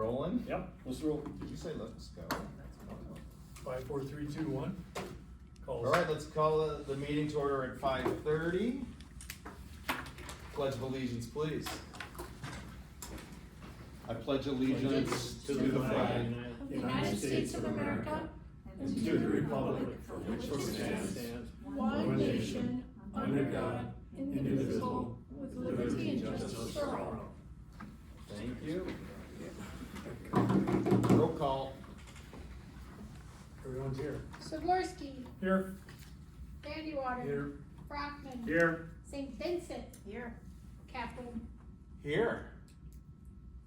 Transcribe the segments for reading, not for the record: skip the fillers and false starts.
rolling? Yep, let's roll. Did you say let's go? 5, 4, 3, 2, 1. All right, let's call the meeting to order at 5:30. Pledge of allegiance, please. I pledge allegiance to the flag of the United States of America and to the republic for which it stands, one nation, under God, indivisible, with liberty and justice for all. Thank you. Roll call. Everyone's here. Sikorsky, Here. Vandewater, Here. Brockman, Here. St. Vincent, here, Kaplan. Here.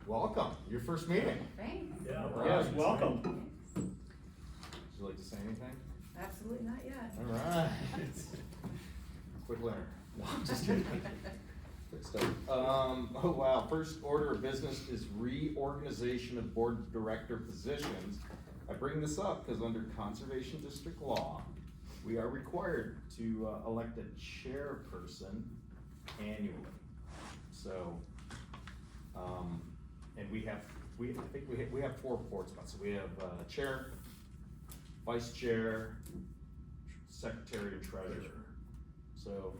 Welcome, your first meeting. Thanks. Yeah. Yes, welcome. Would you like to say anything? Absolutely not yet. All right. Quick learner. No, I'm just kidding. Good stuff. Oh wow, first order of business is reorganization of board director positions. I bring this up because under Conservation District law, we are required to elect a chairperson annually. So, and we have 4 board spots. So we have chair, vice chair, secretary, and treasurer. So,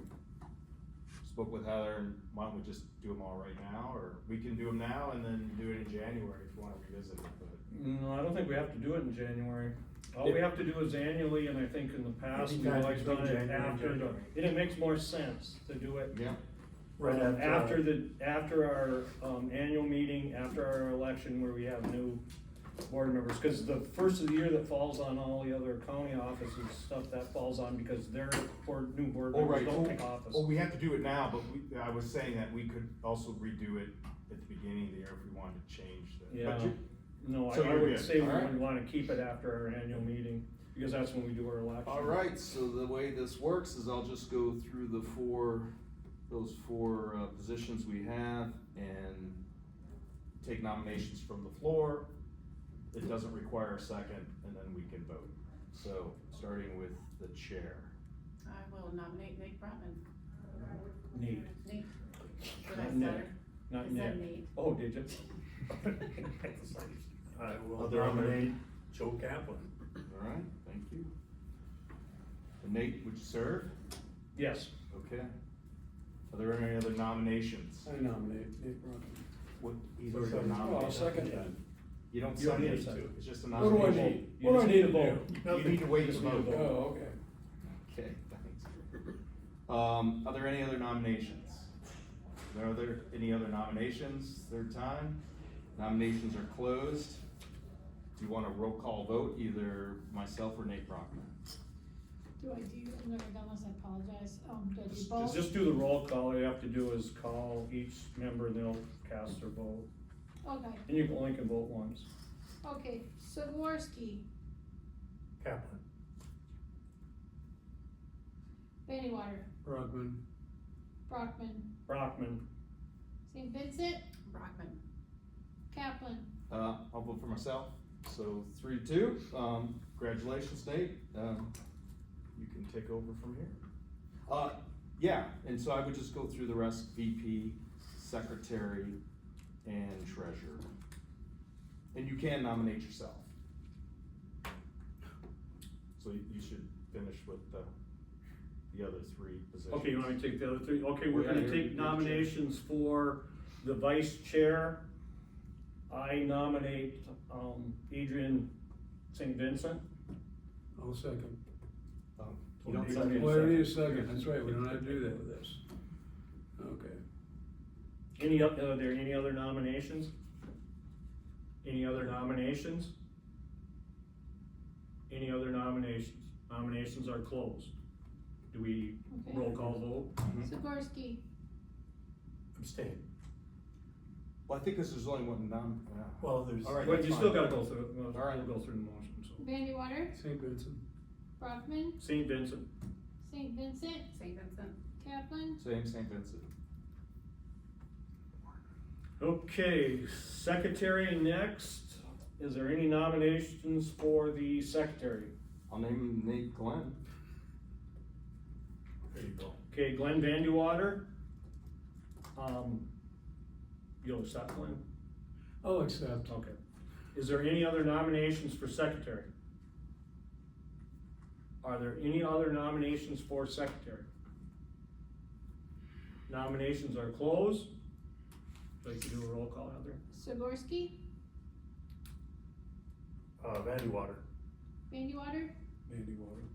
spoke with Heather, and why don't we just do them all right now, or we can do them now and then do it in January if you wanna revisit it, but. No, I don't think we have to do it in January. All we have to do is annually, and I think in the past, we've Anytime always between done it January and after the, January. and it makes more sense to do it. Yeah. Right After our, annual meeting, after our election where we have new board members, cause the first of the year that falls on all the other county offices, stuff that falls on because their new board Oh, members right. don't take office. Oh, we have to do it now, but I was saying that we could also redo it at the beginning of the year if we wanted to change the. Yeah, but you- no, so I you're would good. say we All right. would wanna keep it after our annual meeting, because that's when we do our election. All right, so the way this works is I'll just go through those four positions we have and take nominations from the floor. It doesn't require a second, and then we can vote. So, starting with the chair. I will nominate Nate Brotman. Nate, Nate. Did I Not stutter? Nick. Not I said Nick. Nate. Oh, did you? I will Other nominate Joe Kaplan. All right, thank you. And Nate, would you serve? Yes. Okay. Are there any other nominations? I nominate Nate Brockman. What, Or either second. nomination? I'll second that. You don't You don't need a second, second. it's just a What do I nomination. need? You What just do I need need to to do? You need to wait to Just need to vote. Oh, okay. Okay, thanks. Are there any other nominations? Are there any other nominations? Third time? Nominations are closed. Do you want a roll call vote, either myself or Nate Brockman? Do I do, I've never done this, I apologize, do I do both? Just do the roll call. All you have to do is call each member and they'll cast their vote. Okay, And you only can vote once. okay, Sikorsky, Kaplan. Vandewater, Brockman. Brockman, Brockman, St. Vincent, Brockman. Kaplan. I'll vote for myself, so 3-2, congratulations, Nate, you can take over from here. Yeah, and so I would just go through the rest, VP, secretary, and treasurer. And you can nominate yourself. So you should finish with the other 3 positions. okay, you want me to take the other 3? Okay, we're Yeah, gonna you're take chair. nominations for the vice chair. I nominate, Adrian St. Vincent. I'll second. You don't You don't second. need a Well, I need a second. second, that's right, we don't have to do that with this. Okay. Are there any other nominations? Any other nominations? Any other nominations? Nominations are closed. Do we Okay. roll call vote? Sikorsky, Abstain. Well, I think this is only one Well, there's. All right. Wait, that's you fine. still gotta go through, we'll All right. go through the motion, so. Vandewater, St. Vincent. Brockman, St. Vincent, St. Vincent, St. Vincent. Kaplan. Same, St. Vincent. okay, secretary next. Is there any nominations for the secretary? I'll name Nate Glenn. There you go. Okay, Glenn Vandewater. You'll accept Glenn? I'll accept. Okay. Is there any other nominations for secretary? Are there any other nominations for secretary? Nominations are closed. Would you like to do a roll call, Heather? Sikorsky, Vandewater. Vandewater, Vandewater.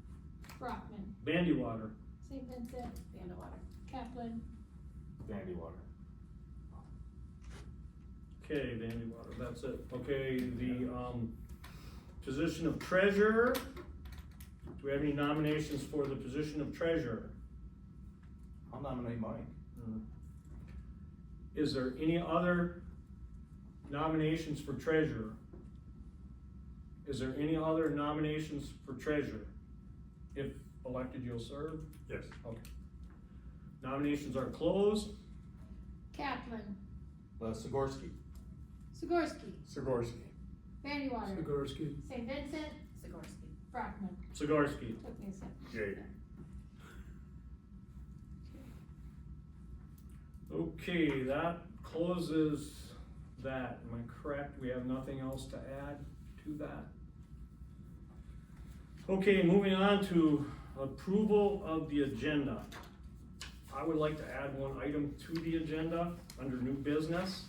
Brockman, Bandywater. St. Vincent, Vandewater. Kaplan, Vandewater. Okay, Vandewater, that's it. Okay, the, position of treasurer. Do we have any nominations for the position of treasurer? I'll nominate Mike. Is there any other nominations for treasurer? Is there any other nominations for treasurer? If elected, you'll serve? Yes. Okay. Nominations are closed. Kaplan, Sikorsky. Sikorsky, Sikorsky. Vandewater, Sikorsky. St. Vincent, Sikorsky. Brockman. Sikorsky. Took me a second. Yay. Okay, that closes that. Am I correct? We have nothing else to add to that? Okay, moving on to approval of the agenda. I would like to add one item to the agenda under new business.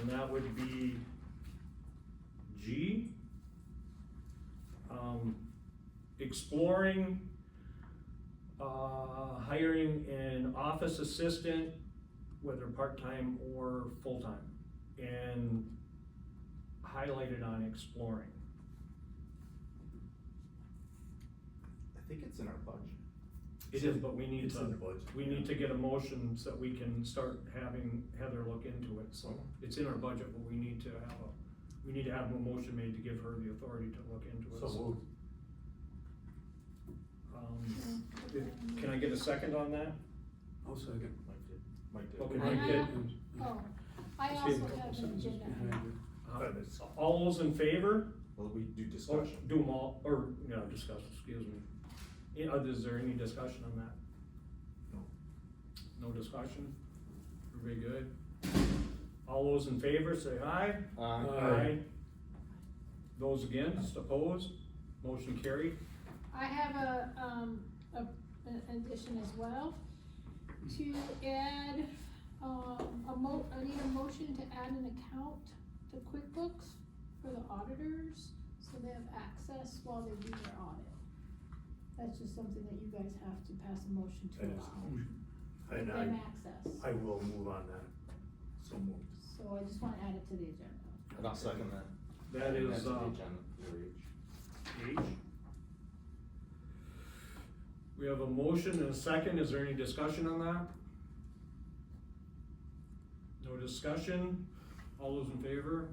And that would be G. Exploring hiring an office assistant, whether part-time or full-time, and highlighted on exploring. I think it's in our budget. It is, but we need It's in the to, budget. we need to get a motion so that we can start having Heather look into it, so it's in our budget, but we need to have a motion made to give her the authority to look into it. So moved. Can I get a second on that? I'll second. Mike did. Okay, And Mike I did. al- Oh, I See a also couple have an sentences agenda. behind it. All those in favor? Well, we do Oh, discussion. do them all, or, no, discuss, excuse me. Is there any discussion on that? No. No discussion? Everybody good? All those in favor, say aye. Aye. Those against, opposed, motion carried. I have an addition as well, to add, I need a motion to add an account to QuickBooks for the auditors, so they have access while they do their audit. That's just something that you guys have to pass a motion to That is- allow, And give them access. I will move on that. So moved. So I just wanna add it to the agenda. And I'll second that. That Add is, to the agenda for each. H. We have a motion and a second, is there any discussion on that? No discussion, all those in favor?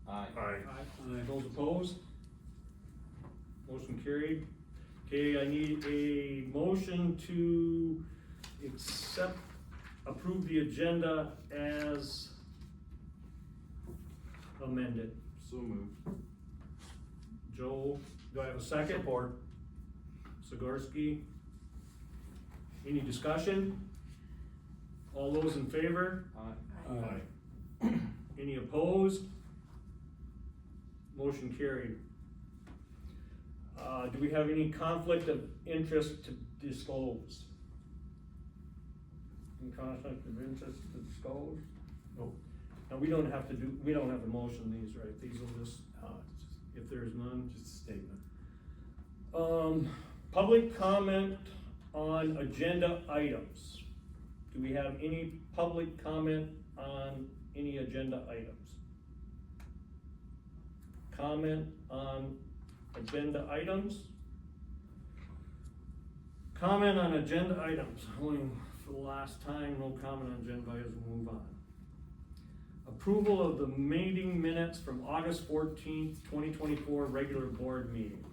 Aye. Aye. Those opposed? Motion carried. Okay, I need a motion to approve the agenda as amended. So moved. Joe, do I have a second? Support. Sikorsky. Any discussion? All those in favor? Aye. Aye. Any opposed? Motion carried. Do we have any conflict of interest to disclose? Any conflict of interest to disclose? Nope. Now, we don't have to motion these, right? These will just, It's just, if there's none. just a statement. Public comment on agenda items. Do we have any public comment on any agenda items? Comment on agenda items? Comment on agenda items, only for the last time, no comment on agenda items, we'll move on. Approval of the meeting minutes from August 14th, 2024, regular board meeting.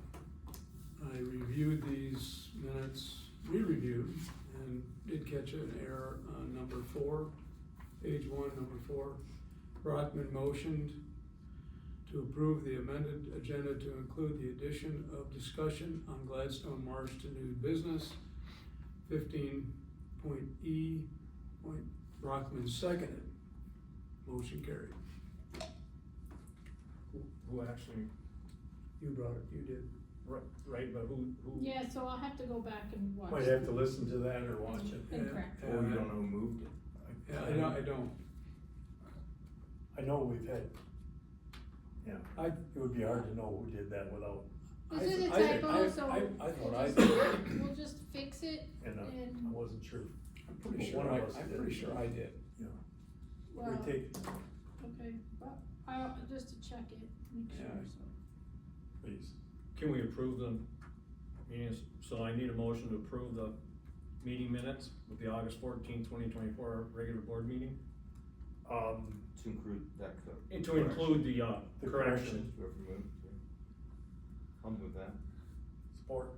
I reviewed these minutes, re-reviewed, and did catch an error on number 4, page 1, number 4. Brockman motioned to approve the amended agenda to include the addition of discussion on Gladstone Marsh to new business. 15.E. Brockman seconded. motion carried. Who actually, You brought it, you did. right, but who? Yeah, so I'll have to go back and watch. Might have to listen to that or watch it. Incorrect. Or you don't know who moved it. Yeah, I don't. I know we've had, yeah, I, it would be hard to know who did that without, This is a I did. typo, so I thought I we'll did. just, we'll just fix it and I and, wasn't sure, I'm pretty Well, sure one of us I'm did. pretty sure I did. you know. well, We take, okay, but I'll, just to check it, make sure, Yeah. so. please, Can we approve the meetings? So I need a motion to approve the meeting minutes with the August 14th, 2024 regular board meeting? To include that. And to include the, The correction. Whoever moved, yeah. I'll move that. support,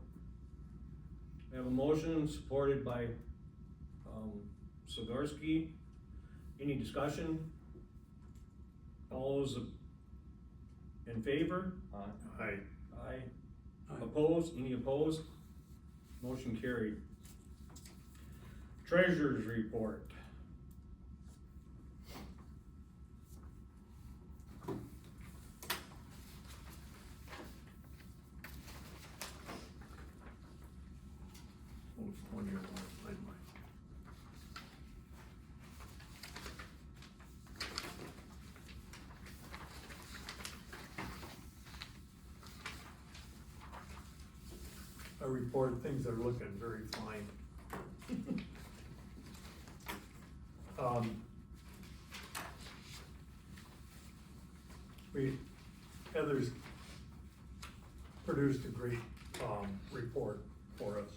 We have a motion supported by, Sigorsky. Any discussion? All those in favor? Aye. I, Aye. Aye. Opposed? Any opposed? Motion carried. Treasurer's report. was one year, I might. I report things are looking very fine. Heather's produced a great, report for us.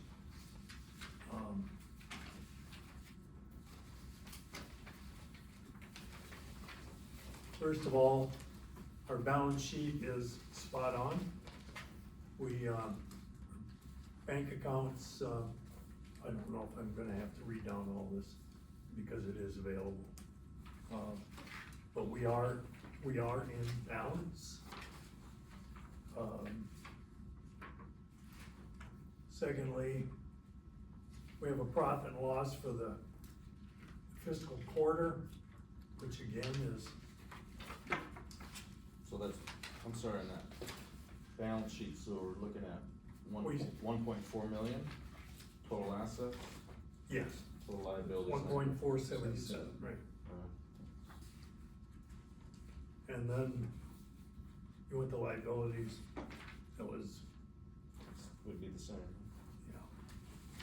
First of all, our balance sheet is spot on. We, bank accounts, I don't know if I'm gonna have to read down all this because it is available. But we are in balance. Secondly, we have a profit and loss for the fiscal quarter, which again is, So that's, I'm sorry on that balance sheet, so we're looking at We- 1.4 million total assets, yes, total liabilities. 1.477, right. And then you went to liabilities, that was, Would be the same. yeah,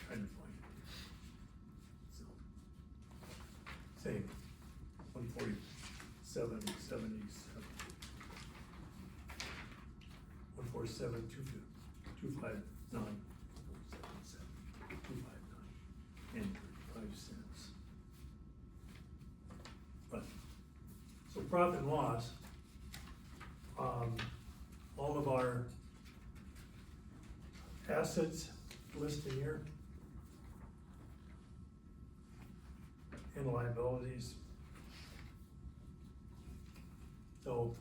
trying to find it. So, same, 147.77. 147.259. 259 and 35 cents. But, so profit and loss, all of our assets listed here and liabilities. So,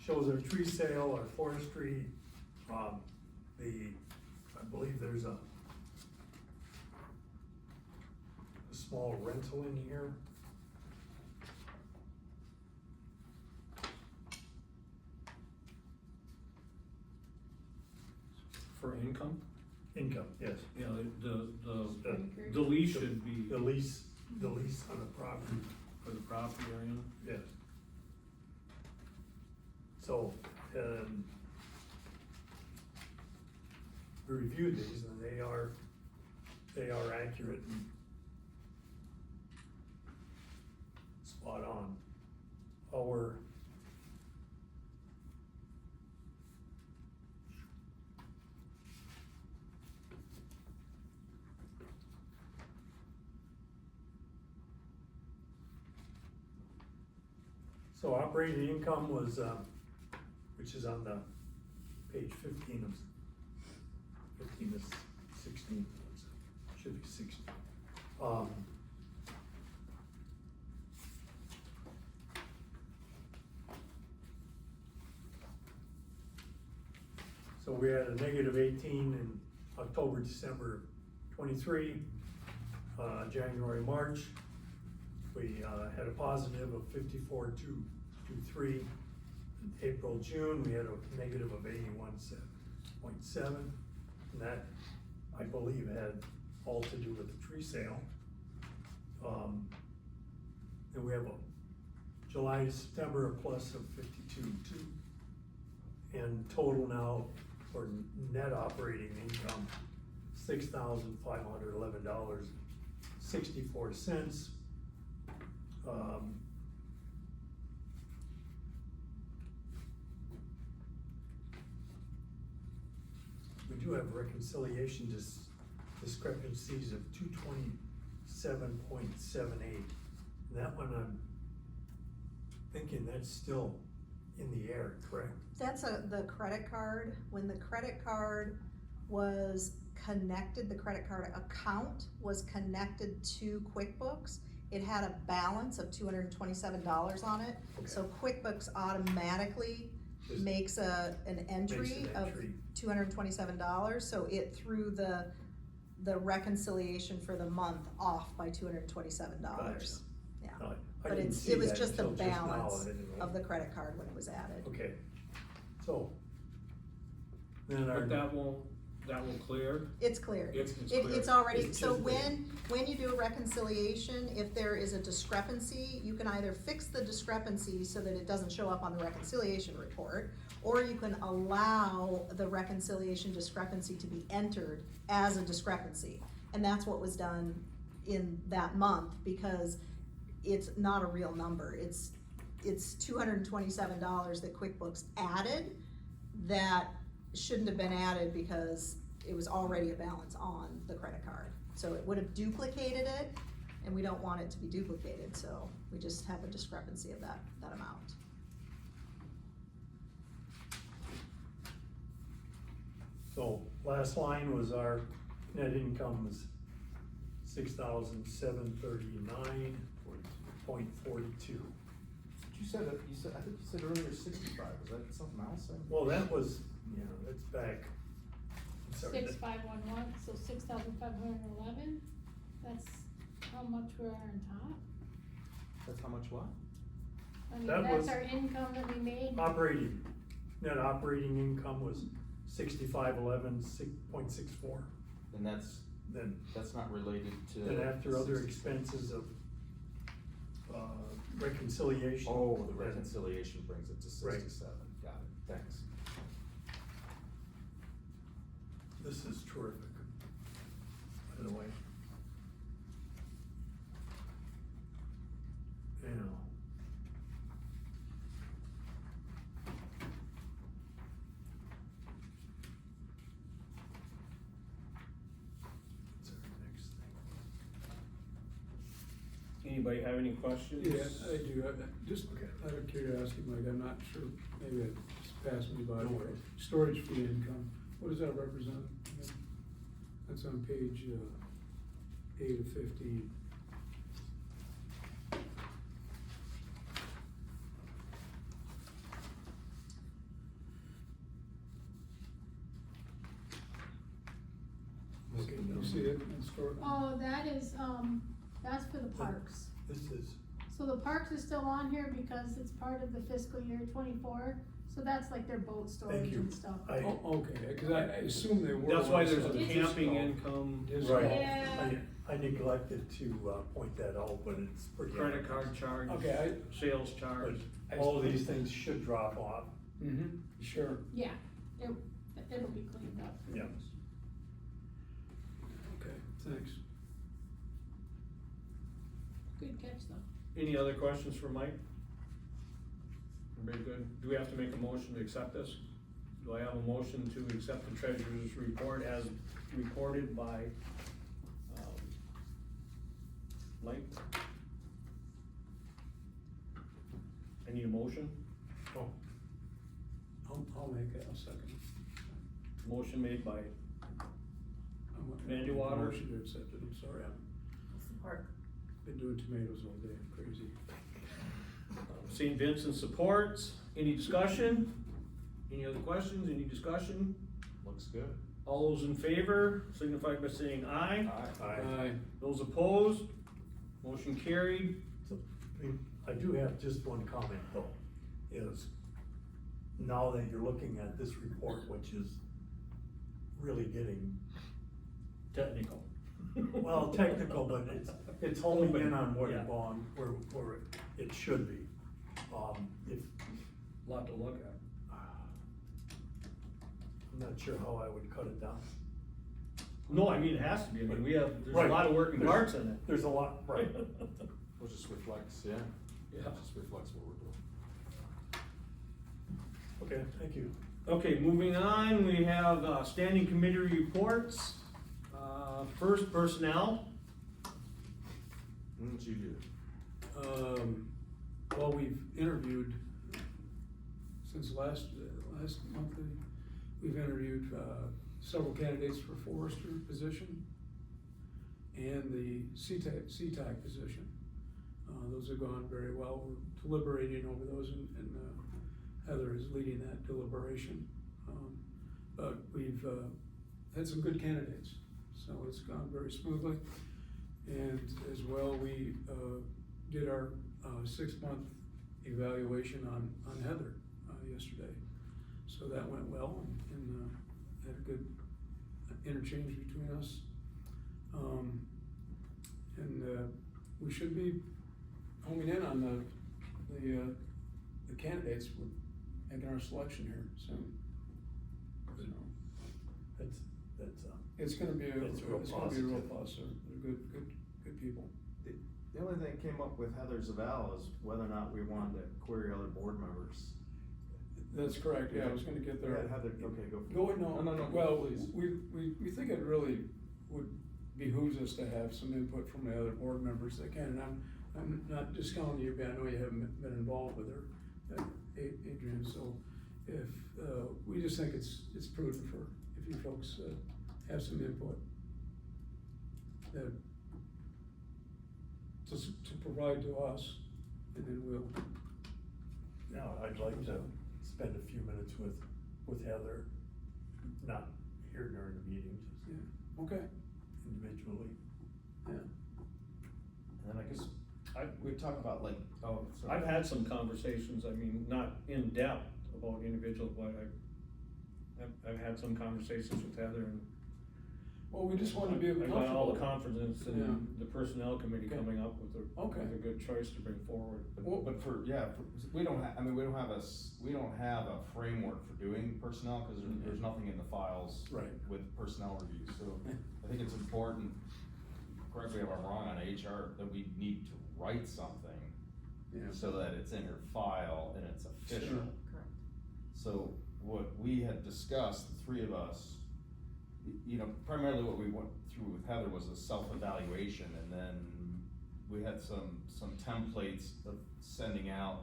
shows our tree sale, our forestry, I believe there's a small rental in here. For income? Income, yes. Yeah, The- the lease should be The lease on the property, for the property area. yes. So, we reviewed these and they are accurate and spot on. Our so operating income was, which is on the page 15 of 15 to 16, should be 16. So we had a negative 18 in October, December 23, January, March. We, had a positive of 54,223. In April, June, we had a negative of 81.7, and that, I believe, had all to do with the tree sale. And we have a July to September, a plus of 52.2. And total now for net operating income, $6,511.64. We do have reconciliation discrepancies of 227.78. That one, I'm thinking that's still in the air, correct? That's the credit card. When the credit card was connected, the credit card account was connected to QuickBooks, it had a balance of $227 on it. Okay. So QuickBooks automatically Just makes an entry makes an of entry. $227, so it threw the reconciliation for the month off by $227. Gotcha. Yeah, I but didn't it see was that just the until just now, balance I didn't know. of the credit card when it was added. Okay, so. Then our. But that will clear. It's cleared. It's It's cleared. already, It's so just when you do a reconciliation, if there is a discrepancy, you can either fix the discrepancy so that it doesn't show up on the reconciliation report, or you can allow the reconciliation discrepancy to be entered as a discrepancy. And that's what was done in that month, because it's not a real number. It's $227 that QuickBooks added that shouldn't have been added because it was already a balance on the credit card. So it would have duplicated it, and we don't want it to be duplicated, so we just have a discrepancy of that amount. So last line was our net income was 6,739.42. You said, I think you said earlier 65, was that something else? Well, that was, you know, that's back. I'm sorry, that- 6511, so 6,511, that's how much we're on top. That's how much what? I mean, That that's was- our income that we made. net operating income was 6,511.64. And Then, that's not related to. then after other expenses of, reconciliation. Oh, the reconciliation brings it to Right. 67, got it, thanks. This is terrific, by the way. Now. What's our next thing? Anybody have any questions? Yeah, I do, just Okay. out of curiosity, Mike, I'm not sure, maybe it just passed me by. No worries. Storage fee income, what does that represent? That's on page 8 of 15. Okay, You no. see it in store? Oh, that's for the parks. This is, So the parks is still on here because it's part of the fiscal year 24, so that's like their boat storage you. and stuff. Oh, okay, cause I assume they were. That's why there's a also It's- camping discount. income, Discount. Yeah. I neglected to, point that out, but it's pretty. credit card charge, Okay, sales But charge. all of these things should drop off. Sure. Yeah, it'll be cleaned up. Yeah. Okay, thanks. Good catch though. Any other questions for Mike? Everybody good? Do we have to make a motion to accept this? Do I have a motion to accept the treasurer's report as reported by, Mike? I need a motion. Oh, I'll make it, I'll second it. Motion made by I'm- Vandy Water. Motion to accept it, I'm sorry, I've Support. been doing tomatoes all day, I'm crazy. St. Vincent supports. Any discussion? Any other questions? Any discussion? Looks good. All those in favor signify by saying aye. Aye. aye. Those opposed? Motion carried. I do have just one comment though, is now that you're looking at this report, which is really getting, Technical. well, technical, but it's honing in on what Yeah. it belong, where it should be. If, Lot to look at. I'm not sure how I would cut it down. No, I mean, it has to be, I mean, there's a Right. lot of working There's- parts in it. There's a lot, right. Well, just reflects, yeah. Yeah. Just reflects what we're doing. Okay, thank you. Okay, moving on, we have, standing committee reports. First, personnel. What you do? Well, we've interviewed, since last month, we've interviewed, several candidates for forester position and the CTAC position. Those have gone very well. We're deliberating over those and Heather is leading that deliberation. But we've, had some good candidates, so it's gone very smoothly. And as well, we, did our, 6-month evaluation on Heather, yesterday. So that went well and had a good interchange between us. We should be homing in on the candidates. We're making our selection here soon. So, That's, it's gonna be a It's real real positive. plus, they're good people. The only thing that came up with Heather's eval is whether or not we wanted to query other board members. That's correct, yeah, I was gonna get there. Yeah, Heather, okay, go for it. Go ahead, no. No, Well, please. we think it really would behooves us to have some input from the other board members that can, and I'm not discounting you, but I know you haven't been involved with her, Adrian, so if, we just think it's prudent for, if you folks, have some input. That, to provide to us, and then we'll, now, I'd like to spend a few minutes with Heather, not here during the meeting, just yeah, okay, individually. yeah. And then I guess, we talk about like, oh, sorry. I've had some conversations, I mean, not in depth about individuals, but I've had some conversations with Heather and Well, we just wanna be I got all the comfortable. confidence in Yeah. the personnel committee Okay. coming up with Okay. a good choice to bring forward. But for, yeah, we don't have, I mean, we don't have a framework for doing personnel, cause there's nothing in the files. Right. With personnel reviews, so I think it's important, correct me if I'm wrong on HR, that we need to write something. Yeah. So that it's in her file and it's official. Sure. Correct. So what we had discussed, the three of us, you know, primarily what we went through with Heather was a self-evaluation, and then we had some templates of sending out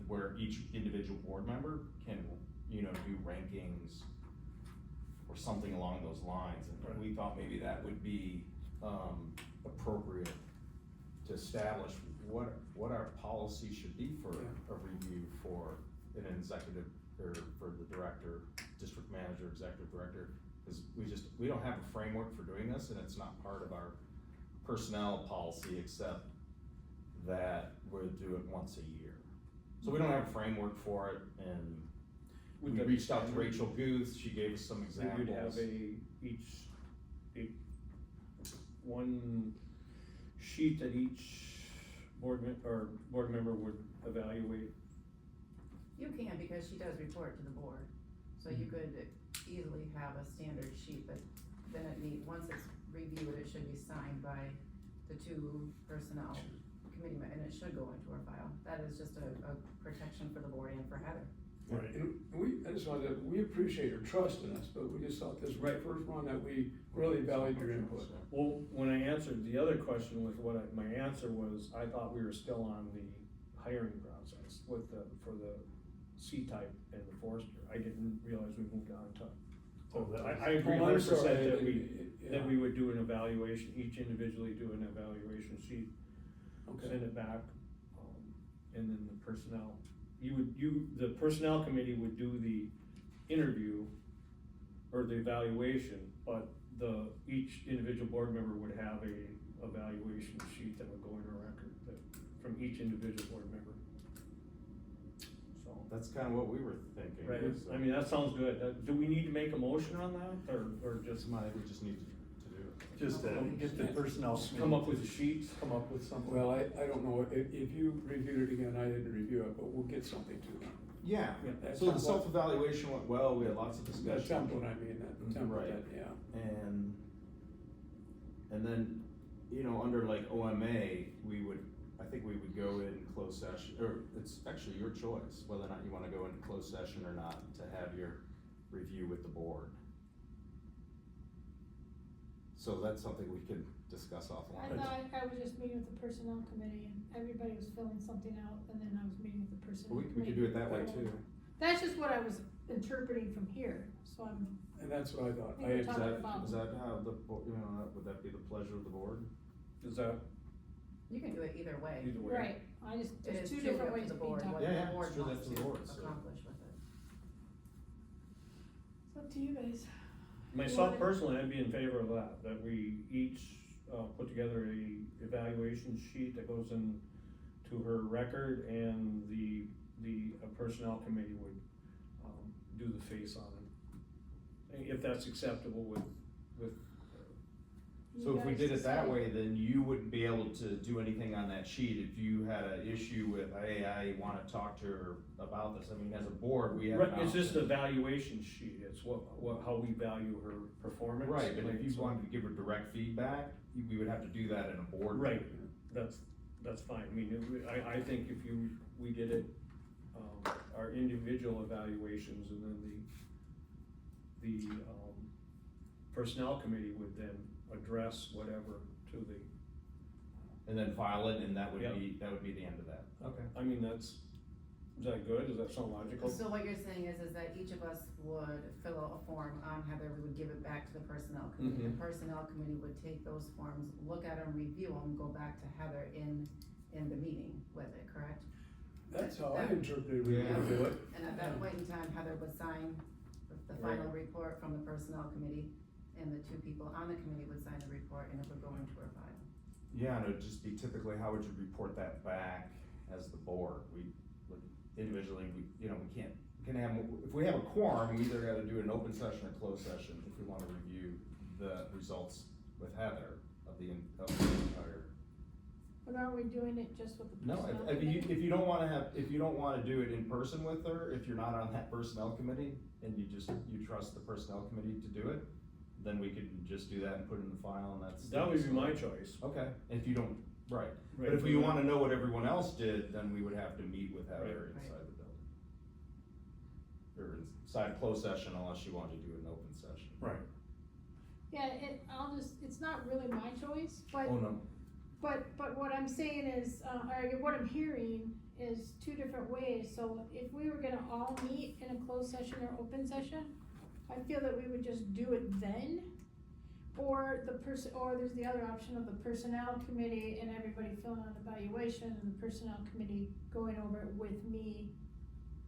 where each individual board member can, you know, do rankings or something along those lines, and we thought maybe that would be, appropriate to establish what our policy should be for a review for an executive, or for the director, district manager, executive director. Cause we don't have a framework for doing this, and it's not part of our personnel policy, except that we'll do it once a year. So we don't have a framework for it, and we Would that reached out to standard? Rachel Guth, she gave us some We examples. would have one sheet that each board member would evaluate. You can, because she does report to the board, so you could easily have a standard sheet, but then once it's reviewed, it should be signed by the two personnel committee, and it should go into our file. That is just a protection for the board and for Heather. Right. And I just wanted to, we appreciate your trust in us, but we just thought this was the first one that we really valued your input. Well, when I answered the other question with my answer was, I thought we were still on the hiring process with for the C-type and the forester. I didn't realize we moved on to. Oh, that was- I agree Oh, I'm 100% sorry. that we would do an evaluation, each individually do an evaluation sheet, Okay. send it back, and then the personnel, the personnel committee would do the interview or the evaluation, but each individual board member would have a evaluation sheet that would go in a record from each individual board member. So, That's kinda what we were thinking. right, so- I mean, that sounds good. Do we need to make a motion on that, or just I think we just need to do it. Just to get the personnel. come up with sheets? Come up with something. Well, I don't know, if you reviewed it again, I didn't review it, but we'll get something to them. Yeah, Yeah, that's so the what- self-evaluation went well, we had lots of The discussion. template, I mean, that Mhm. Right. template, yeah. And then, you know, under like OMA, I think we would go in closed session, or it's actually your choice, whether or not you wanna go into closed session or not, to have your review with the board. So that's something we could discuss I offline. thought I was just meeting with the personnel committee and everybody was filling something out and then I was meeting with the personnel We committee. could do it that way too. That's just what I was interpreting from here, so I'm, And that's what I thought. I think we're Is talking that, about- is that how the, you know, would that be the pleasure of the board? Is that You can do it either way. either way? right, I just, It there's is two truly different up to ways the of being board, talked what Yeah, the yeah, board it's really up wants to the to board, so. accomplish with it. It's up to you guys. Myself personally, I'd be in favor of that we each, put together a evaluation sheet that goes in to her record and the personnel committee would, do the face on it. If that's acceptable with, You So if we guys did it that decide. way, then you wouldn't be able to do anything on that sheet if you had an issue with, hey, I wanna talk to her about this, I mean, as a board, we have. right, an it's just an option. evaluation sheet, it's how we value her performance. Right, but if you So- wanted to give her direct feedback, we would have to do that in a board. Right, meeting. that's fine, I mean, I think if we did it, our individual evaluations and then the personnel committee would then address whatever to the, And then file it, and that would Yeah. be the end of that. Okay. I mean, is that good, does that sound logical? So what you're saying is that each of us would fill out a form on Heather, we would give it back to the personnel committee. Mhm. The personnel committee would take those forms, look at them, review them, go back to Heather in the meeting with it, correct? That's how I interpreted we Yeah. would do it. And at that point in time, Heather would sign the final report from the personnel committee, and the two people on the committee would sign the report, and it would go into her file. Yeah, and it'd just be typically, how would you report that back as the board? We, would individually, we can have, if we have a quorum, we either gotta do an open session or closed session if we wanna review the results with Heather of the entire. But are we doing it just with the No, personnel if committee? you don't wanna do it in person with her, if you're not on that personnel committee, and you trust the personnel committee to do it, then we could just do that and put it in the file, and that's. That would be my choice. Okay, if you don't, right, Right, but if we wanna know what everyone else did, then we would have to meet with Heather Right. inside the building. Or inside closed session unless you want to do an open session. Right. Yeah, it's not really my choice, but. Oh, no, But what I'm saying is, or what I'm hearing is two different ways, so if we were gonna all meet in a closed session or open session, I feel that we would just do it then. Or there's the other option of the personnel committee and everybody filling out evaluation and the personnel committee going over it with me,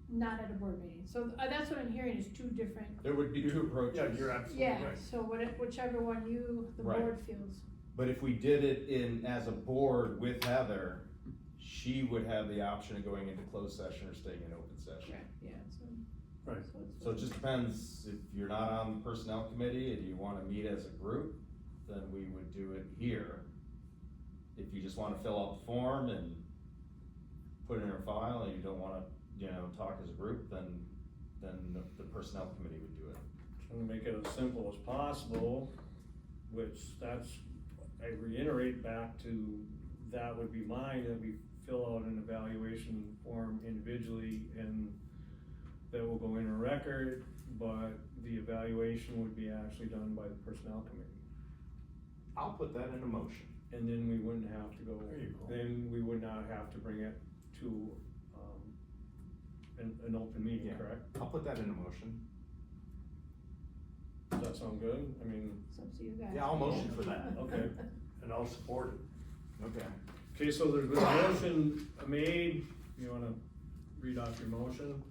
not at a board meeting, so that's what I'm hearing is two different, there would be two approaches. Yeah, you're absolutely yeah, right. so whichever one the Right. board feels. But if we did it as a board with Heather, she would have the option of going into closed session or staying in open session. Yeah, so. Right. it's- So it just depends, if you're not on the personnel committee and you wanna meet as a group, then we would do it here. If you just wanna fill out the form and put it in our file and you don't wanna, talk as a group, then the personnel committee would do it. Trying to make it as simple as possible, which I reiterate back to, that would be mine, that we fill out an evaluation form individually and that will go in a record, but the evaluation would be actually done by the personnel committee. I'll put that in a motion. And then we wouldn't have to go, There you go. then we would not have to bring it to, an open meeting, Yeah. correct? I'll put that in a motion. Does that sound good? I mean, It's up to you guys. Yeah, I'll motion for that. okay. And I'll support it. Okay. Okay, so there's been a motion made, you wanna read off your motion?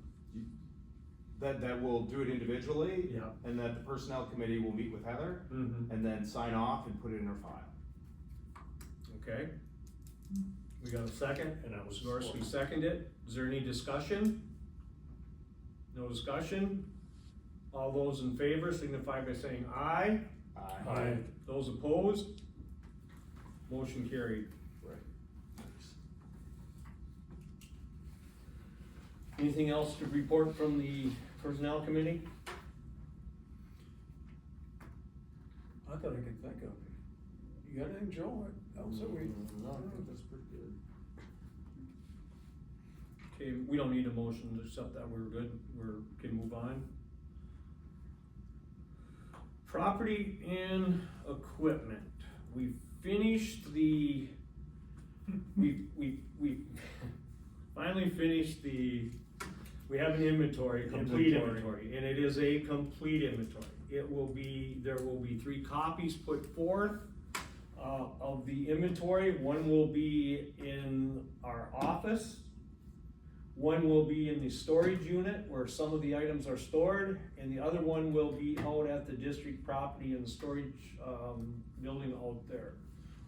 That we'll do it individually. Yeah. And that the personnel committee will meet with Heather Mm-hmm. and then sign off and put it in her file. Okay. We got a second, and that was Gorski seconded. Is there any discussion? No discussion? All those in favor signify by saying aye. Aye. Those opposed? Motion carried. Right. Anything else to report from the personnel committee? Not that I can think of. You got anything, Joe? Else that we? No, I think that's pretty good. Okay, we don't need a motion to accept that, we're good, can move on. Property and equipment, we finished we finally finished we have an inventory, complete inventory, and it is a complete inventory. There will be 3 copies put forth, of the inventory. One will be in our office. One will be in the storage unit where some of the items are stored, and the other one will be out at the district property in the storage, building out there.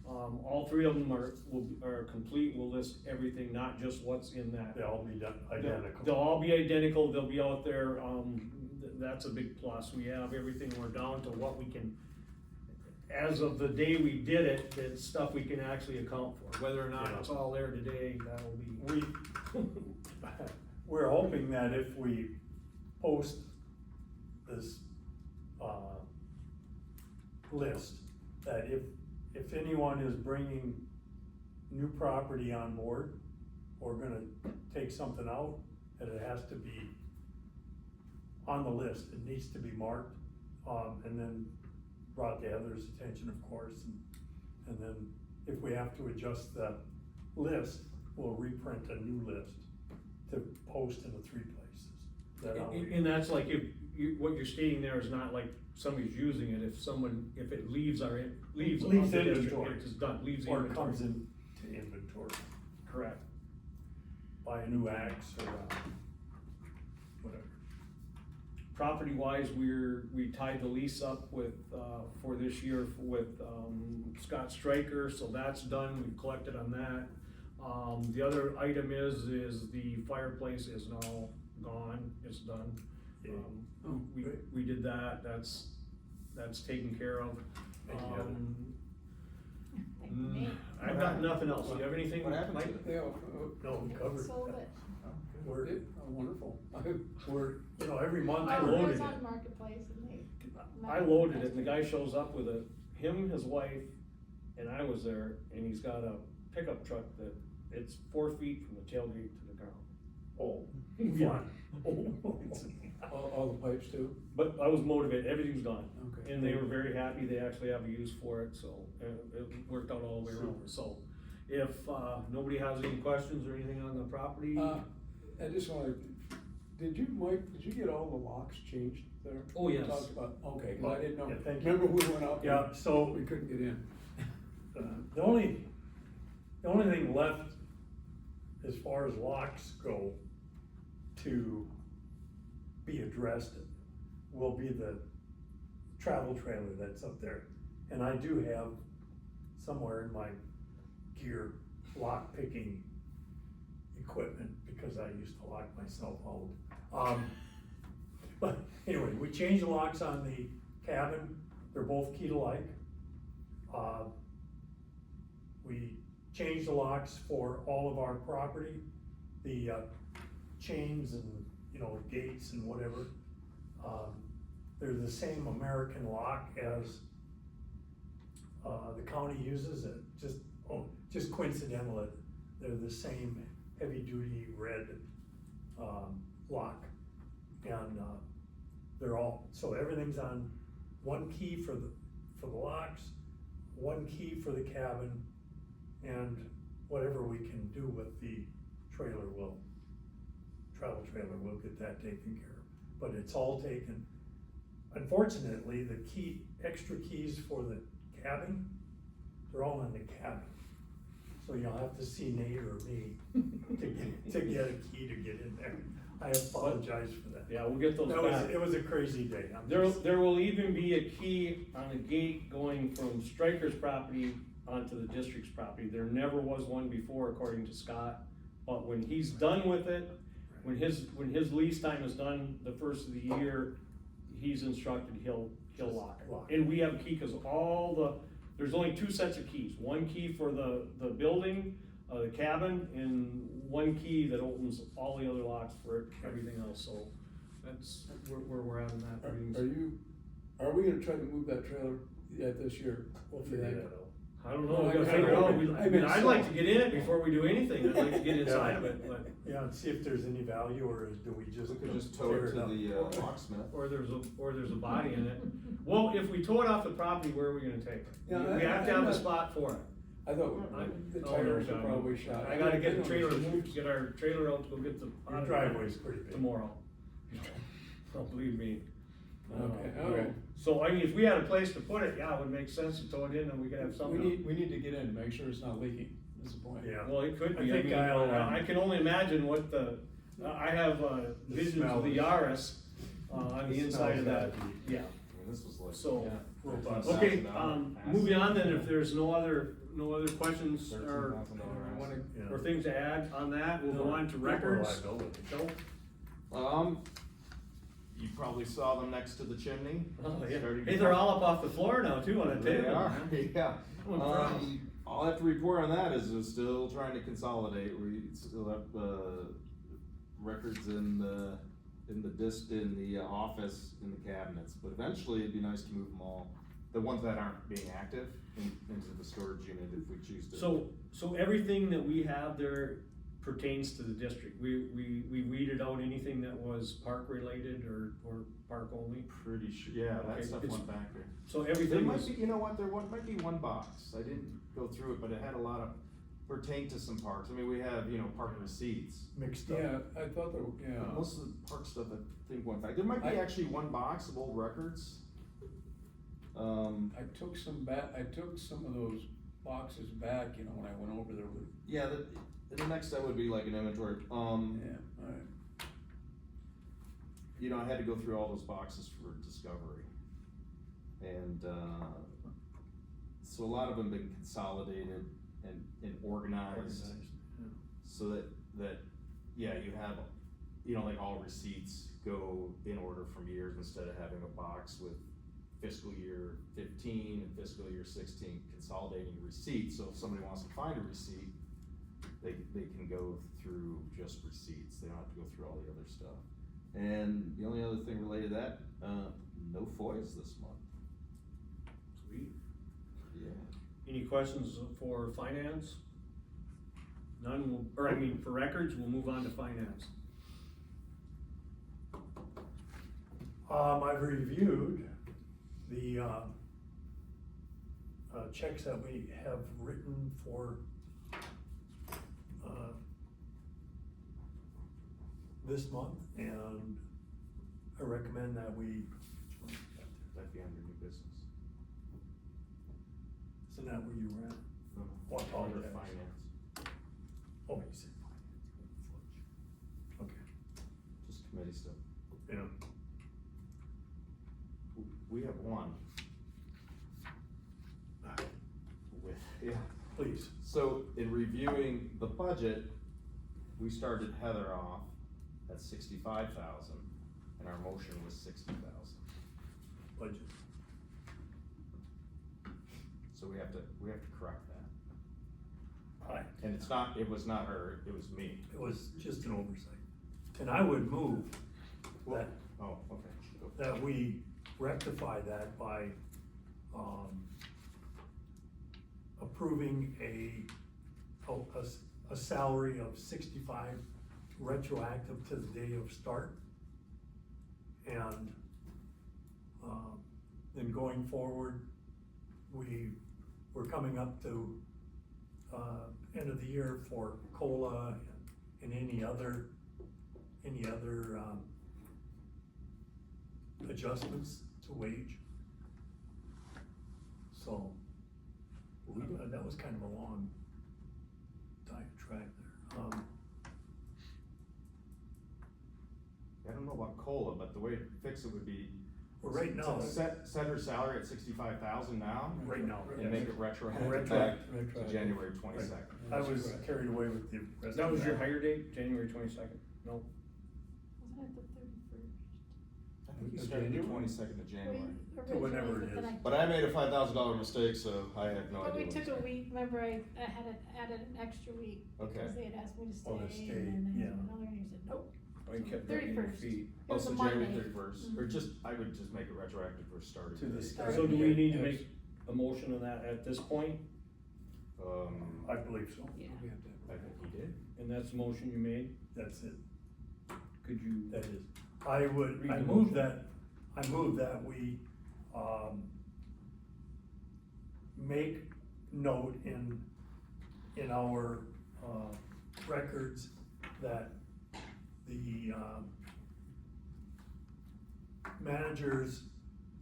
All 3 of them are complete, we'll list everything, not just what's in that. They all be identical. They'll all be identical, they'll be out there, that's a big plus, we have everything, we're down to what we can, as of the day we did it, it's stuff we can actually account for, whether or not it's all there today, that'll be. We're hoping that if we post this, list, that if anyone is bringing new property on board, or gonna take something out, that it has to be on the list, it needs to be marked, and then brought to Heather's attention, of course, and then if we have to adjust the list, we'll reprint a new list to post in the 3 places. Is that how we- And that's like, if what you're stating there is not like somebody's using it, if it leaves the district, inventory. it's done, leaves the Or it inventory. comes into inventory, Correct. buy a new axe or, whatever. Property wise, we tied the lease up with, for this year with, Scott Stryker, so that's done, we've collected on that. The other item is the fireplace is now gone, it's done. Yeah. We did that, that's taken care of. Thank you, Heather. I've got nothing else, do you have anything, What happened to Mike? it? Yeah, No, we covered. Sold it. We're, wonderful. every month. I Oh, loaded it was it. on Marketplace and they. I loaded it, and the guy shows up with him, his wife, and I was there, and he's got a pickup truck that, it's 4 feet from the tailgate to the ground. Oh, Yeah. All the pipes too? But I was motivated, everything's gone, Okay. and they were very happy, they actually have a use for it, so it worked out all the way around, so. If, nobody has any questions or anything on the property? I just wanna, Mike, did you get all the locks changed there? Oh, We yes. talked about, okay, well, I didn't know. Yeah, thank you. Remember we went out? there? Yeah, so We couldn't get in. the only thing left as far as locks go to be addressed will be the travel trailer that's up there. And I do have somewhere in my gear lock picking equipment because I used to lock myself out. But anyway, we changed the locks on the cabin, they're both key to like. We changed the locks for all of our property, the chains and, gates and whatever. They're the same American lock as the county uses, just coincidental, they're the same heavy-duty red lock. And so everything's on one key for the locks, one key for the cabin, and whatever we can do with the travel trailer, we'll get that taken care of. But it's all taken. Unfortunately, the extra keys for the cabin, they're all in the cabin. So you'll have to see Nate or me to get a key to get in there. I apologize for that. Yeah, we'll get those back. It was a crazy day. There will even be a key on a gate going from Stryker's property onto the district's property. There never was one before, according to Scott, but when he's done with it, when his lease time is done, the first of the year, he's instructed he'll lock Lock it. And we have a key, cause there's only 2 sets of keys, one key for the building, the cabin, and one key that opens all the other locks for everything else, so that's where we're at in that. Are we gonna try to move that trailer yet this year? We'll You figure think? that out. I don't know, we I gotta mean, figure it out. I mean, I'd like to get in it before we do anything, I'd like to get inside of it, but, Yeah, and see if there's any value, or do we just? We could just tow it to the locksmith. or there's a body in it. Well, if we tow it off the property, where are we gonna take it? Yeah, We have to have a I- spot for it. I thought the Oh, no, tires are John. probably shot. I gotta get the trailer moved, get our trailer out to go get the. Your driveway's pretty big. Tomorrow. Oh, believe me. Okay. So, I mean, if we had a place to put it, yeah, it would make sense to tow it in, and we could have We something. need to get in, and make sure it's not leaking, is the point. Yeah. Well, it could I be, I think mean, I'll, I can only imagine what I have, visions of the Yaris, on the inside of that, yeah. I mean, this was like. So, yeah, robust. Okay, $13,000 moving on then, if there's no other questions or, $13,000. or things to add on that, we'll go on to records. Joe? You probably saw them next to the chimney. Oh, yeah. Starting to Hey, they're all up off the floor now too on the They table. are, yeah. I'm impressed. All I have to report on that is we're still trying to consolidate, we still have, records in the office, in the cabinets, but eventually it'd be nice to move them all, the ones that aren't being active, into the storage unit if we choose to. So everything that we have there pertains to the district. We weeded out anything that was park related or park only. Pretty sure, yeah, that Okay, stuff it's- went back there. So There everything might was, be, you know what, might be one box, I didn't go through it, but it had a lot of, pertain to some parks, I mean, we have, park receipts. Mixed up. Yeah, I thought there, yeah. Most of the park stuff, I think, went back, there might be I- actually one box of old records. I took some of those boxes back, when I went over there with, Yeah, the next step would be like an inventory, yeah, alright. I had to go through all those boxes for discovery. And, so a lot of them been consolidated and organized. So that, yeah, you have, like all receipts go in order from years instead of having a box with fiscal year 15 and fiscal year 16 consolidating receipts. So if somebody wants to find a receipt, they can go through just receipts. They don't have to go through all the other stuff. And the only other thing related to that, no FOIAs this month. sweet. Yeah. Any questions for finance? None, for records, we'll move on to finance. I've reviewed the, checks that we have written for, this month, and I recommend that we, That'd be under new business. isn't that where you were at? No, What, under apologize. finance, Oh, you said finance. Okay, just committee stuff. yeah. We have one. Yeah. Please. So in reviewing the budget, we started Heather off at 65,000, and our motion was 60,000. Budget. So we have to correct that. Aye. And it was not her, it was me. It was just an oversight. And I would move that, Oh, okay. Go. that we rectify that by, approving a salary of 65 retroactive to the day of start. And, then going forward, we're coming up to, end of the year for COLA and any other, adjustments to wage. So, that was kind of a long diatribe there. I don't know about COLA, but the way to fix it would be, Well, right now, Set her salary at 65,000 now, right now. and make it retroactive Retroactive. back to January 22nd. I was carried away with the rest of That was your hire date, January 22nd? No. Wasn't it the 31st? I think you started the 22nd of January. Whenever it is. But I made a $5,000 mistake, so I have no But idea. we what took it a was. week, remember I had added an extra week, Okay. cause they had asked me to stay, Oh, to stay, and then I had yeah. another, and he said, nope. Oh, you kept that in your 31st. feet. It Oh, was so a January Monday. 31st, or just, I would just make it retroactive for starting To the date. start. So do we need to make a motion on that at this point? I believe so. Yeah. I think he did. And that's the motion you made? That's it. Could you? That is. I would, Read I the move motion. that we, make note in our, records that the, manager's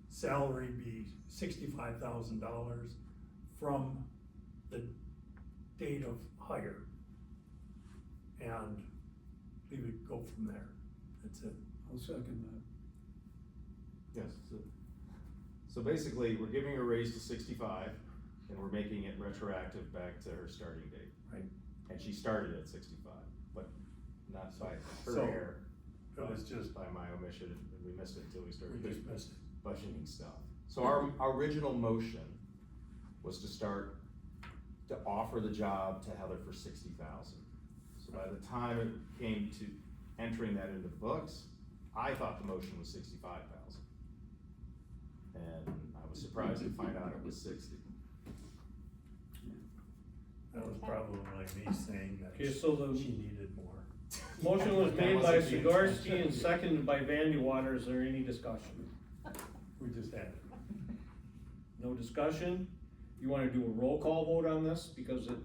salary be $65,000 from the date of hire. And we would go from there. That's it. I'll second that. Yes, so basically, we're giving her a raise to 65, and we're making it retroactive back to her starting date. Right. And she started at 65, but not by her So, error, It was just, by my omission, and we missed it until we started we just missed it. budgeting stuff. So our original motion was to offer the job to Heather for 60,000. So by the time it came to entering that into the books, I thought the motion was 65,000. And I was surprised to find out it was 60. That was probably me saying that Okay, so the- she needed more. Motion was That made by wasn't the Sikorsky intention. and seconded by Vandy Water. Is there any discussion? We just had it. No discussion? You wanna do a roll call vote on this because it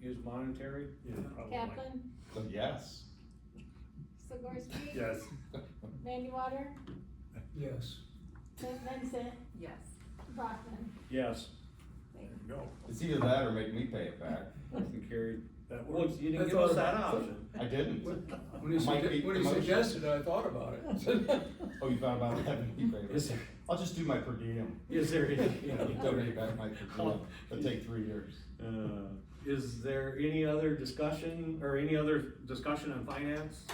is monetary? Yeah, probably. Kaplan, So yes. Sikorsky. Yes. Mandy Water, Yes. Vincent, Yes. Brockman. Yes. There you go. It's either that or make me pay it back. Motion carried. That Well, works. you didn't I give us thought that about- option. I didn't. When he Might be the motion. suggested it, I thought about it. Oh, you thought about having me pay Is it? there, I'll just do my per diem. is there any? Donate back my per diem. It'll take 3 years. Is there any other discussion on finance?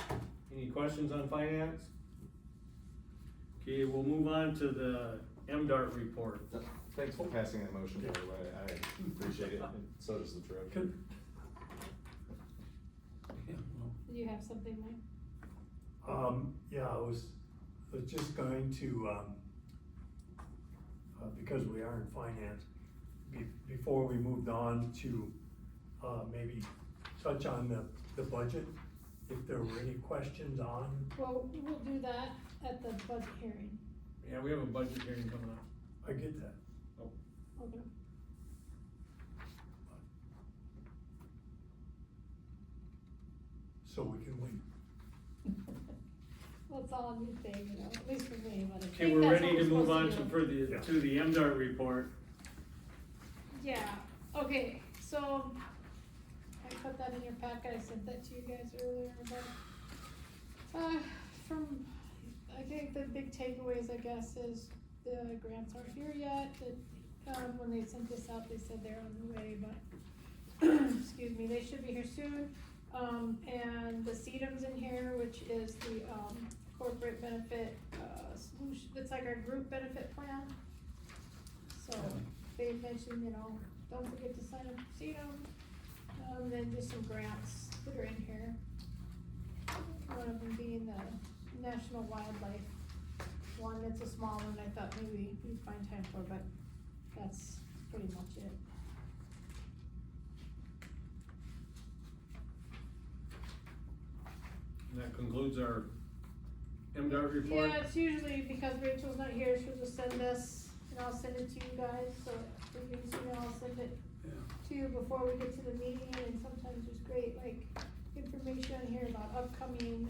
Any questions on finance? Okay, we'll move on to the MDART report. Thanks for passing that motion, by the way. I appreciate it, and so does the treasurer. Could- Yeah, well, Did you have something, Mike? Yeah, I was just going to, because we are in finance, before we moved on to, maybe touch on the budget, if there were any questions on, Well, we'll do that at the budget hearing, Yeah, we have a budget hearing coming up. I get that. okay? So we can wait. Well, it's all a new thing, you know, at least for me, but I Okay, think we're that's ready what to we're move on supposed to, to do. Yeah. to the MDART report. Yeah, okay, so I put that in your packet, I sent that to you guys earlier, but, from, I think the big takeaways, I guess, is the grants aren't here yet, that, when they sent this out, they said they're on the way, but, excuse me, they should be here soon. And the CEDAM's in here, which is the, corporate benefit, solution, it's like our group benefit plan. So, they mentioned, you know, don't forget to sign up for CEDAM, then just some grants that are in here. One of them being the National Wildlife one, that's a small one, I thought maybe we'd find time for, but that's pretty much it. And that concludes our MDART report. Yeah, it's usually because Rachel's not here, she'll just send us, and I'll send it to you guys, so if you can, I'll send it yeah. to you before we get to the meeting, and sometimes there's great, like, information here about upcoming,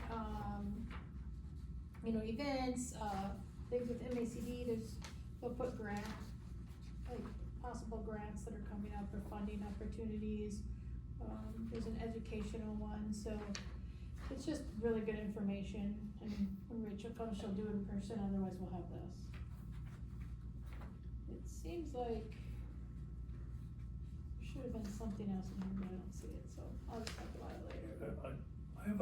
you know, events, things with MACD, they'll put grants, like, possible grants that are coming up, or funding opportunities, there's an educational one, so it's just really good information, and when Rachel comes, she'll do it in person, otherwise we'll have this. seems like there should have been something else in here, but I don't see it, so I'll just talk about it later. I have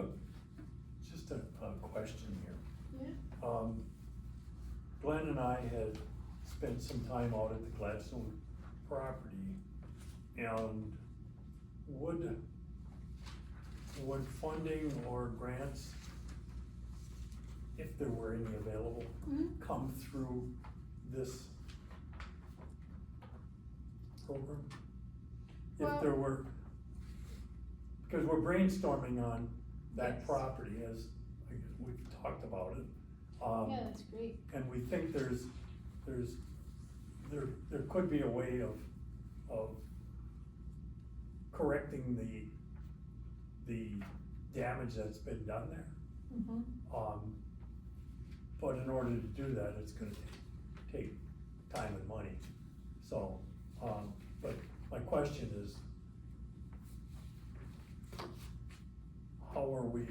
just a question here. Yeah, Glenn and I had spent some time out at the Gladstone property, and would funding or grants, if there were any available, Mhm. come through this program? Well- If there were, because we're brainstorming on that Yes. property, as I guess we've talked about it. yeah, that's great. And we think there could be a way of correcting the damage that's been done there. Mm-hmm. But in order to do that, it's gonna take time and money. So, but my question is, how are we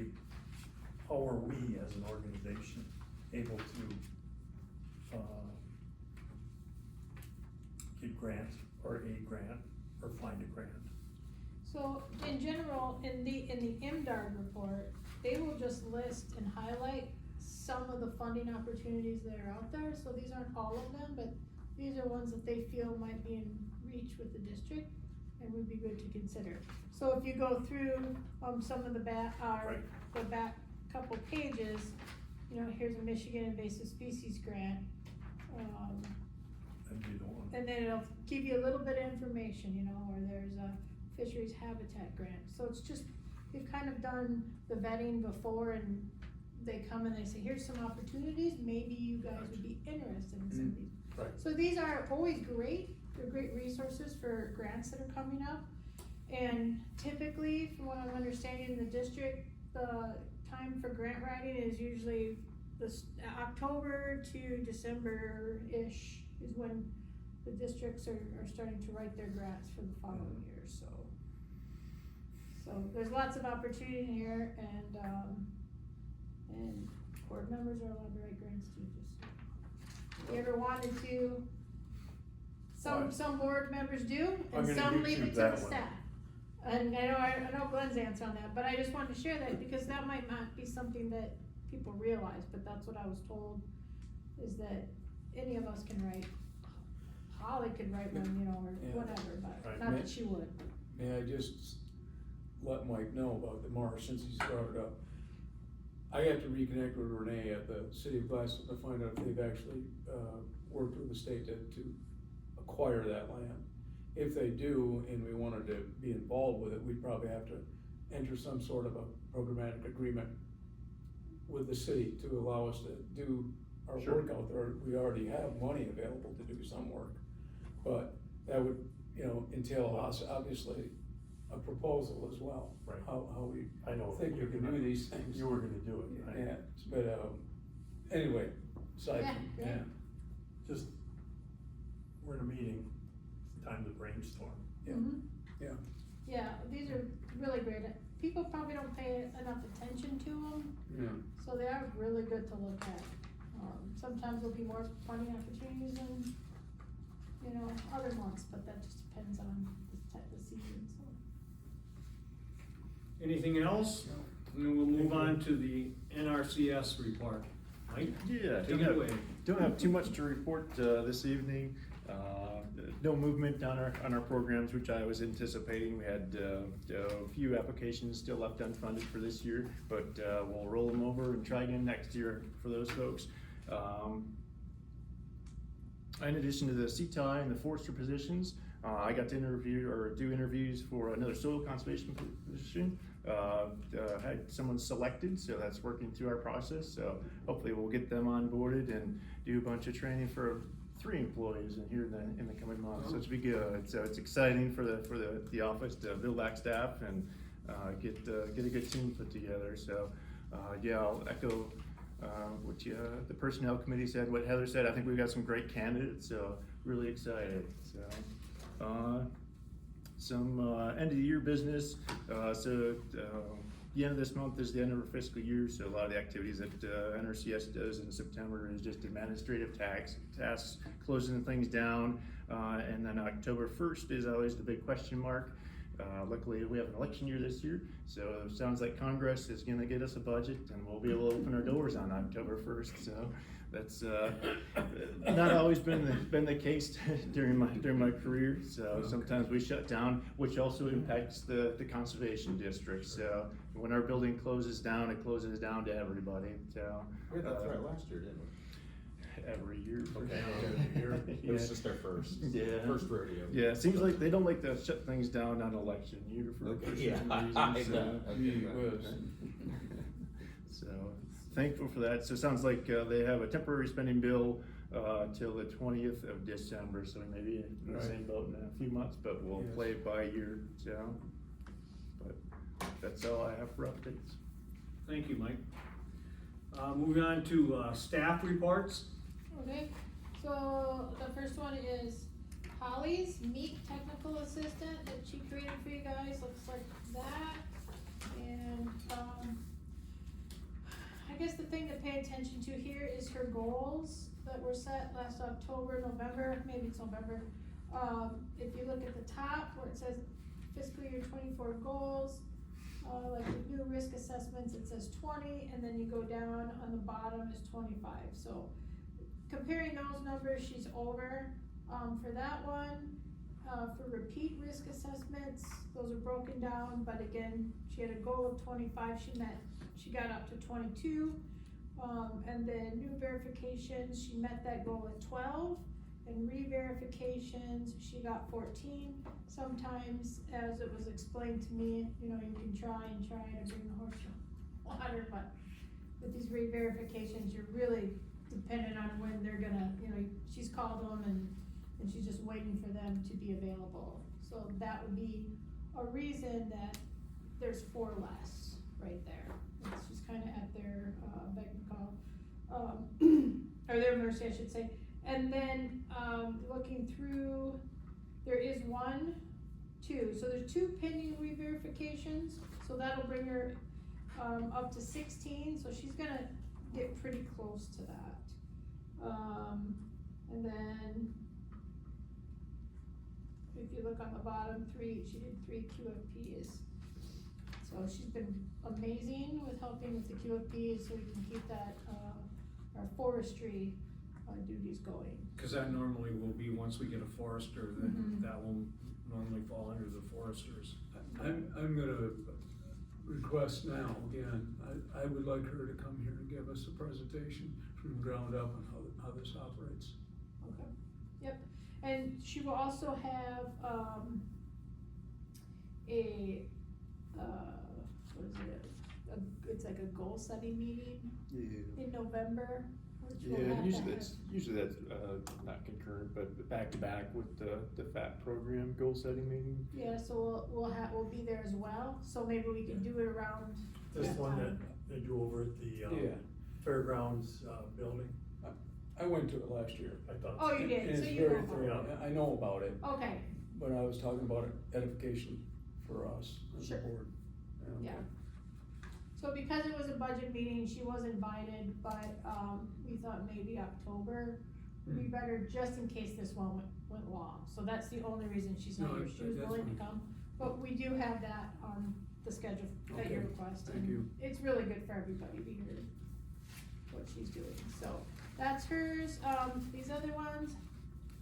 as an organization able to, get grants, or a grant, or find a grant? So in general, in the MDARD report, they will just list and highlight some of the funding opportunities that are out there, so these aren't all of them, but these are ones that they feel might be in reach with the district and would be good to consider. So if you go through, some of the Right. the back couple pages, you know, here's a Michigan invasive species grant. And you don't want. And then it'll give you a little bit of information, you know, or there's a fisheries habitat grant. So it's just, we've kind of done the vetting before, and they come and they say, here's some opportunities, maybe you guys would be interested in some of these. Right. So these are always great, they're great resources for grants that are coming up. And typically, from what I'm understanding in the district, the time for grant writing is usually October to December-ish is when the districts are starting to write their grants for the following year, so. So there's lots of opportunity here, and board members are allowed to write grants too, just. If you ever wanted to, some board members do, I'm and gonna some leave YouTube it to that the one. staff. And I know Glenn's answer on that, but I just wanted to share that, because that might not be something that people realize, but that's what I was told, is that any of us can write. Holly could write one, you know, or Yeah. whatever, but Right. not that she would. May I just let Mike know about the marsh since he's brought it up? I have to reconnect with Renee at the city of Glasgow to find out if they've actually, worked with the state to acquire that land. If they do, and we wanted to be involved with it, we'd probably have to enter some sort of a programmatic agreement with the city to allow us to do our Sure. work out there. We already have money available to do some work. But that would, you know, entail us, obviously, a proposal as well. Right. How we I know. think we can do these things. You were gonna do it, right? Yeah, but, anyway, aside Yeah, from, great. yeah, Just, we're in a meeting, it's time to brainstorm. yeah, Mhm. yeah. Yeah, these are really great. People probably don't pay enough attention to them, Yeah. so they are really good to look at. Sometimes there'll be more funding opportunities than, you know, other months, but that just depends on the type of season, so. Anything else? And then we'll move on to the NRCS report. Mike? Yeah, Take it away. don't have too much to report this evening. No movement on our programs, which I was anticipating. We had a few applications still left unfunded for this year, but we'll roll them over and try again next year for those folks. In addition to the CTI and the forester positions, I got to do interviews for another soil conservation position. Had someone selected, so that's working through our process. So hopefully we'll get them onboarded and do a bunch of training for 3 employees in here in the coming months. So it's be good. So it's exciting for the office to build back staff and get a good team put together. So yeah, I'll echo what the personnel committee said, what Heather said. I think we've got some great candidates, so really excited. So some end of the year business. the end of this month is the end of our fiscal year, so a lot of the activities that NRCS does in September is just administrative tasks, closing things down. And then October 1st is always the big question mark. Luckily, we have an election year this year, so it sounds like Congress is gonna get us a budget and we'll be able to open our doors on October 1st, so that's not always been the case during my career, so sometimes we shut down, which also impacts the conservation district, so when our building closes down, it closes down to everybody, so. We had that threat last year, didn't we? Every year. Okay. Yeah. It was just our first rodeo. Yeah, it seems like they don't like to shut things down on election year for Yeah, certain I reasons. know. Gee whiz. So, thankful for that. So it sounds like they have a temporary spending bill till the 20th of December, so we may be in the Right. same boat in a few months, but we'll Yes. play it by ear, so. But that's all I have for updates. Thank you, Mike. Moving on to, staff reports. Okay, so the first one is Holly's Meet Technical Assistant that she created for you guys, looks like that. And, I guess the thing to pay attention to here is her goals that were set last October, November, maybe it's November. If you look at the top where it says fiscal year 24 goals, like the new risk assessments, it says 20, and then you go down on the bottom is 25, so. Comparing those numbers, she's over, for that one. For repeat risk assessments, those are broken down, but again, she had a goal of 25, she got up to 22. And then new verifications, she met that goal at 12, and re-verifications, she got 14. Sometimes, as it was explained to me, you know, you can try to bring the horse to water, but with these re-verifications, you're really dependent on when they're gonna, you know, she's called them and she's just waiting for them to be available. So that would be a reason that there's 4 less right there. It's just kinda at their, beck and call, or their mercy, I should say. And then, looking through, there is 1, 2, so there's 2 pending re-verifications, so that'll bring her, up to 16, so she's gonna get pretty close to that. And then, if you look on the bottom, she did 3 QFPs. So she's been amazing with helping with the QFPs, so we can keep that, our forestry, duties going. Cause that normally will be, once we get a forester, then Mhm. that will normally fall under the foresters. I'm gonna request now, again, I would like her to come here and give us a presentation from the ground up on how this operates. Okay, yep, and she will also have, what is it, it's like a goal setting meeting Yeah. in November, which we'll Yeah, have usually to that's, not concurrent, but back to back with the FAT program goal setting meeting. Yeah, so we'll be there as well, so maybe we can do it around This that one that time. they do over at the, Yeah, fairgrounds, building, I went to it last year. I thought. Oh, you And did, so it's you very know about thorough. it. I know about it, Okay, but I was talking about edification for us as a Sure. board. And, yeah. So because it was a budget meeting, she was invited, but, we thought maybe October would be better, just in case this one went long. So that's the only reason she's not No, here, she was that's willing to fine. come, but we do have that on the schedule at your Okay, request. thank and you. It's really good for everybody to hear what she's doing, so that's hers. These other ones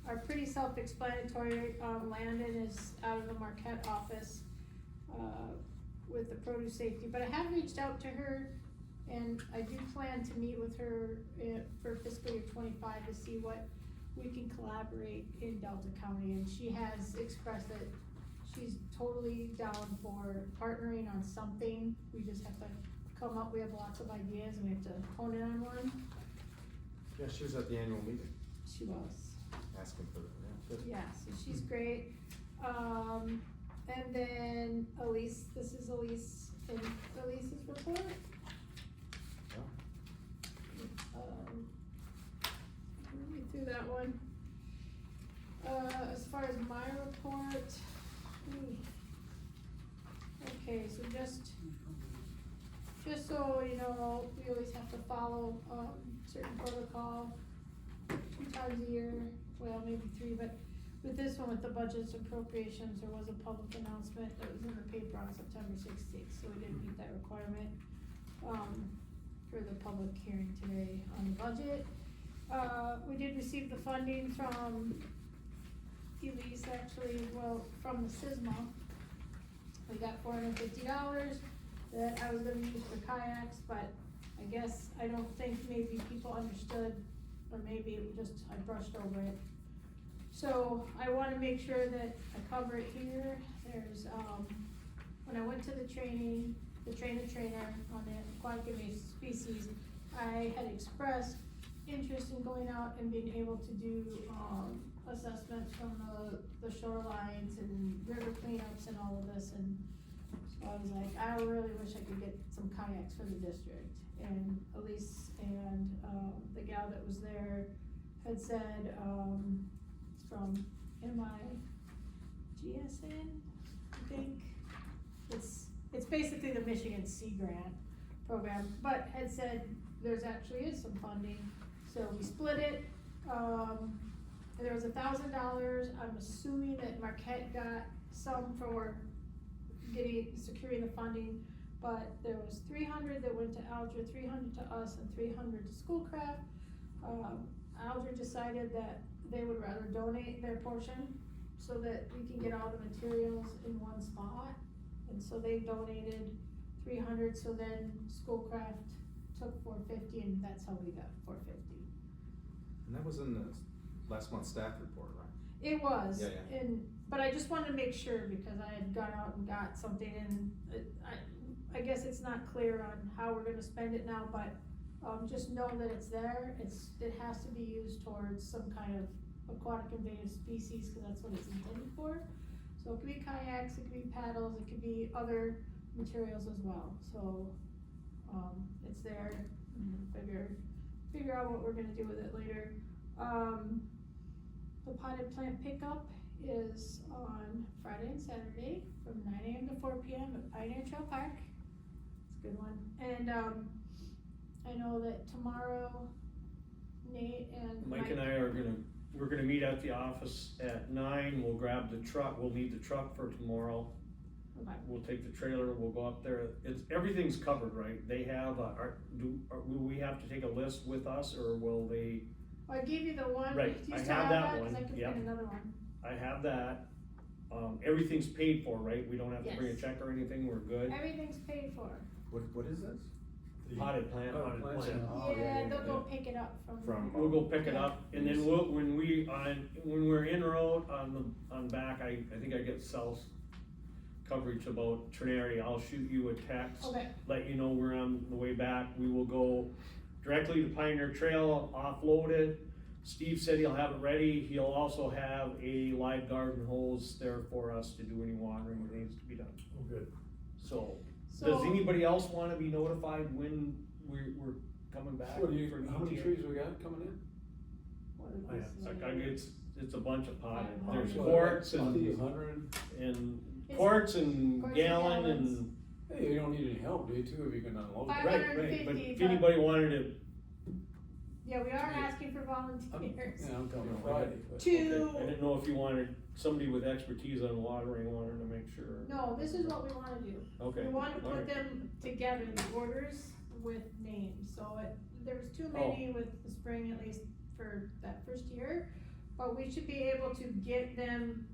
are pretty self-explanatory. Landon is out of the Marquette office, with the produce safety, but I have reached out to her, and I do plan to meet with her for fiscal year 25 to see what we can collaborate in Delta County, and she has expressed that she's totally down for partnering on something. We just have to come up, we have lots of ideas, and we have to hone in on one. Yeah, she was at the annual meeting, She was. asking for that, yeah. Good. Yeah, so she's great. And then Elise, this is Elise, and Elise's report. Read through that one. As far as my report, okay, so just just so you know, we always have to follow, certain protocol 2 times a year, well, maybe 3, but with this one, with the budgets appropriations, there was a public announcement that was in the paper on September 16th, so we didn't meet that requirement, for the public hearing today on the budget. We did receive the funding from Elise, actually, well, from the SISMA. We got $450 that I was gonna use for kayaks, but I guess, I don't think maybe people understood, or maybe it was just, I brushed over it. So I wanna make sure that I cover it here. There's, when I went to the training, the trainer on the aquatic invasive species, I had expressed interest in going out and being able to do, assessments from the shorelines and river cleanups and all of this, and so I was like, I really wish I could get some kayaks for the district. And Elise and, the gal that was there had said, it's from MIGSN, I think. It's basically the Michigan Sea Grant program, but had said there's actually is some funding, so we split it. There was $1,000, I'm assuming that Marquette got some for securing the funding, but there was 300 that went to Alger, 300 to us, and 300 to Schoolcraft. Alger decided that they would rather donate their portion so that we can get all the materials in one spot. And so they donated 300, so then Schoolcraft took 450, and that's how we got 450. And that was in the last month's staff report, right? It was, Yeah. but I just wanted to make sure, because I had gone out and got something, and I guess it's not clear on how we're gonna spend it now, but, just know that it's there, it has to be used towards some kind of aquatic invasive species, cause that's what it's intended for. So it could be kayaks, it could be paddles, it could be other materials as well, so, it's there, and figure out what we're gonna do with it later. The potted plant pickup is on Friday and Saturday from 9 AM to 4 PM at Pioneer Trail Park. It's a good one. And, I know that tomorrow Nate and Mike and I we're gonna meet at the office at 9, we'll grab the truck, we'll need the truck for tomorrow. Okay. We'll take the trailer, we'll go up there, everything's covered, right? They have, will we have to take a list with us, or will they? I gave you the one, Right, do you I still have have that that? one, Cause I can yep. find another one. I have that, everything's paid for, right? We don't have to bring a Yes. check or anything, we're good? Everything's paid for. What is this? Potted plant. Potted plant. Oh, Yeah, they'll go pick it up from. We'll go pick it up, and then when we're en route on back, I think I get cell coverage about Trinity, I'll shoot you a text. Okay. Let you know we're on the way back, we will go directly to Pioneer Trail, offload it. Steve said he'll have it ready, he'll also have a live garden hose there for us to do any watering that needs to be done. Oh, good. So, So- does anybody else wanna be notified when we're coming back? What do you, for how many ETA? trees we got coming in? What did I we have- say? It's a bunch of potted, Oh, there's so quarts 50, and 100? quarts Quarts and and gallon gallons. and, Hey, you don't need any help, do you, too, if you can unload it? Fine. right, but 550, if but- anybody wanted to, Yeah, we are asking for I'm- volunteers. Yeah, I'm coming Okay. Friday. but- To- I didn't know if you wanted, somebody with expertise on watering, wanted to make sure. No, this is what we wanna do. Okay. We wanna put alright. them together, the orders with names, so there's too Oh. many with the spring, at least for that first year. But we should be able to get them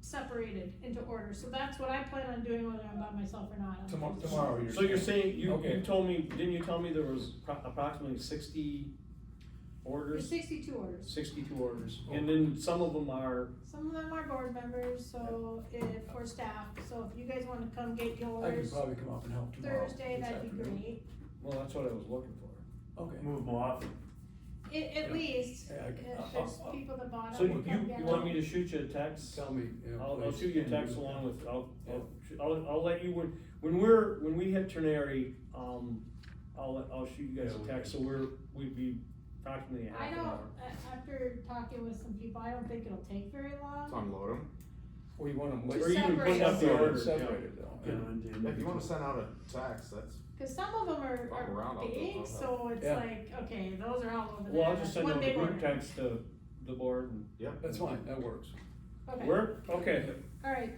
separated into orders, so that's what I plan on doing, whether I'm by myself or not. Tomorrow, you're So you're saying, you Okay. told me, didn't you tell me there was approximately 60 There's orders? 62 orders. 62 orders, and then some of them are, Some of them are board members, so for staff, so if you guys wanna come get I could yours probably come up and help tomorrow. Thursday, this that'd be afternoon. great. well, that's what I was looking for. Okay. Move them off. At Yeah. least, Yeah, if there's people that bought So them, come get you want me them. to shoot you a text? Tell me, yeah, I'll please. shoot you a And text you- along with, Yeah. I'll let you, when we hit Trinity, I'll shoot you guys Yeah, a we text, so we'd be approximately a I half an don't, hour. after talking with some people, I don't think it'll take very To long. unload them? Or you want them To Or even put separate up the them. order, yeah. Separated though. Yeah, and If you wanna send out a text, that's cause some of them If I'm around, are I'll do big, all that. so it's Yeah. like, okay, those are all over there. Well, I'll just send One out the big group order. text to the board and. Yep. That's fine, that works. Okay. Work? Okay. Alright,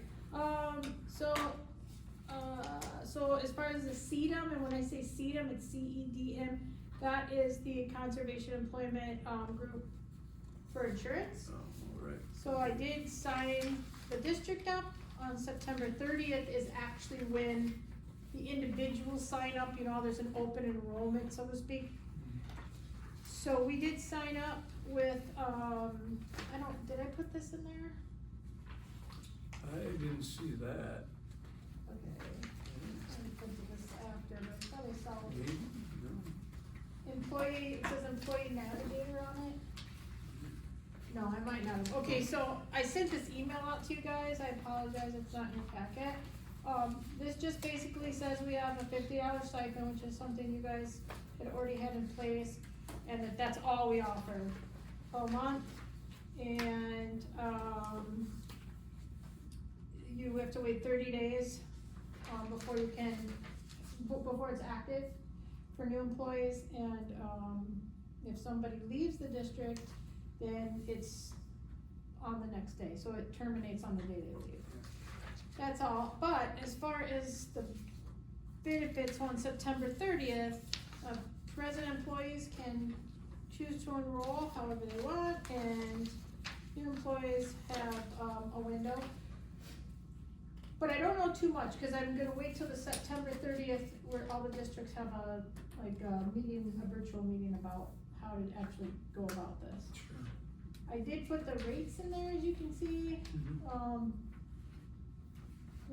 so as far as the CEDM, and when I say CEDM, it's CEDM, that is the Conservation Employment, group for insurance. Oh, all right. So I did sign the district up on September 30th is actually when the individuals sign up, you know, there's an open enrollment, so to speak. So we did sign up with, did I put this in there? I didn't see that. Okay, I printed this after, but probably saw Maybe, no. employee, it says employee navigator on it. No, I might not have, okay, so I sent this email out to you guys, I apologize if it's not in your packet. This just basically says we have a $50 stipend, which is something you guys had already had in place, and that's all we offer per month. And, you have to wait 30 days, before you can, before it's active for new employees, and, if somebody leaves the district, then it's on the next day, so it terminates on the day they leave. That's all, but as far as the benefits on September 30th, present employees can choose to enroll however they want, and new employees have, a window. But I don't know too much, cause I'm gonna wait till the September 30th, where all the districts have a meeting, a virtual meeting about how to actually go about this. Sure. I did put the rates in there, as you can see,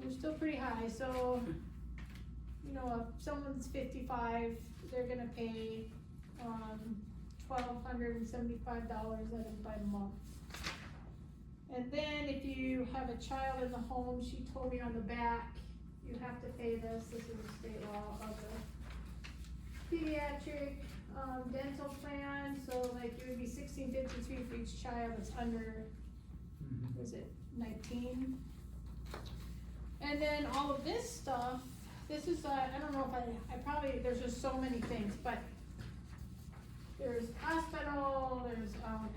they're still pretty high, so, you know, if someone's 55, they're gonna pay, $1,275 by month. And then if you have a child in the home, she told me on the back, you have to pay this is a state law of the pediatric, dental plan, so like it would be $1,653 for each child that's under, was it 19? And then all of this stuff, this is, I don't know if I probably, there's just so many things, but there's hospital, there's,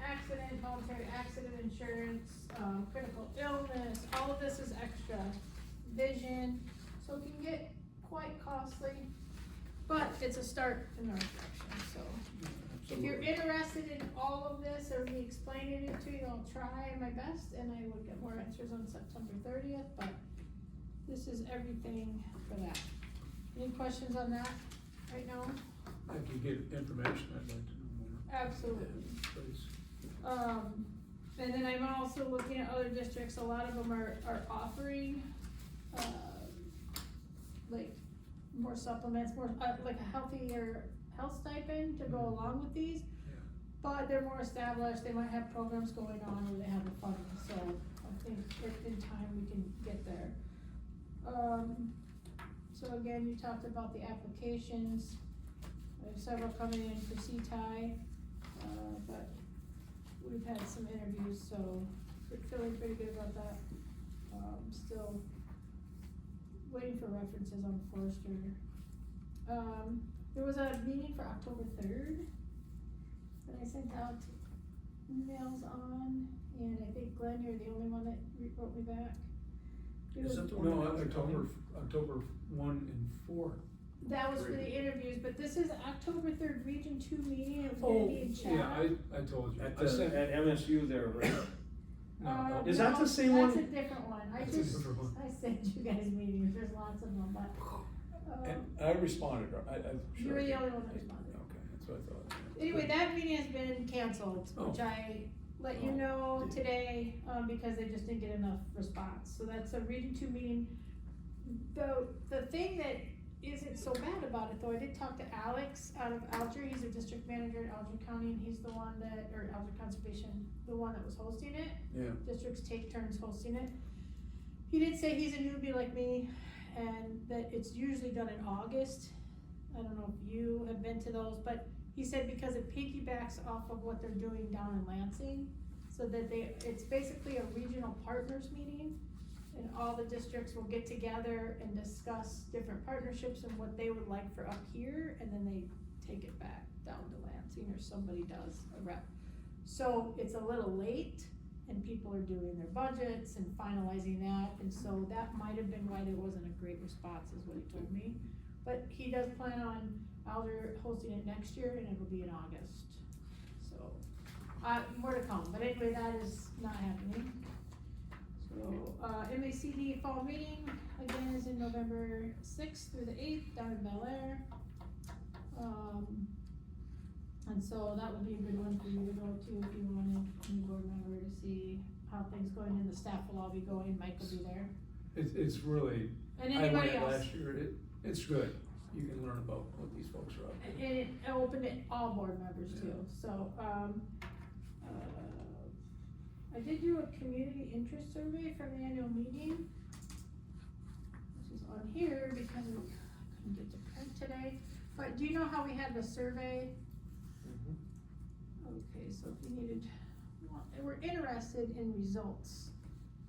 accident, voluntary accident insurance, critical illness, all of this is extra. Vision, so it can get quite costly, but it's a start in our direction, so. If you're interested in all of this, or me explaining it to you, I'll try my best, and I will get more answers on September 30th, but this is everything for that. Any questions on that right now? I can get information, I'd like to know more. Absolutely. Yeah, please. And then I'm also looking at other districts, a lot of them are offering, like, more supplements, more, like a healthier health stipend to go along with these. Yeah. But they're more established, they might have programs going on where they have the funding, so I think in time we can get there. So again, you talked about the applications, I have several coming in for CTI, but we've had some interviews, so we're feeling pretty good about that. Still waiting for references on Forrester. There was a meeting for October 3rd that I sent out emails on, and I think Glenn, you're the only one that wrote me back. It was- Is that the one? No, October 1 and 4. That was for the interviews, but this is October 3rd, Region 2 meeting, it was gonna be in Chatham. Yeah, I told you. At I sent, at MSU there, right? no, Is that No, the same one? That's a different one, That's a different one. I sent you guys meetings, there's lots of them, but, And I responded, you were the only one that responded. Okay, that's what I thought. Anyway, that meeting has been canceled, which Oh. I let you know today, because they just didn't get enough response, so that's a Region 2 meeting. The thing that isn't so bad about it though, I did talk to Alex out of Alger, he's a district manager in Alger County, and he's the one that, or Alger Conservation, the one that was hosting it. Yeah. Districts take turns hosting it. He did say he's a newbie like me, and that it's usually done in August. I don't know if you have been to those, but he said because it piggybacks off of what they're doing down in Lansing, so that it's basically a regional partners meeting, and all the districts will get together and discuss different partnerships and what they would like for up here, and then they take it back down to Lansing, or somebody does, a rep. So it's a little late, and people are doing their budgets and finalizing that, and so that might have been why there wasn't a great response, is what he told me. But he does plan on Alder hosting it next year, and it'll be in August, so, more to come, but anyway, that is not happening. So, MACD fall meeting, again, is in November 6th through the 8th, down in Bel Air. And so that would be a good one for you to go to if you wanted, any board member, to see how things going, and the staff will all be going, Mike will be there. It's really, And I anybody went else. last year, it's good. You can learn about what these folks are up to. And it opened it all board members too, so, I did do a community interest survey from the annual meeting. This is on here because I couldn't get to print today, but do you know how we had the survey? Okay, so if you needed, well, they were interested in results.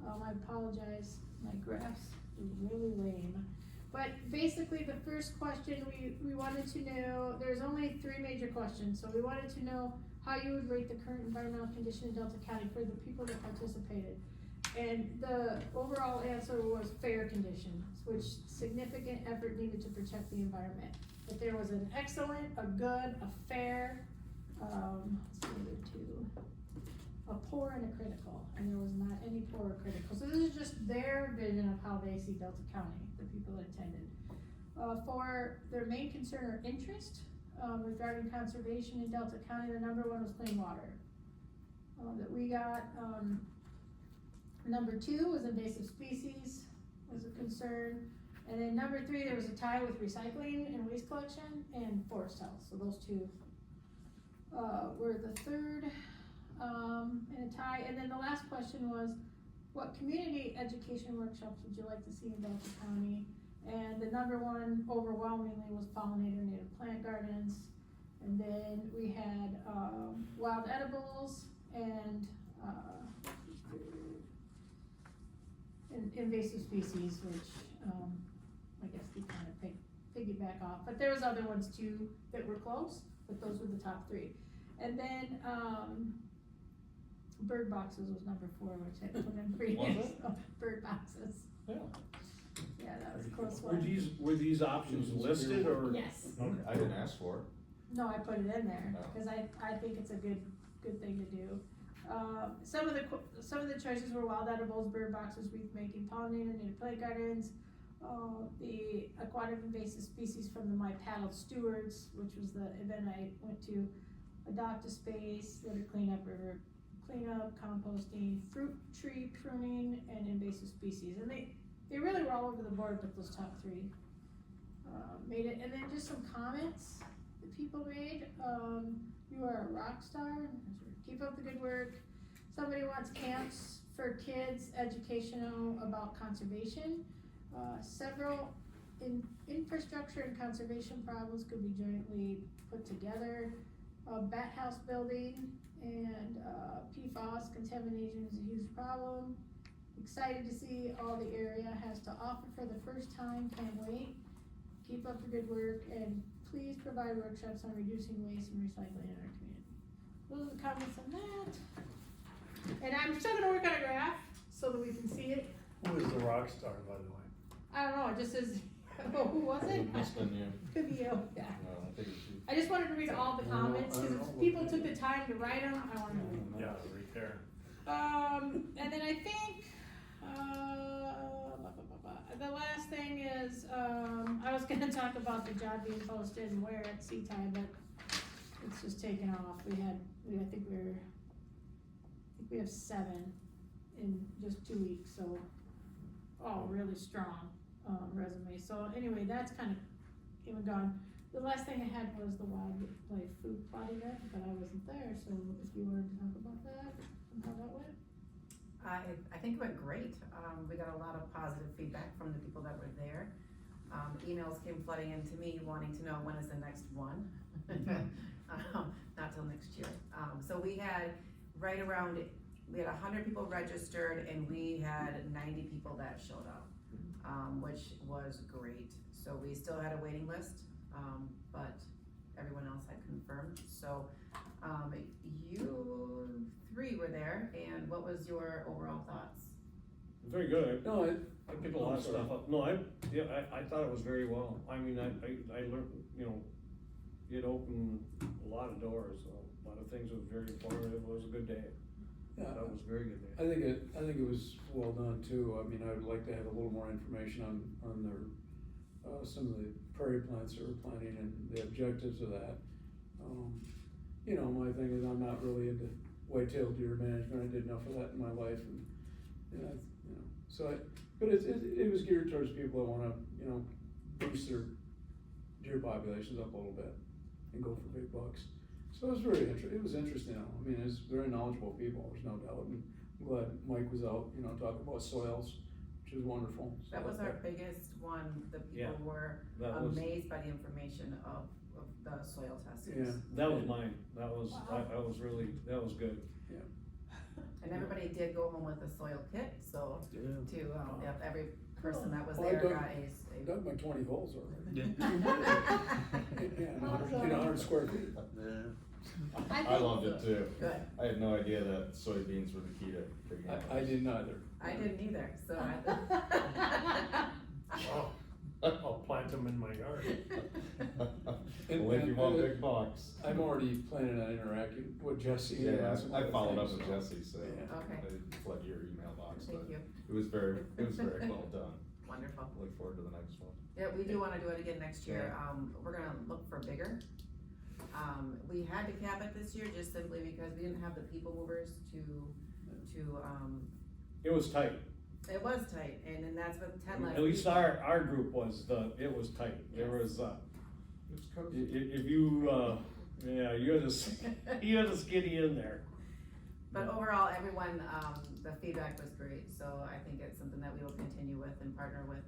I apologize, my graphs are really lame. But basically, the first question, we wanted to know, there's only 3 major questions, so we wanted to know how you would rate the current environmental condition in Delta County for the people that participated. And the overall answer was fair conditions, which significant effort needed to protect the environment. But there was an excellent, a good, a fair, let's see the 2, a poor and a critical, and there was not any poor or critical. So this is just their vision of how they see Delta County, the people that attended. For their main concern or interest, regarding conservation in Delta County, the number 1 was clean water. That we got, number 2 was invasive species, was a concern. And then number 3, there was a tie with recycling and waste collection and forest health, so those 2 were the third, in a tie. And then the last question was, what community education workshops would you like to see in Delta County? And the number 1 overwhelmingly was pollinator native plant gardens. And then we had, wild edibles and invasive species, which, I guess we kind of piggyback off. But there was other ones too that were close, but those were the top 3. And then, bird boxes was number 4, which I put in previous, bird boxes. Yeah. Yeah, that was a close one. Were these options listed, or? Yes. Okay. I didn't ask for it. No, I put it in there, Oh. cause I think it's a good thing to do. Some of the choices were wild edibles, bird boxes, wreath making, pollinator, native plant gardens, the aquatic invasive species from the My Paddle Stewards, which was the event I went to, adopt a space, litter cleanup, river cleanup, composting, fruit tree pruning, and invasive species. And they really were all over the board, but those top 3 made it. And then just some comments that people made. You are a rock star. Keep up the good work. Somebody wants camps for kids, educational about conservation. Several infrastructure and conservation problems could be jointly put together. Bat house building and PFAS contamination is a huge problem. Excited to see all the area has to offer for the first time, can't wait. Keep up the good work, and please provide workshops on reducing waste and recycling in our community. Those are the comments on that. And I'm still gonna work on a graph so that we can see it. Who is the rock star, by the way? I don't know, it just says, oh, who was it? It must have been you. Could be you, yeah. No, I think it was you. I just wanted to read all the comments, cause if people took the time to write them, I wanted to read them. Yeah, right there. And then I think, the last thing is, I was gonna talk about the job being posted and where at C-Time, but it's just taken off. I think we have 7 in just 2 weeks, so, all really strong, resumes. So anyway, that's kind of came and gone. The last thing I had was the wildlife food plot event, but I wasn't there, so if you wanted to talk about that and how that went. I think it went great. We got a lot of positive feedback from the people that were there. Emails came flooding into me wanting to know when is the next one. Not till next year. So we had right around we had 100 people registered and we had 90 people that showed up, which was great. So we still had a waiting list, but everyone else had confirmed. So you three were there, and what was your overall thoughts? Very good. No, I picked a lot of stuff up. No, I thought it was very well. I mean, I learned, you know, it opened a lot of doors, a lot of things. It was very informative. It was a good day. yeah, That was a very good day. I think it was well done too. I mean, I would like to have a little more information on their, some of the prairie plants that we're planting and the objectives of that. You know, my thing is I'm not really into whitetail deer management. I did enough of that in my life and you know, so but it was geared towards people that wanna, you know, boost their deer populations up a little bit and go for big bucks. So it was it was interesting. I mean, it's very knowledgeable people, there's no doubt, and I'm glad Mike was out, you know, talking about soils, which is wonderful. So That was our biggest one. The Yeah, people were that was- amazed by the information of the soil testings. Yeah. That was mine. That was, Wow. I was really, that was good. And everybody did go home with a soil kit, so if every person that was Well, I there dug- got I a. dug my 20 holes already. Yeah. Yeah, 100 square feet. I loved it too. Good. I had no idea that soybeans were the key to big animals. I didn't either. I didn't either, so I. I'll plant them in my yard. Well, if you want big bucks. I'm already planning on interacting with Jesse. and Yeah, some I other followed up things, with so. Jesse, so Yeah. Okay. I didn't flood your email box, Thank but you. it was very well done. Wonderful. Look forward to the next one. Yeah, we do wanna do it again next year. We're gonna look for bigger. We had to cap it this year just simply because we didn't have the people movers to, It was tight. it was tight, and then that's what 10 less. At least people. our group was, it was tight. There was, if you, yeah, you had to skinny in there. But overall, everyone, the feedback was great, so I think it's something that we will continue with and partner with,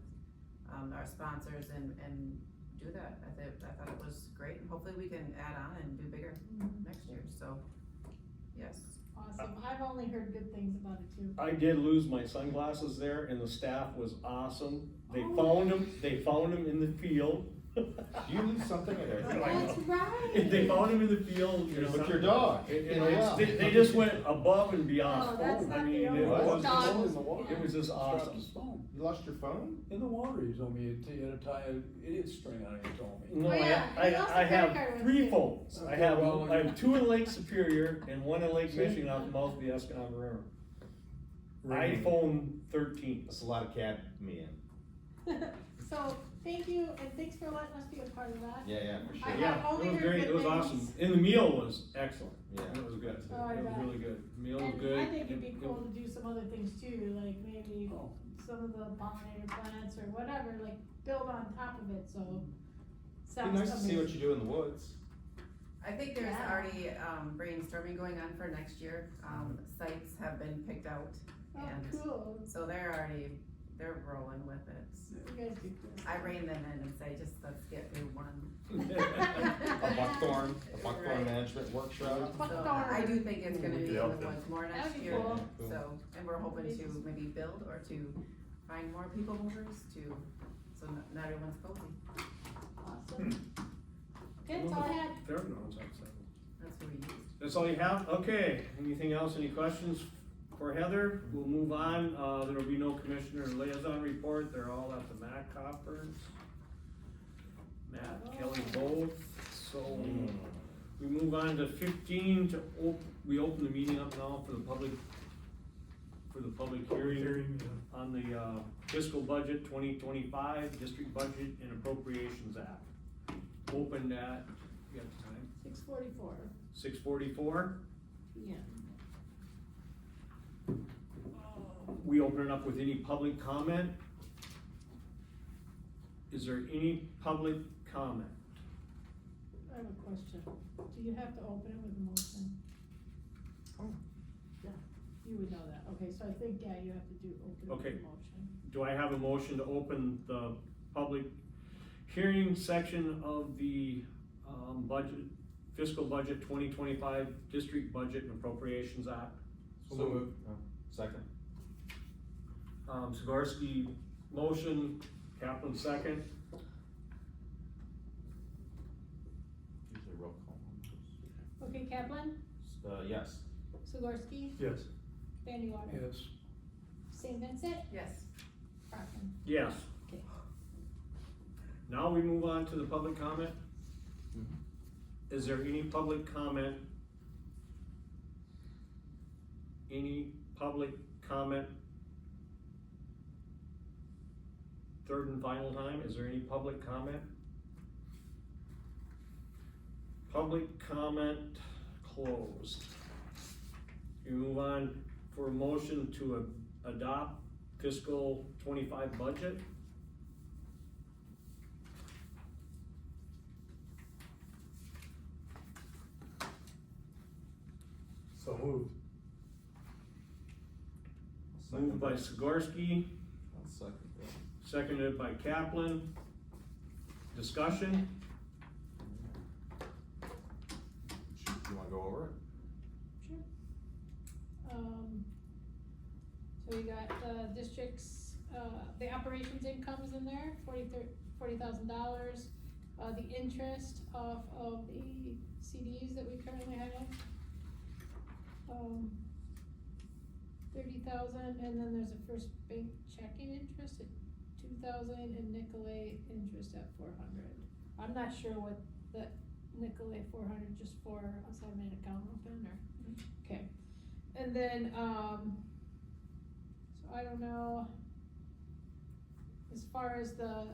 our sponsors and do that. I thought it was great, and hopefully we can add on and do bigger next year, so, yes. Awesome, I've only heard good things about it too. I did lose my sunglasses there and the staff was awesome. They Oh. found them in the field. You lose something at every. That's right. They found him in the field, you know. With your dog. They just went above and beyond. Oh, that's not I mean, the it only was, dog. in the water. it was just Dropped awesome. his phone. You lost your phone? In the water, he told me, you had to tie an idiot string on it, he told me. No, Oh, yeah, he lost I the credit card have once, 3 too. phones. I Okay, have well, two in Lake Superior and one in Lake Michigan off the mouth of the Escanaba River. iPhone 13. That's a lot of cadmium. So, thank you, and thanks for letting us be a part of that. Yeah, for sure. I Yeah, have only it was heard great, good it was things. awesome, and the meal was excellent, Yeah. it was good, Oh, I it was bet. really good, the meal was And good. I think it'd be It- cool to do some other things too, like maybe Oh. some of the pollinator plants or whatever, like build on top of it, so. Be Sounds nice to see what amazing. you do in the woods. I think there's Yeah. already, brainstorming going on for next year. Sites have been picked out, Oh, and cool, so they're rolling with it. you guys do good. I rein them in and say, just let's get through one. A buckthorn Right. management workshop. So Buckthorn. I do think it's gonna be in Yeah. the woods more next That'd be year, cool. so, and we're hoping to maybe build or to find more people movers so not everyone's cozy. Awesome. Okay, that's all I had. Fairgrounds outside. That's what we used. That's all you have? Okay, anything else, any questions for Heather? We'll move on, there will be no commissioner liaison report, they're all at the MAC conference. Matt, Kelly both, so we move on to 15 we open the meeting up now for the public hearing Hearing, yeah. on the fiscal budget 2025, district budget and appropriations act. Opened at, you got the time? 6:44. 6:44. Yeah. We open it up with any public comment. Is there any public comment? I have a question. Do you have to open it with a motion? Oh. Yeah, you would know that. Okay, so I think, yeah, you have to do open it with Okay. a motion. Do I have a motion to open the public hearing section of the budget, fiscal budget 2025 district budget and appropriations act? So moved. Second. Sikorsky, motion, Kaplan, second. Usually roll call. Okay, Kaplan, Yes. Sikorsky, Yes. Bandy Water, Yes. St. Vincent, Yes. Brockman. Yes. Okay. Now we move on to the public comment. Mhm. Is there any public comment? Any public comment? Third and final time, is there any public comment? Public comment closed. We move on for a motion to adopt fiscal 25 budget. So moved. Moved by Sikorsky, I'll second that. seconded by Kaplan. Discussion? You wanna go over it? Sure. So you got the district's, the operations incomes in there, $40,000. The interest off of the CDs that we currently have. 30,000, and then there's a first bank checking interest at 2,000 and Nicolay interest at 400. I'm not sure what the Nicolay 400 just for us having an account open or, okay. And then, so I don't know, as far as the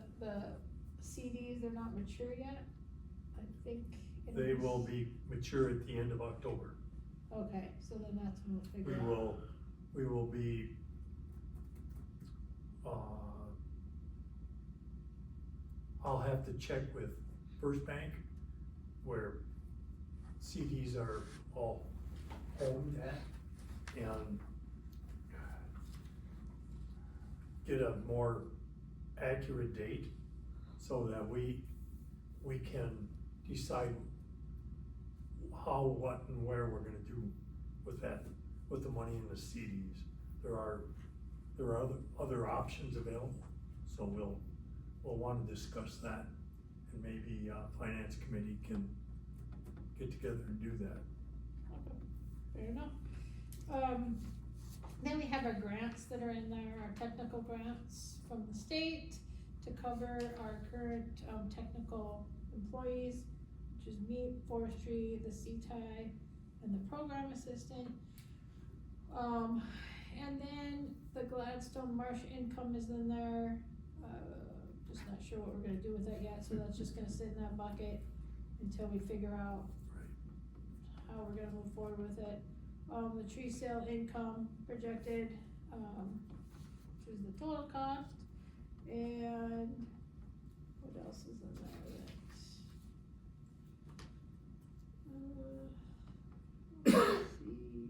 CDs, they're not mature yet, I think. They will be mature at the end of October. Okay, so then that's when we'll figure out. We will be, I'll have to check with First Bank where CDs are all owned at and get a more accurate date so that we can decide how, what, and where we're gonna do with that, with the money in the CDs. There are other options available, so we'll wanna discuss that. And maybe, finance committee can get together and do that. Okay, fair enough. Then we have our grants that are in there, our technical grants from the state to cover our current, technical employees, which is me, forestry, the CTI, and the program assistant. And then the Gladstone Marsh income is in there, just not sure what we're gonna do with that yet, so that's just gonna sit in that bucket until we figure out how we're gonna move forward with it. The tree sale income projected, which is the total cost, and what else is in there that, let's see.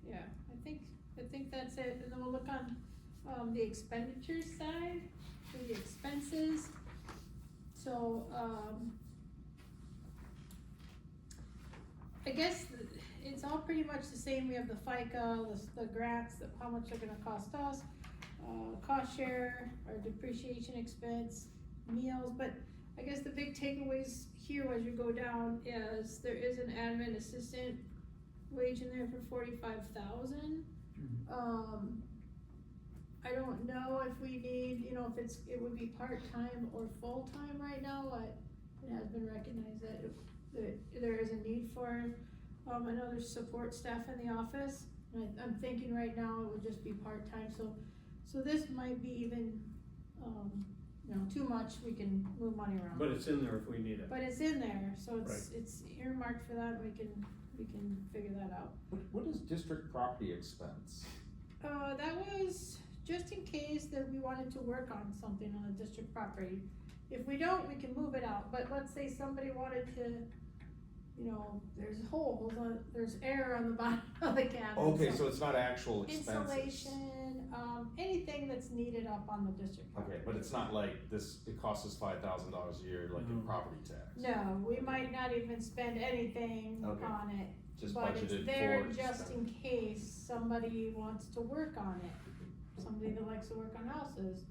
Yeah, I think that's it, and then we'll look on, the expenditure side, for the expenses. So, I guess it's all pretty much the same, we have the FICA, the grants, how much they're gonna cost us, cost share, our depreciation expense, meals, but I guess the big takeaways here as you go down is there is an admin assistant wage in there for 45,000. I don't know if we need, you know, if it would be part-time or full-time right now, it has been recognized that there is a need for, another support staff in the office. And I'm thinking right now it would just be part-time, so this might be even, too much, we can move money around. But it's in there if we need it. But it's in there, so it's earmarked for that, we can figure that out. What is district property expense? That was just in case that we wanted to work on something on a district property. If we don't, we can move it out, but let's say somebody wanted to, there's holes, there's air on the bottom of the cabin. Okay, so it's not actual expenses. Insulation, anything it's needed up on the district property. Okay, but it's not like this, it costs us $5,000 a year, like in property tax. No, we might not even spend anything Okay. on it, Just but budgeted it's there for. just in case somebody wants to work on it. Somebody that likes to work on houses,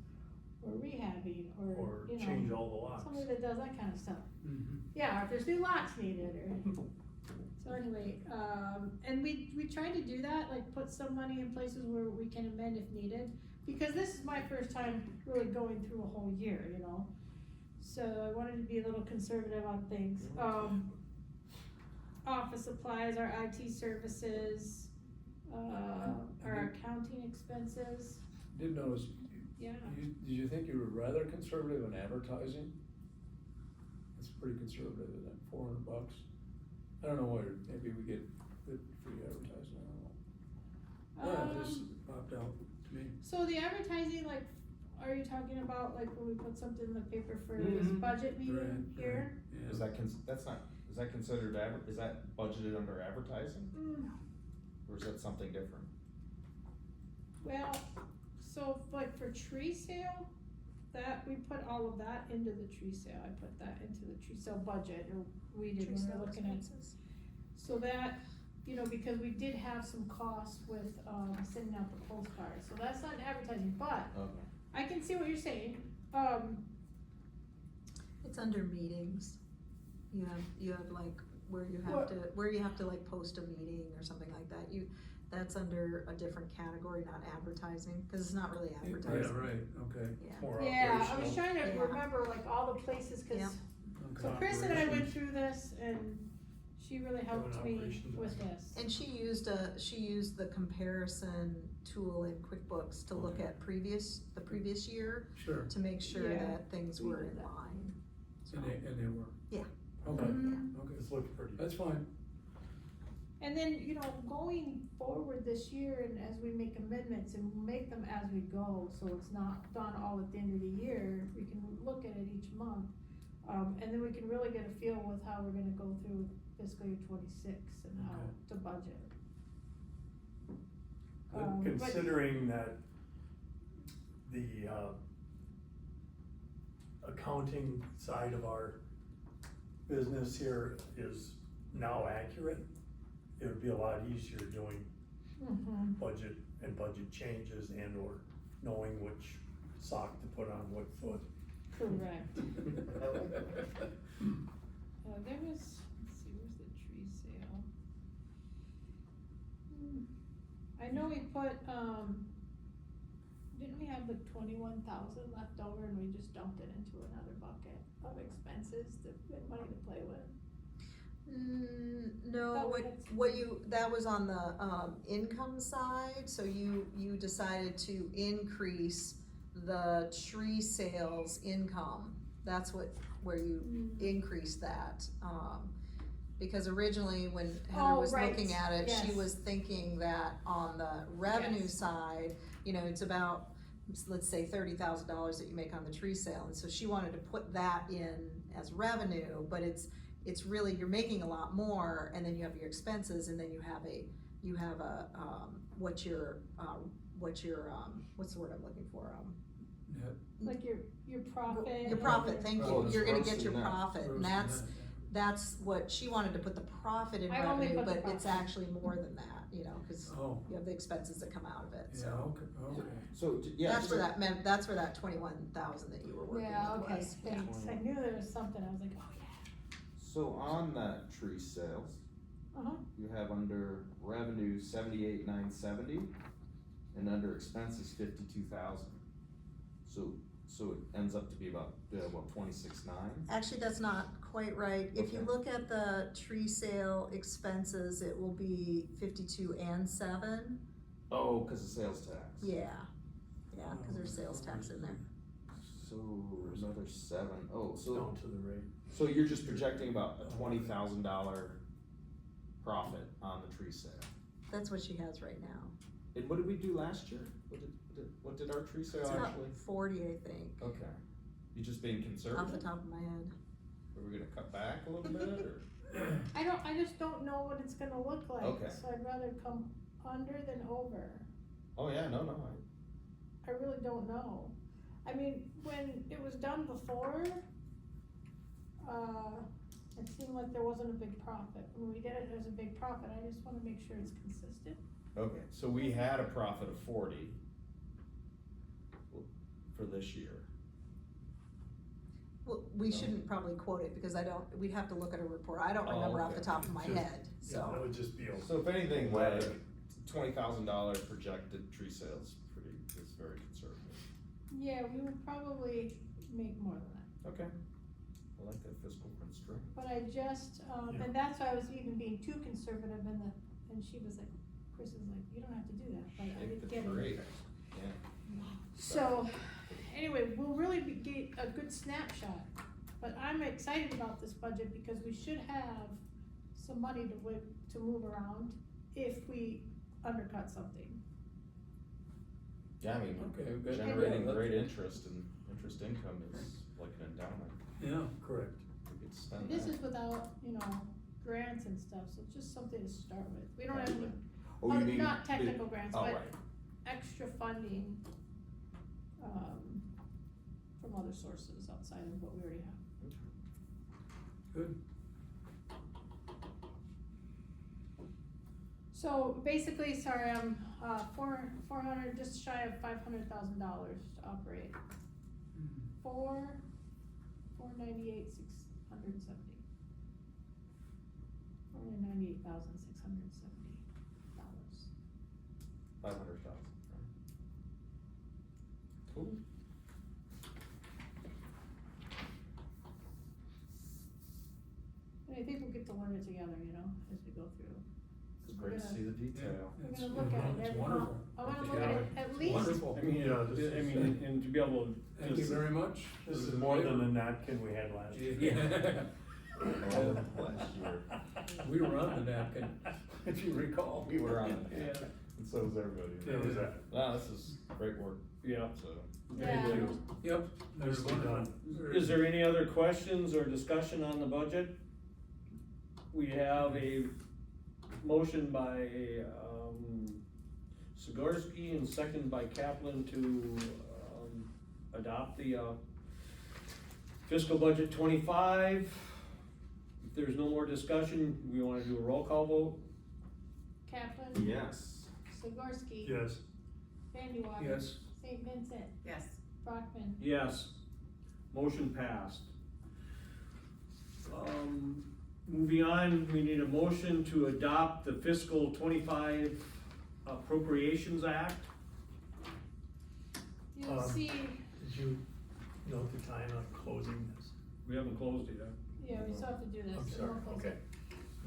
or rehabbing, or, Or you know, change all the locks. somebody that does that kind of stuff. Mhm. Yeah, if there's new lots needed, or, so anyway, and we tried to do that, like put some money in places where we can amend if needed, because this is my first time really going through a whole year, you know? So I wanted to be a little conservative on things, office supplies, our IT services, our accounting expenses, Did notice, yeah. did you think you were rather conservative in advertising? It's pretty conservative, isn't it, $400? I don't know where, maybe we get good free advertising, I don't know. Yeah, it just popped out to me. So the advertising, like, are you talking about like when we put something in the paper for this Mhm. budget meeting Right, here? Yeah. Is that is that considered is that budgeted under advertising, or is that something different? Well, so like for tree sale, that, we put all of that into the tree sale, I put that into the tree sale budget, or we did when we were looking at. So that, you know, because we did have some costs with, sending out the postcards, so that's not advertising, but Okay. I can see what you're saying, It's under meetings. You have like, where you have to like post a meeting or something like that, that's under a different category, not advertising, cause it's not really Yeah, advertising. right, okay. Yeah. More yeah, I was operational. trying to Yeah. remember like all the places, cause, Yeah. so Okay. Chris and I went Operations. through this, and she really helped Doing me operations. with this. And she used the comparison tool in QuickBooks to look Okay. at the previous year, Sure, to make sure Yeah, that things we were did in that. line. So, and they were? Yeah. Okay, Mhm. okay, This looks pretty. that's fine. And then, you know, going forward this year, and as we make amendments, and we'll make them as we go, so it's not done all at the end of the year, we can look at it each month. And then we can really get a feel with how we're gonna go through fiscal year 26 and how Okay. to budget. But but- considering that the, accounting side of our business here is now accurate, it would be a lot easier doing Mhm. budget and budget changes and or knowing which sock to put on what foot. Correct. There was, let's see, where's the tree sale? I know we put, didn't we have the 21,000 left over and we just dumped it into another bucket of expenses to get money to play with? No, Thought we had that was on the, income side, so you decided to increase the tree sales income. That's where you increased that, because originally when Heather Oh, was right, looking at it, she yes. was thinking that on the revenue Yes. side, you know, it's about, let's say $30,000 that you make on the tree sale, and so she wanted to put that in as revenue, but it's really, you're making a lot more, and then you have your expenses, and then you have a, what's the word I'm looking for, Like your profit? your profit, or- thank Oh, you, it's you're gonna gross get your and net. profit, and that's what, she wanted to put the profit in I only revenue, put the but it's profit. actually more than that, you know, cause Oh, you have the expenses that come out of it, yeah, so. okay. So, yeah. That's just where a- that meant, that's where that 21,000 that you were working Yeah, with okay, was, yeah. thanks, I knew there was something, I was like, oh yeah. So on that tree sales, Uh-huh, you have under revenue 78,970, and under expenses 52,000. So it ends up to be about, 26,900? Actually, that's not quite right. If you Okay. look at the tree sale expenses, it will be 52 and 7. Oh, cause of sales tax. Yeah, cause there's sales tax in there. So another 7. Oh, It's so, down to the rate. so you're just projecting about a $20,000 profit on the tree sale. That's what she has right now. And what did we do last year? What did our tree sale It's about actually? 40, I think, Okay. You just being off the conservative? top of my head. Are we gonna cut back a little bit, or? I just don't know what it's gonna look like, Okay. so I'd rather come under than over. Oh, yeah, no, I really don't know. I mean, when it was done before, it seemed like there wasn't a big profit. When we did it, there's a big profit, I just wanna make sure it's consistent. Okay, so we had a profit of 40 for this year. Well, we shouldn't probably quote it, because we'd have to look at a report, I don't remember off the okay. top of my Just- head, Yeah, that so. would just be a. So if anything, Whack. like $20,000 projected tree sales is very conservative. Yeah, we would probably make more than that. Okay. I like that fiscal constraint. But I just, Yeah. and that's why I was even being too conservative and she was like, Chris was like, you don't have to do that, but I didn't get it. Great, yeah. So, anyway, we'll really get a good snapshot, but I'm excited about this budget because we should have some money to move around if we undercut something. Yeah, I mean, Okay, good. generating Yeah, great interest and interest income is like an endowment. Yeah. Correct. We could spend This that. is without, grants and stuff, so it's just something to start with. We don't have any, Oh, you mean not the- technical grants, Oh, but right. extra funding, from other sources outside of what we already have. Good. So basically, sorry, I'm, 400, just shy of $500,000 to operate. 498,670. $498,670. 500,000. Cool. And I think we'll get to learn it together, as we go through. It's great to see the detail. We're It's- gonna look at it, it's every wonderful. month. I wanna Thank look you. at it at least. Wonderful. I mean, Yeah, this I is- mean, and to be able to. Thank you very much. This is more than the napkin we had last year. Yeah. Oh, last year. We were on the napkin, if you recall. We were on it. Yeah. And so was everybody. There was that. Wow, this is great work, Yeah. so. Yeah. Yep. Nicely done. Is there any other questions or discussion on the budget? We have a motion by, Sigorsky and second by Kaplan to, adopt the, fiscal budget 25. If there's no more discussion, we wanna do a roll call vote? Kaplan. Yes. Sigorsky. Yes. Vandy Water. Yes. St. Vincent. Yes. Brockman. Yes. Motion passed. Moving on, we need a motion to adopt the fiscal 25 Appropriations Act. You'll see, Did you note the time on closing this? We haven't closed it yet. yeah, we still have to do this. I'm and sorry, we'll close okay. it.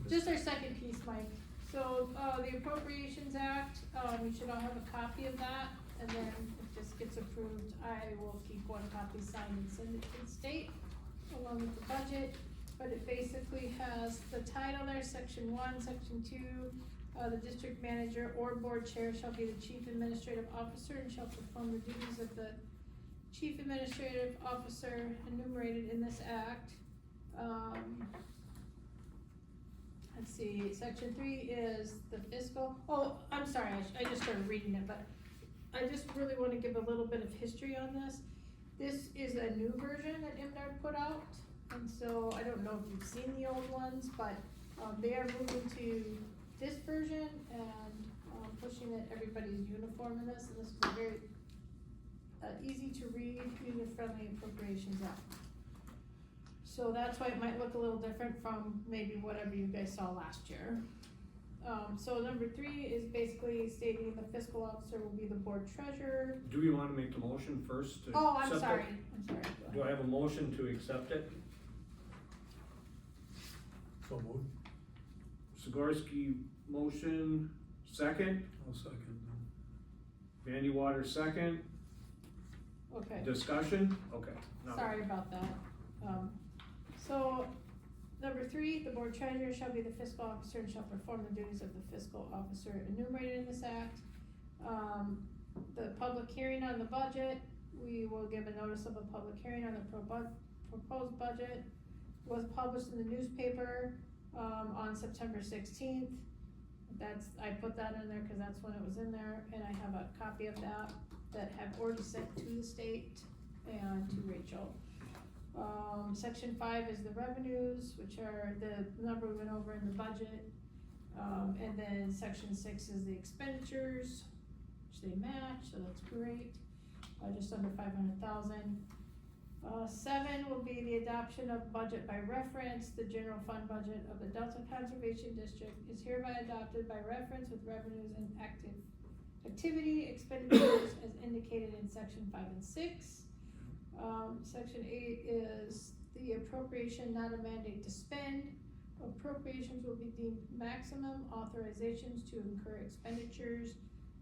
Just our second piece, Mike. So, the Appropriations Act, you should all have a copy of that, and then if this gets approved, I will keep one copy signed and send it to the state, along with the budget. But it basically has the title there, section 1, section 2, the district manager or board chair shall be the chief administrative officer and shall perform the duties of the chief administrative officer enumerated in this act. Let's see, section 3 is the fiscal, I'm sorry, I just started reading it, but I just really wanna give a little bit of history on this. This is a new version that MDR put out, and so I don't know if you've seen the old ones, but, they are moving to this version and, pushing that everybody's uniform in this, and this is a very, easy to read, user-friendly appropriations act. So that's why it might look a little different from maybe whatever you guys saw last year. So number 3 is basically stating the fiscal officer will be the board treasurer. Do we wanna make the motion first to Oh, I'm accept it? sorry, Go Do I ahead. have a motion to accept it? So moved. Sigorsky motion, second, I'll second. Vandy Water second, Okay. discussion, okay. now- Sorry about that. So, number 3, the board treasurer shall be the fiscal officer and shall perform the duties of the fiscal officer enumerated in this act. The public hearing on the budget, we will give a notice of a public hearing on the proposed budget. Was published in the newspaper, on September 16th. I put that in there, cause that's when it was in there, and I have a copy of that. that have already sent to the state and to Rachel. Section 5 is the revenues, which are the number we went over in the budget. And then section 6 is the expenditures, which they match, so that's great, just under 500,000. 7 will be the adoption of budget by reference. The general fund budget of the Delta Conservation District is hereby adopted by reference with revenues and activity expenditures as indicated in section 5 and 6. Section 8 is the appropriation, not a mandate to spend. Appropriations will be deemed maximum authorizations to incur expenditures.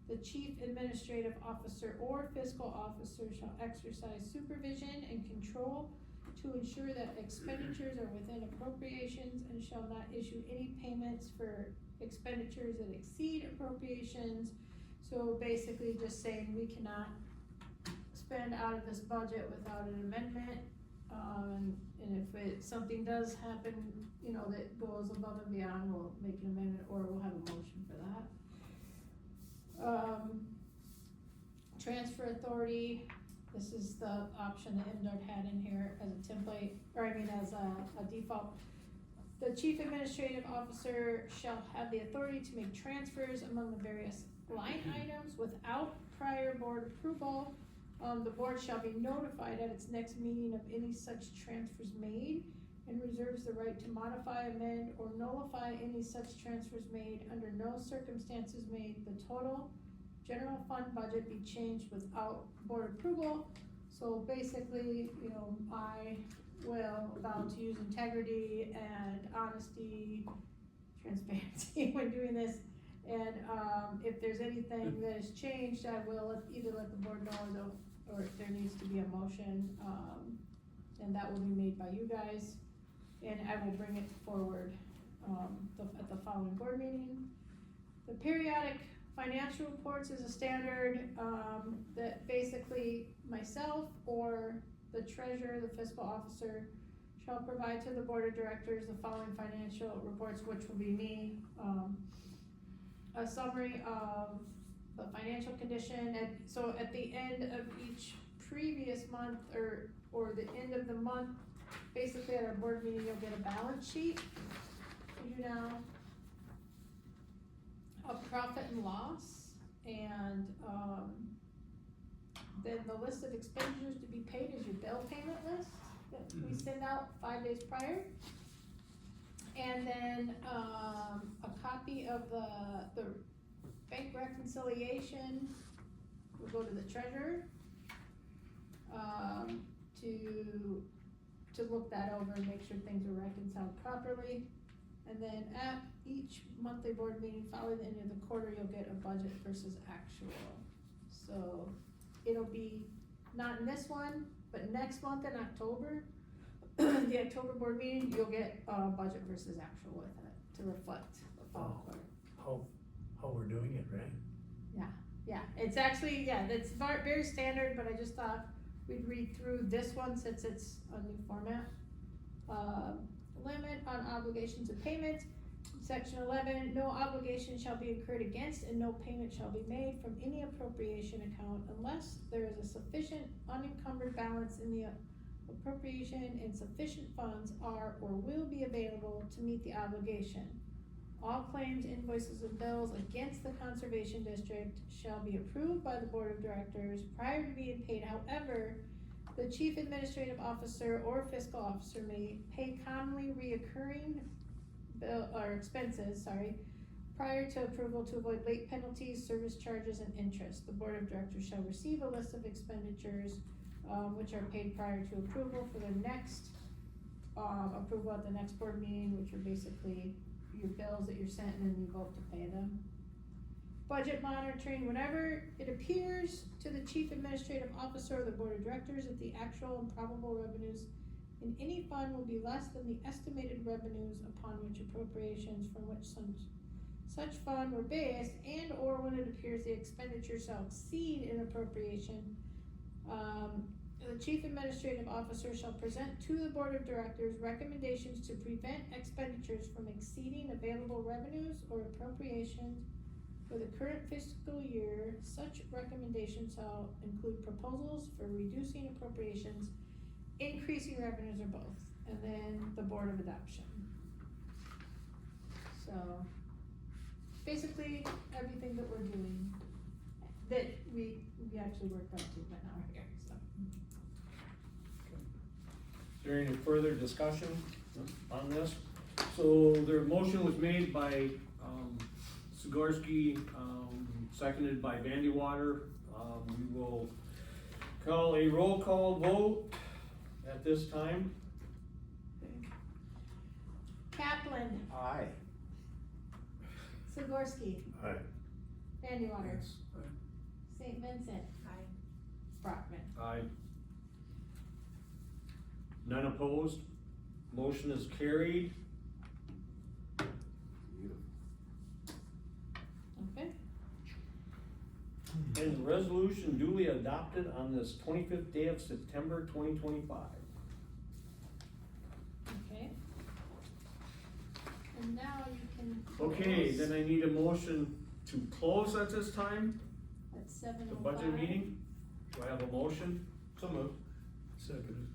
The chief administrative officer or fiscal officer shall exercise supervision and control to ensure that expenditures are within appropriations and shall not issue any payments for expenditures that exceed appropriations. So basically just saying we cannot spend out of this budget without an amendment. And if something does happen, you know, that goes above and beyond, we'll make an amendment or we'll have a motion for that. Transfer authority, this is the option that MDOT had in here as a template, or I mean as a default. The chief administrative officer shall have the authority to make transfers among the various line items without prior board approval. The board shall be notified at its next meeting of any such transfers made and reserves the right to modify, amend, or nullify any such transfers made. Under no circumstances may the total general fund budget be changed without board approval. So basically, you know, I will vow to use integrity and honesty, transparency when doing this. And if there's anything that is changed, I will either let the board know or if there needs to be a motion, and that will be made by you guys. And I will bring it forward at the following board meeting. The periodic financial reports is a standard that basically myself or the treasurer, the fiscal officer, shall provide to the board of directors the following financial reports, which will be me. A summary of the financial condition, and so at the end of each previous month or the end of the month, basically at our board meeting, you'll get a balance sheet. You know, a profit and loss, and then the list of expenditures to be paid is your bill payment list that we send out 5 days prior. And then a copy of the bank reconciliation will go to the treasurer to look that over and make sure things are reconciled properly. And then at each monthly board meeting following the end of the quarter, you'll get a budget versus actual. So it'll be not in this one, but next month in October, the October board meeting, you'll get budget versus actual with it to reflect the fall quarter. How we're doing it, right? Yeah, it's actually, that's very standard, but I just thought we'd read through this one since it's a new format. Limit on obligations and payments. Section 11, no obligation shall be incurred against and no payment shall be made from any appropriation account unless there is a sufficient unencumbered balance in the appropriation and sufficient funds are or will be available to meet the obligation. All claims, invoices, and bills against the Conservation District shall be approved by the Board of Directors prior to being paid. However, the Chief Administrative Officer or Fiscal Officer may pay commonly reoccurring expenses, prior to approval to avoid late penalties, service charges, and interest. The Board of Directors shall receive a list of expenditures which are paid prior to approval for the next approval at the next board meeting, which are basically your bills that you're sent and then you vote to pay them. Budget monitoring, whenever it appears to the Chief Administrative Officer or the Board of Directors that the actual and probable revenues in any fund will be less than the estimated revenues upon which appropriations from which such fund were based, and or when it appears the expenditure shall exceed an appropriation, the Chief Administrative Officer shall present to the Board of Directors recommendations to prevent expenditures from exceeding available revenues or appropriations for the current fiscal year. Such recommendations shall include proposals for reducing appropriations, increasing revenues, or both, and then the Board of Adoption. So, basically, everything that we're doing, that we actually worked out to, but now we're here, so. Is there any further discussion on this? So the motion was made by, Sigorsky, seconded by Vandewater. We will call a roll call vote at this time. Kaplan, Aye. Sigorsky, Aye. Vandewater, Yes, St. Vincent, Aye. Brockman. Aye. None opposed, motion is carried. Okay, And the resolution duly adopted on this 25th day of September 2025. okay. And now you can. Okay, close then I need a motion to close at this time, At 7:05. the budget meeting. Do I have a motion? So moved. seconded.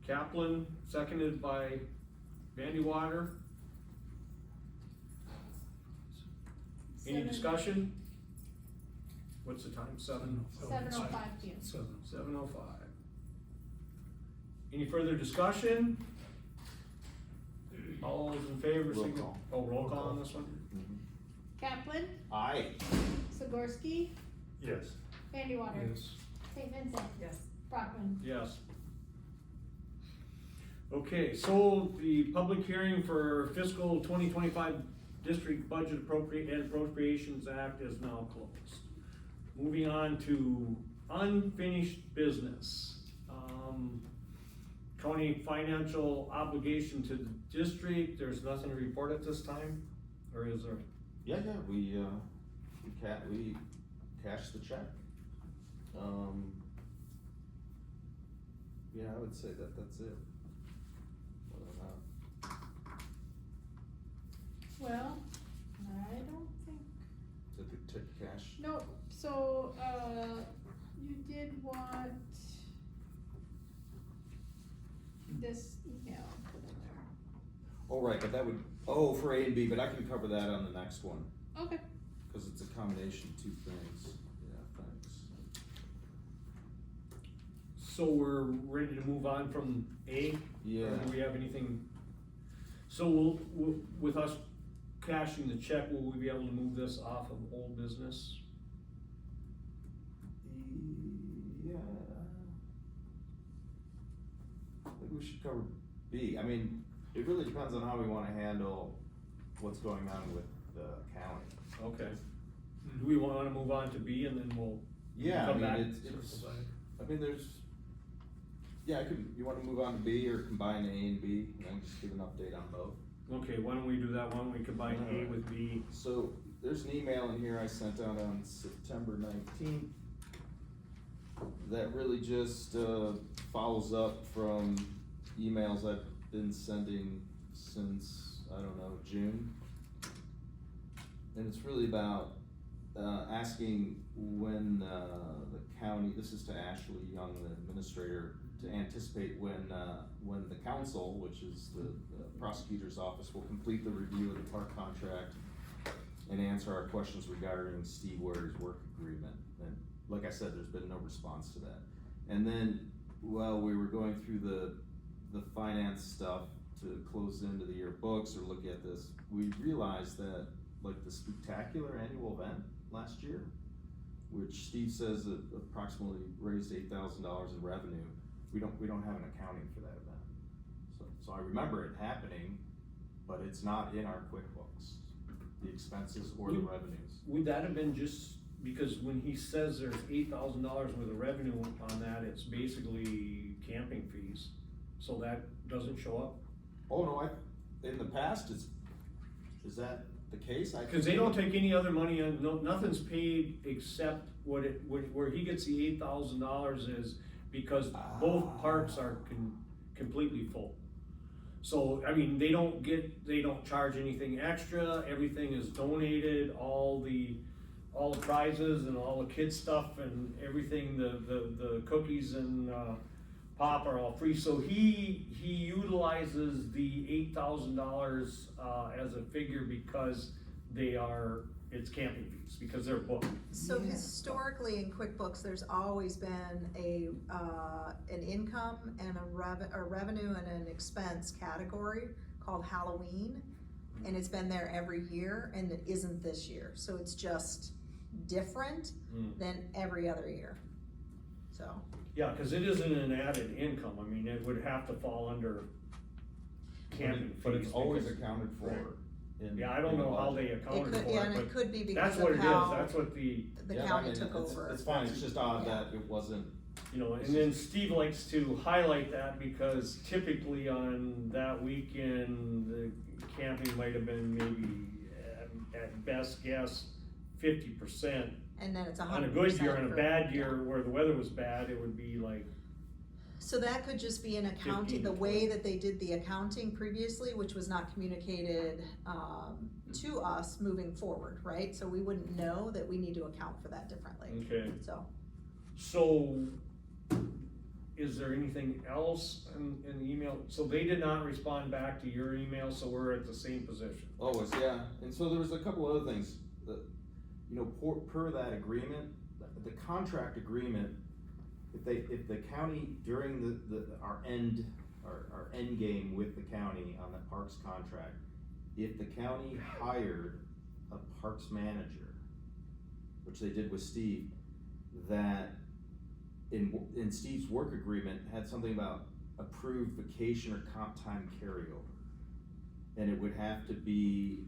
Kaplan, seconded by Vandewater. Any 7 discussion? What's the time, 7:05 p.m. 7:05. Any further discussion? All those in favor, Roll signal. call. Oh, roll call on this one? Kaplan, Aye. Sigorsky, Yes. Vandewater, Yes, St. Vincent, Yes. Brockman. Yes. Okay, so the public hearing for fiscal 2025 District Budget Appropriations Act is now closed. Moving on to unfinished business. County financial obligation to the district, there's nothing to report at this time, or is there? Yeah, we cashed the check. Yeah, I would say that's it. Other than that, Well, I don't think, Did the tick cash? no, so, you did want this email put in there. Oh, right, but that would, for A and B, but I can cover that on the next one, Okay, cause it's a combination of two things. Yeah, thanks. So we're ready to move on from A? Yeah. Or do we have anything? So we'll, with us cashing the check, will we be able to move this off of old business? Yeah. I think we should cover B. I mean, it really depends on how we wanna handle what's going on with the county. Okay. Do we wanna move on to B and then we'll Yeah, I come back? mean, it's, I mean, you wanna move on to B or combine A and B, and then just give an update on both? Okay, why don't we do that? Why don't we combine A Alright. with B? So, there's an email in here I sent out on September 19th that really just, follows up from emails I've been sending since, I don't know, June. And it's really about, asking when, the county, this is to Ashley Young, the administrator, to anticipate when the council, which is the prosecutor's office, will complete the review of the park contract and answer our questions regarding Steve Ware's work agreement. And like I said, there's been no response to that. And then, while we were going through the finance stuff to close into the year books or look at this, we realized that, like, the spectacular annual event last year, which Steve says that approximately raised $8,000 in revenue, we don't have an accounting for that event. So I remember it happening, but it's not in our QuickBooks, the expenses or the revenues. Would that have been just, because when he says there's $8,000 worth of revenue on that, it's basically camping fees, so that doesn't show up? Oh, no, in the past, is that the case? Cause they don't take any other money, and nothing's paid except where he gets the $8,000 is because both parks are completely full. So, I mean, they don't charge anything extra, everything is donated, all the all the prizes and all the kids stuff and everything, the cookies and, pop are all free, so he utilizes the $8,000, as a figure because it's camping fees, because they're booked. So historically in QuickBooks, there's always been an income and a revenue and an expense category called Halloween. And it's been there every year, and it isn't this year, so it's just different than every other year, so. Yeah, cause it isn't an added income, I mean, it would have to fall under camping fees. But it's always because- accounted for in. Yeah, I don't in the know how budget. they It accounted could, for yeah, and it, it but could be that's because what of it is, how that's what the, the Yeah, I county mean, took it's- over. It's fine, it's just odd Yeah. that it wasn't, you know, and then Steve likes to highlight that because typically on that weekend, the camping might have been maybe at best guess 50%. And then it's 100% On a good year, on a for- bad year where the weather was bad, it would be like, So that could just be an accounting, 15 the to way 20. that they did the accounting previously, which was not communicated, to us moving forward, right? So we wouldn't know that we need to account for that differently, okay. so. So, is there anything else in the email? So they did not respond back to your email, so we're at the same position. oh, yeah, and so there was a couple other things that, you know, per that agreement, the contract agreement, if the county during our end game with the county on the parks contract, if the county hired a parks manager, which they did with Steve, that in Steve's work agreement had something about approved vacation or comp time carryover. And it would have to be,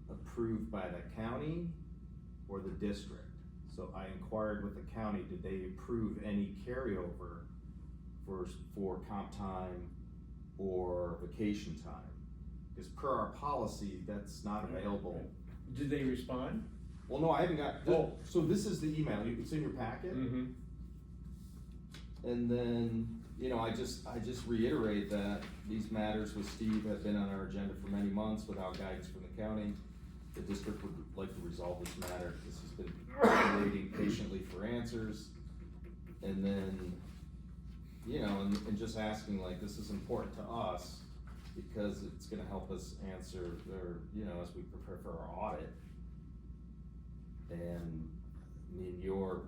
approved by the county or the district. So I inquired with the county, did they approve any carryover for comp time or vacation time? Because per our policy, that's not available. Did they respond? Well, no, I haven't got, Oh. so this is the email, it's in your packet? Mm-hmm. And then, you know, I just reiterate that these matters with Steve have been on our agenda for many months without guidance from the county. The district would like to resolve this matter, this has been waiting patiently for answers. And then, you know, and just asking like, this is important to us because it's gonna help us answer, or, you know, as we prepare for our audit. And, I mean, your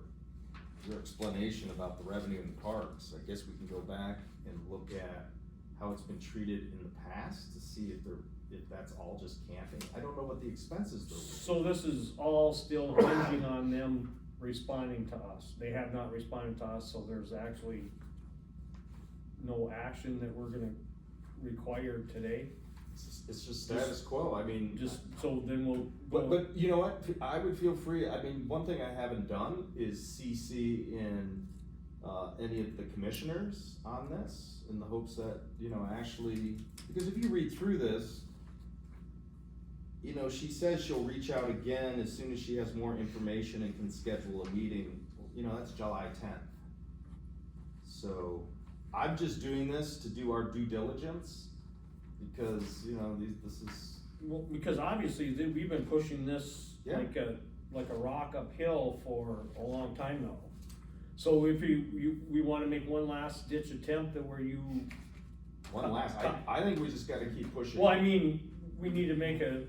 explanation about the revenue in the parks, I guess we can go back and look at how it's been treated in the past to see if that's all just camping. I don't know what the expenses though. So this is all still hinging on them responding to us. They have not responded to us, so there's actually no action that we're gonna require today. It's just status quo, I mean. Just, so then we'll. But you know what, I would feel free, I mean, one thing I haven't done is CC in, any of the commissioners on this, in the hopes that, you know, actually, because if you read through this, you know, she says she'll reach out again as soon as she has more information and can schedule a meeting, you know, that's July 10th. So, I'm just doing this to do our due diligence, because, you know, this is, Well, because obviously, we've been pushing this Yeah. like a rock uphill for a long time now. So if we wanna make one last ditch attempt that where you, one last, I think we just gotta keep pushing. well, I mean, we need to make an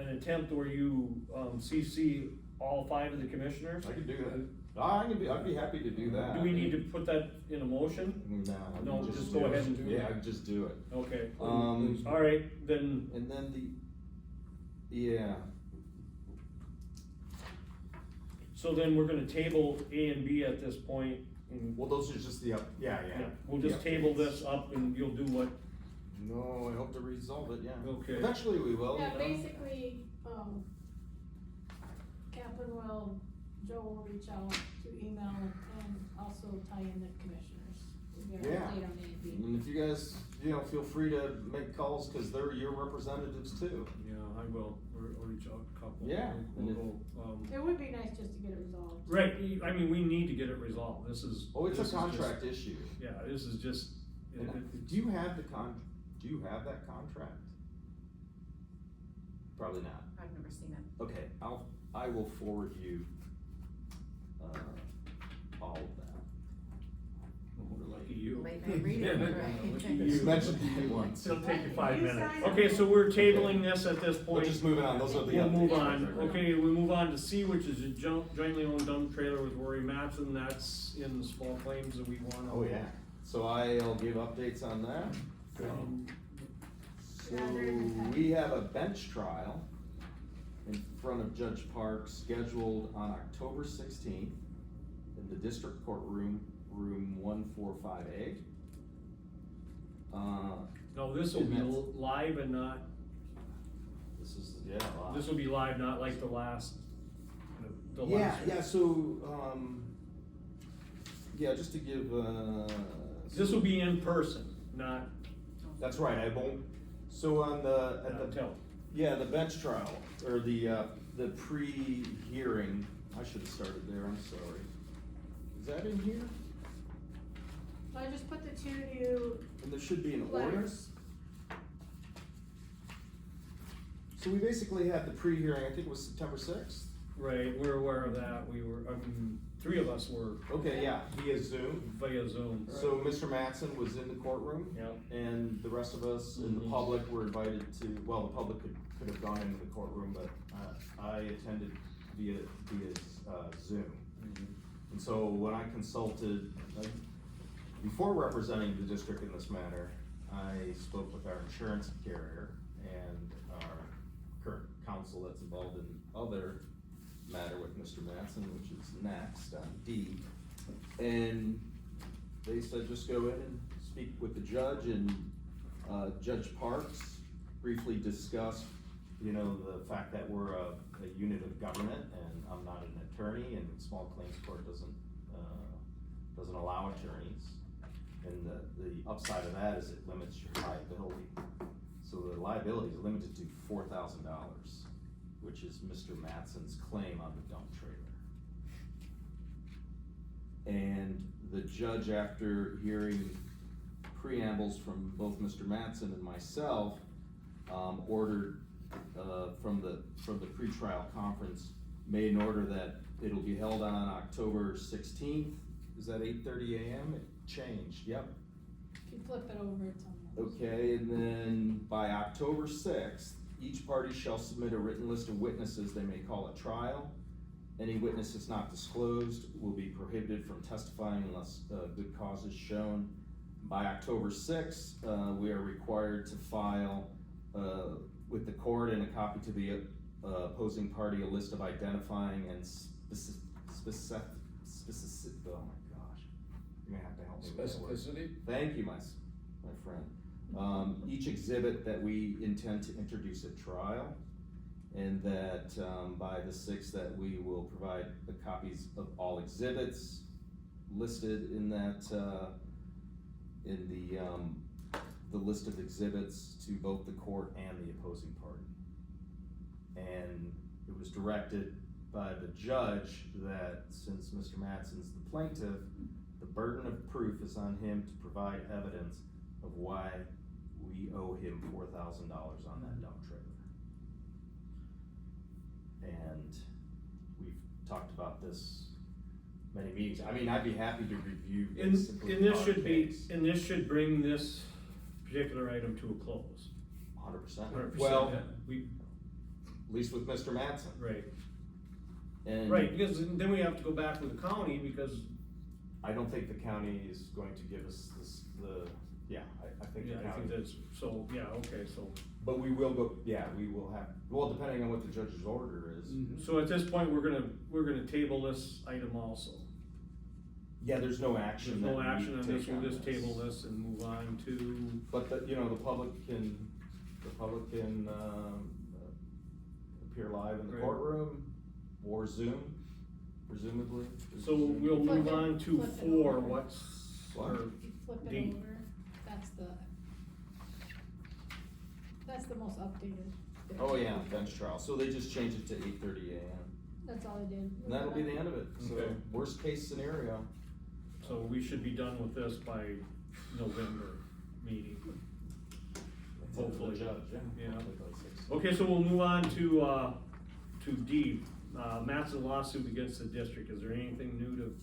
attempt where you, CC all 5 of the commissioners. I can do that. I'd be happy to do that. Do we need to put that in a motion? No. No, just go ahead and do it. Yeah, I'd just do it. Okay, alright, then, And then yeah, so then we're gonna table A and B at this point, and, well, those are just the, yeah. we'll just The table updates. this up and you'll do what? No, I hope to resolve it, yeah. Okay. Eventually we will, you Yeah, know. basically, Captain Joe will reach out to email and also tie in the commissioners. to get an Yeah. update on A and B. And if you guys, you know, feel free to make calls, cause they're your representatives too. Yeah, I will, or reach out a couple. Yeah, We'll and go, It would be nice just to get it resolved. right, I mean, we need to get it resolved, this is. Oh, it's this a is just- contract issue. Yeah, this is just. Do you have that contract? Probably not. I've never seen it. Okay, I will forward you all of that. Lucky you. Late night reading, right? Lucky It's you. mentioned to me once. It'll take you 5 minutes. Okay, so we're tabling this at this We're point. just moving on, those are the We'll move updates. on. Okay, we move on to C, which is a jointly owned dump trailer with Rory Matson. That's in the small claims that we wanna. Oh, yeah, so I'll give updates on that. So we have a bench trial in front of Judge Park scheduled on October 16th in the district courtroom, room 145A. No, this will be Admits. live and not, This is, yeah. live. this will be live, not like the last. the Yeah, last- yeah, so, yeah, just to give, This will be in person, not that's right, I won't, so on the, at the, tell. yeah, the bench trial, or the pre-hearing, I should have started there, I'm sorry. Is that in here? I just put the two new And there should be an order? letters. So we basically had the pre-hearing, I think it was September 6th? Right, we're aware of that. We were, three of us were Okay, yeah, via Zoom. via Zoom. So Mr. Matson was in the courtroom. Yep. And the rest of us in the Mhm. public were invited to, well, the public could have gone into the courtroom, but I attended via Zoom. And so when I consulted, before representing the district in this matter, I spoke with our insurance carrier and our current counsel that's involved in other matter with Mr. Matson, which is next on D. And they said, just go in and speak with the judge, and Judge Parks briefly discussed, you know, the fact that we're a unit of government, and I'm not an attorney, and small claims court doesn't allow attorneys. And the upside of that is it limits your liability. So the liability is limited to $4,000, which is Mr. Matson's claim on the dump trailer. And the judge, after hearing preambles from both Mr. Matson and myself, ordered, from the pretrial conference, made an order that it'll be held on October 16th. Is that 8:30 a.m.? It changed, yep. If you flip it over, it's on there. Okay, and then by October 6th, each party shall submit a written list of witnesses they may call at trial. Any witness that's not disclosed will be prohibited from testifying unless good cause is shown. By October 6th, we are required to file with the court and a copy to the opposing party a list of identifying and specific, oh my gosh, you're gonna have to help me with that word. Specificity? Thank you, my friend. Each exhibit that we intend to introduce at trial, and that, by the 6th, that we will provide the copies of all exhibits listed in that, in the list of exhibits to both the court and the opposing party. And it was directed by the judge that since Mr. Matson's the plaintiff, the burden of proof is on him to provide evidence of why we owe him $4,000 on that dump trailer. And we've talked about this many meetings. I mean, I'd be happy to review basically And this our should be, case. and this should bring this particular item to a close. 100%. 100%. Well, Yeah, we, at least with Mr. Matson. right, And right, because then we have to go back with the county, because, I don't think the county is going to give us this, I think yeah, the I think county. that's, so, yeah, okay, so. But we will go, we will have, well, depending on what the judge's order is. So at this point, we're gonna table this item also. Yeah, there's no action. There's no that we action on take this, we'll just table this and move on to, But the public can, appear live in the Right. courtroom or Zoom, presumably. so we'll Flip move it- on to flip it 4, over. what's, What? or, If you flip it D. over, that's the most updated. there. Oh, yeah, bench trial, so they just changed it to 8:30 a.m. That's all I did. And that'll be the end of it, so Okay. worst case scenario. so we should be done with this by November meeting. It's up to the Hopefully. judge, Yeah. Hopefully by 6. Okay, so we'll move on to D, Matt's lawsuit against the district, is there anything new to?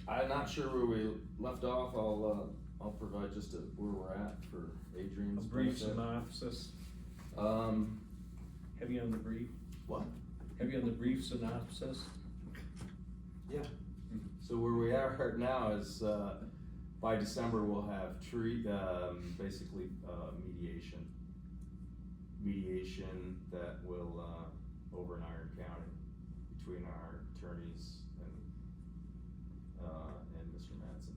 I'm not sure where we left off, I'll provide just where we're at for A Adrian's brief benefit. synopsis, heavy on the brief, What? heavy on the brief synopsis? Yeah. So where we are right now is, by December, we'll have basically, mediation that will, over in Iron County, between our attorneys and Mr. Mattson,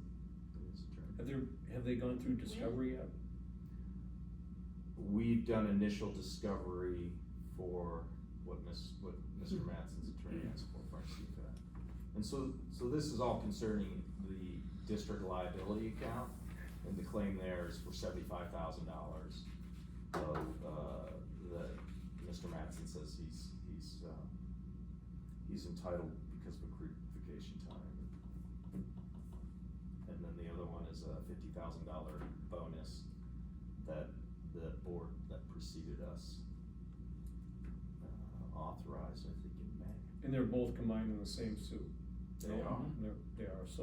his attorney. Have they gone through discovery yet? We've done initial discovery for what Mr. Mattson's attorney asked for, Frank Seacat. And so this is all concerning the district liability account, and the claim there is for $75,000 of, that Mr. Mattson says he's entitled because of accrued time. And then the other one is a $50,000 bonus that the board that preceded us authorized, I think, in May. And they're both combined in the same suit? They are. They are, so,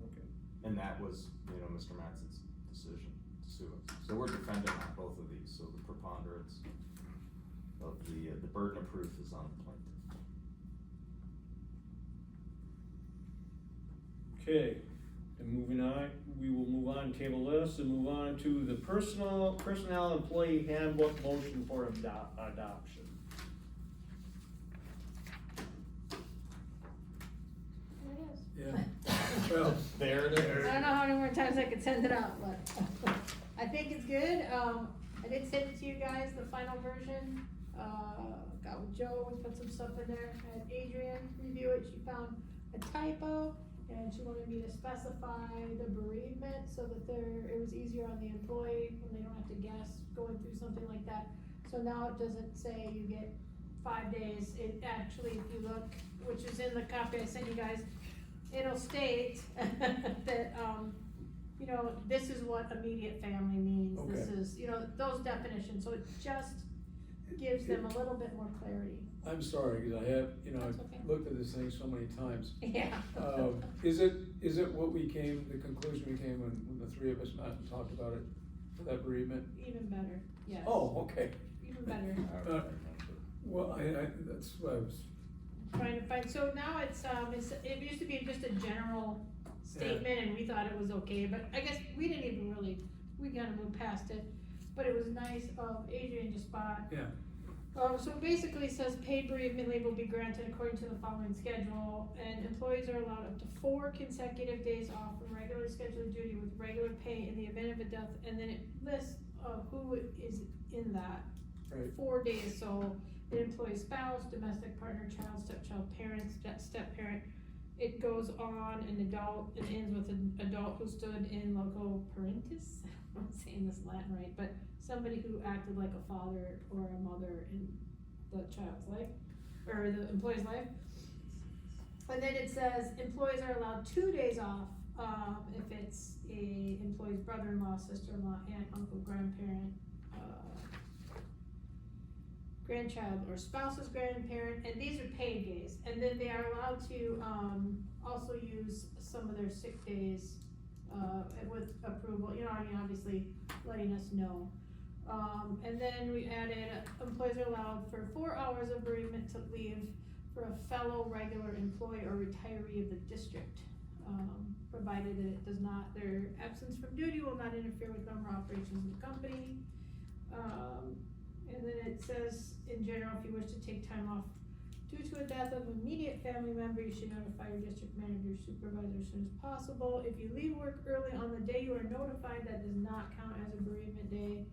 okay. And that was, Mr. Mattson's decision to sue us. So we're defending on both of these, so the preponderance of the burden of proof is on the plaintiff. Okay, and moving on, we will move on, table this, and move on to the personnel employee handbook motion for adoption. There it is. Yeah, well, There it is. I don't know how many more times I could send it out, but I think it's good. I did send it to you guys, the final version. Got with Joe, we put some stuff in there, had Adrian review it, she found a typo, and she wanted me to specify the bereavement so that it was easier on the employee when they don't have to guess going through something like that. So now it doesn't say you get 5 days, it actually, if you look, which is in the copy I sent you guys, it'll state that, this is what immediate family means, this Okay. is, those definitions, so it just gives them a little bit more clarity. I'm sorry, cause I have, That's I've okay. looked at this thing so many times. Yeah. Is it what the conclusion we came when the three of us met and talked about it, for that bereavement? Even better, yes. Oh, okay. Even better. Well, that's what I was, Trying to find, so now it used to be just a general statement and we thought it was okay, but I guess we didn't even really, we kinda moved past it. But it was nice of Adrian to spot. yeah, So it basically says paid bereavement leave will be granted according to the following schedule, and employees are allowed up to 4 consecutive days off from regularly scheduled duty with regular pay in the event of a death, and then it lists, who is in that. right. 4 days, so an employee spouse, domestic partner, child, stepchild, parents, step-parent. It goes on an adult, it ends with an adult who stood in loco parentis. I'm not saying this Latin right, but somebody who acted like a father or a mother in the child's life, or the employee's life. And then it says employees are allowed 2 days off, if it's a employee's brother-in-law, sister-in-law, aunt, uncle, grandparent, grandchild, or spouse's grandparent, and these are paid days. And then they are allowed to, also use some of their sick days, with approval, obviously letting us know. And then we added, employees are allowed for 4 hours of bereavement to leave for a fellow regular employee or retiree of the district, provided that it does not, their absence from duty will not interfere with normal operations of the company. And then it says, in general, if you wish to take time off due to a death of an immediate family member, you should notify your district manager or supervisor as soon as possible. If you leave work early on the day you are notified, that does not count as a bereavement day.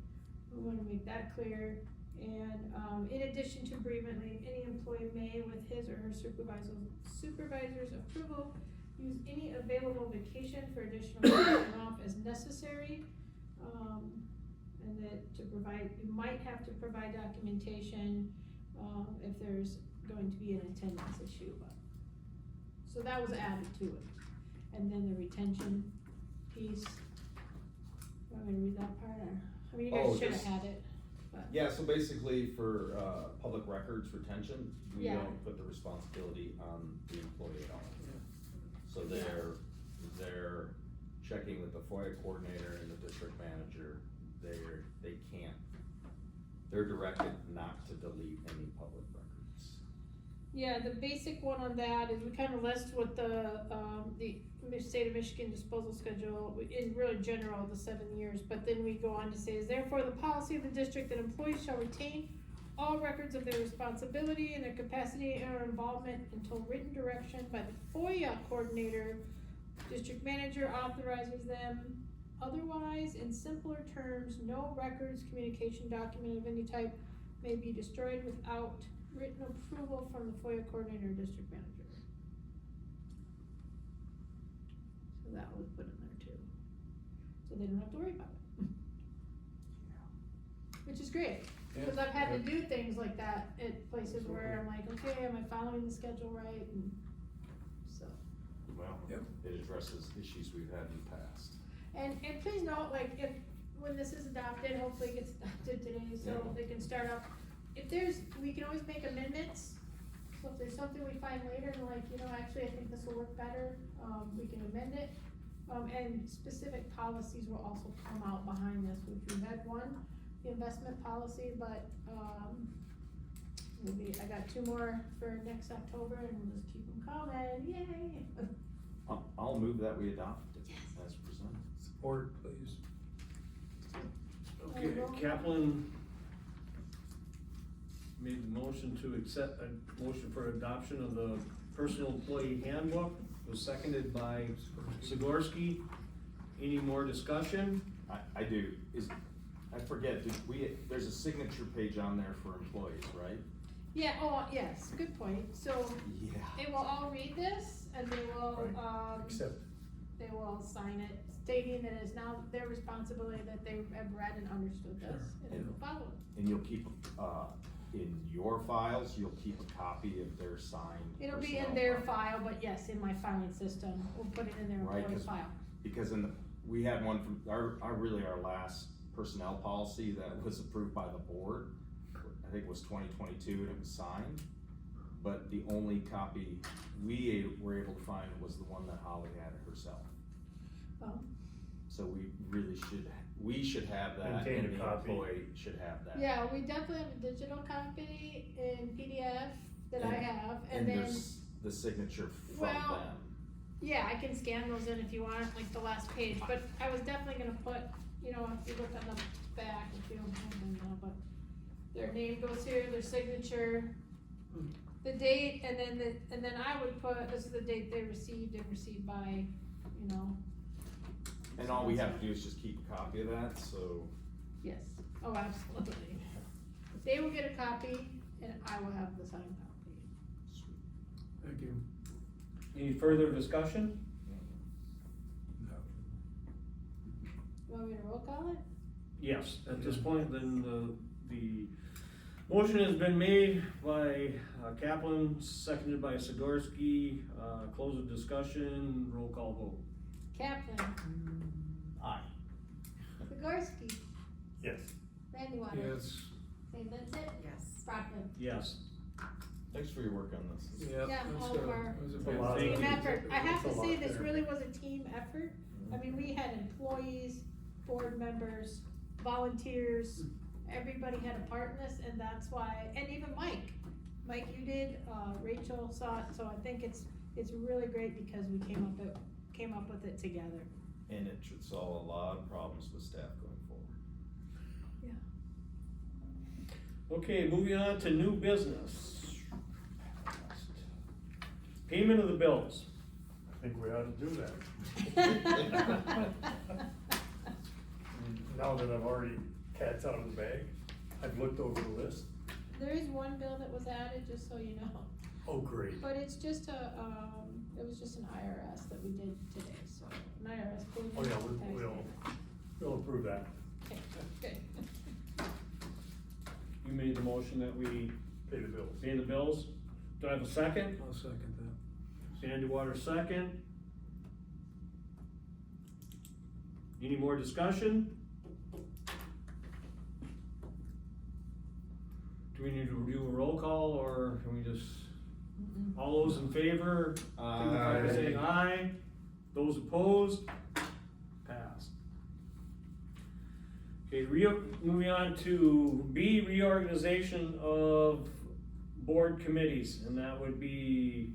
We wanna make that clear. And, in addition to bereavement leave, any employee may, with his or her supervisor's approval, use any available vacation for additional time off as necessary. And that you might have to provide documentation, if there's going to be an attendance issue, but. So that was added to it. And then the retention piece. Want me to read that part, or, I mean, you Oh, guys should have just- had it. but. Yeah, so basically for, public records retention, we Yeah. don't put the responsibility on the employee at all. So they're checking with the FOIA coordinator and the district manager, they can't, they're directed not to delete any public records. Yeah, the basic one on that is we kind of list what the state of Michigan disposal schedule, in really general, the 7 years, but then we go on to say, is therefore the policy of the district that employees shall retain all records of their responsibility and their capacity or involvement until written direction by the FOIA coordinator, district manager authorizes them. Otherwise, in simpler terms, no records, communication document of any type may be destroyed without written approval from the FOIA coordinator or district manager. So that was put in there too. So they don't have to worry about it. Which is great, because I've had to do things like that at places where I'm like, okay, am I following the schedule right? And so. Well, Yep. it addresses issues we've had in the past. And please note, like, if, when this is adopted, hopefully it gets adopted today, so Yeah. they can start up. If there's, we can always make amendments, so if there's something we find later, and like, actually, I think this will work better, we can amend it. And specific policies will also come out behind this, which we had one, the investment policy, but, I got 2 more for next October, and we'll just keep them coming, yay! I'll move that we adopt it Yes. as presented. Support, please. Okay, Kaplan made the motion to accept, a motion for adoption of the personal employee handbook, was seconded by Zagorski. Any more discussion? I do, I forget, there's a signature page on there for employees, right? Yeah, oh, yes, good point, so Yeah. they will all read this, and they will, Except, they will sign it, stating that it's now their responsibility that they have read and understood this, and they will follow it. And you'll keep, in your files, you'll keep a copy of their signed. It'll be in personnel their file. file, but yes, in my filing system, we'll put it in their Right, employee 'cause file. Because we had one from, our last personnel policy that was approved by the board, I think it was 2022, and it was signed. But the only copy we were able to find was the one that Holly had herself. Oh. So we should have that, Maintain a and the copy. employee should have that. Yeah, we definitely have a digital copy in PDF that I And- have, and And then, there's the signature from Well, them. yeah, I can scan those in if you want, like the last page, but I was definitely gonna put, if you look on the back, if you don't have them now, but their name goes here, their signature, the date, and then I would put, this is the date they received and received by, And all we have to do is just keep a copy of that, so. yes, oh, absolutely. They will get a copy, and I will have the signed copy. Thank you. Any further discussion? You want me to roll call it? Yes, at this point, then the motion has been made by Kaplan, seconded by Zagorski, close of discussion, roll call vote. Kaplan, Aye. Zagorski, yes. Randy Waters, Yes. St. Vincent, Yes. Brockman. Yes. Thanks for your work on this. Yeah. Yeah, that's all of a- our- that was a It's a big lot. thing. Team effort. I have to It's a say, lot this there. really was a team effort. I mean, we had employees, board members, volunteers, everybody had a part in this, and that's why, and even Mike. Mike, you did, Rachel saw it, so I think it's really great because we came up with it together. And it should solve a lot of problems with staff going forward. Okay, moving on to new business. Payment of the bills. I think we ought to do that. Now that I've already, cat's out of the bag, I've looked over the list. There is one bill that was added, just so you know, Oh, great. but it's just it was just an IRS that we did today, so, an IRS. Oh, yeah, we'll approve that. Okay, good. You made the motion that we Pay the bills. pay the bills. Do I have a second? I'll second that. Sandy Waters, second. Any more discussion? Do we need to do a roll call, or can we just, all those in favor, signify by saying aye, those opposed, passed. Okay, moving on to B, reorganization of board committees, and that would be,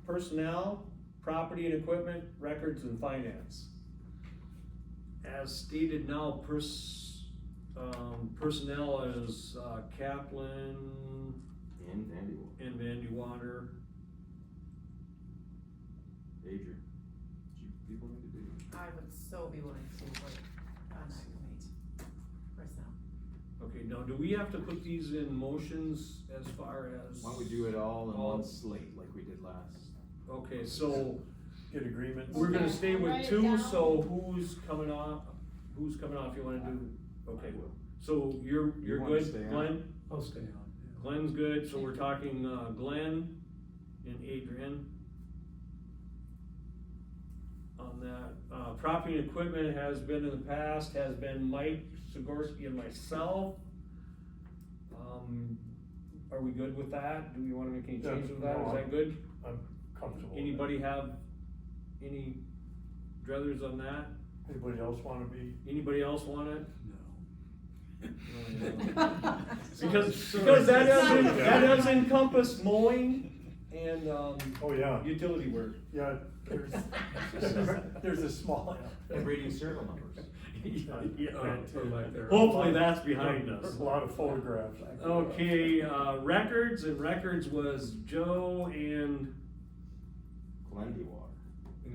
personnel, property and equipment, records and finance. As stated now, personnel is, Kaplan And Vandy will. and Vandy Water. Adrian, would you be willing to do? I would so be willing to work on that committee, personnel. Okay, now, do we have to put these in motions as far as? Why don't we do it all in All- one slate like we did last? Okay, so Get agreements. we're gonna stay Write with it two, down. so who's coming off, you wanna do, okay, I will. so you're You wanna good, stay on? Glenn? I'll stay on. Glenn's good, so we're talking, Glenn and Adrian. On that, property and equipment has been in the past, has been Mike Sigorsky and myself. Are we good with that? Do we wanna make any Yeah, changes with that? Is no, that good? I'm comfortable. with that. Anybody have any druthers on that? Anybody else wanna be? Anybody else want it? No. Because that does encompass mowing and, Oh, yeah, utility work. yeah, there's a small. And reading serial numbers. Hopefully that's behind us. There's a lot of photographs. Okay, records, and records was Joe and Glendy Water.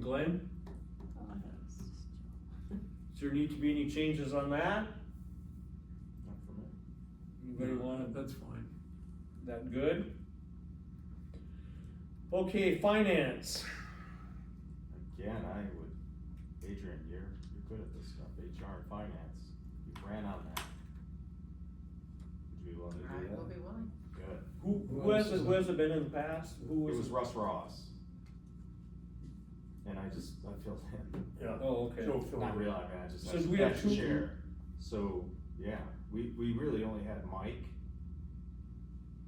Glenn. Does there need to be any changes on that? Not for me. Anybody want it? That's fine. That good? Okay, finance. Again, I would, Adrian, you're good at this stuff, HR and finance, you ran on that. Would you be willing to I do will that? be willing. Good. Who has it been in the past? Who It was? was Russ Ross. And I filled in. Yeah. Oh, okay. Joe filled Not in. really, I mean, I just, So that's do we have the two- chair. So, yeah, we really only had Mike.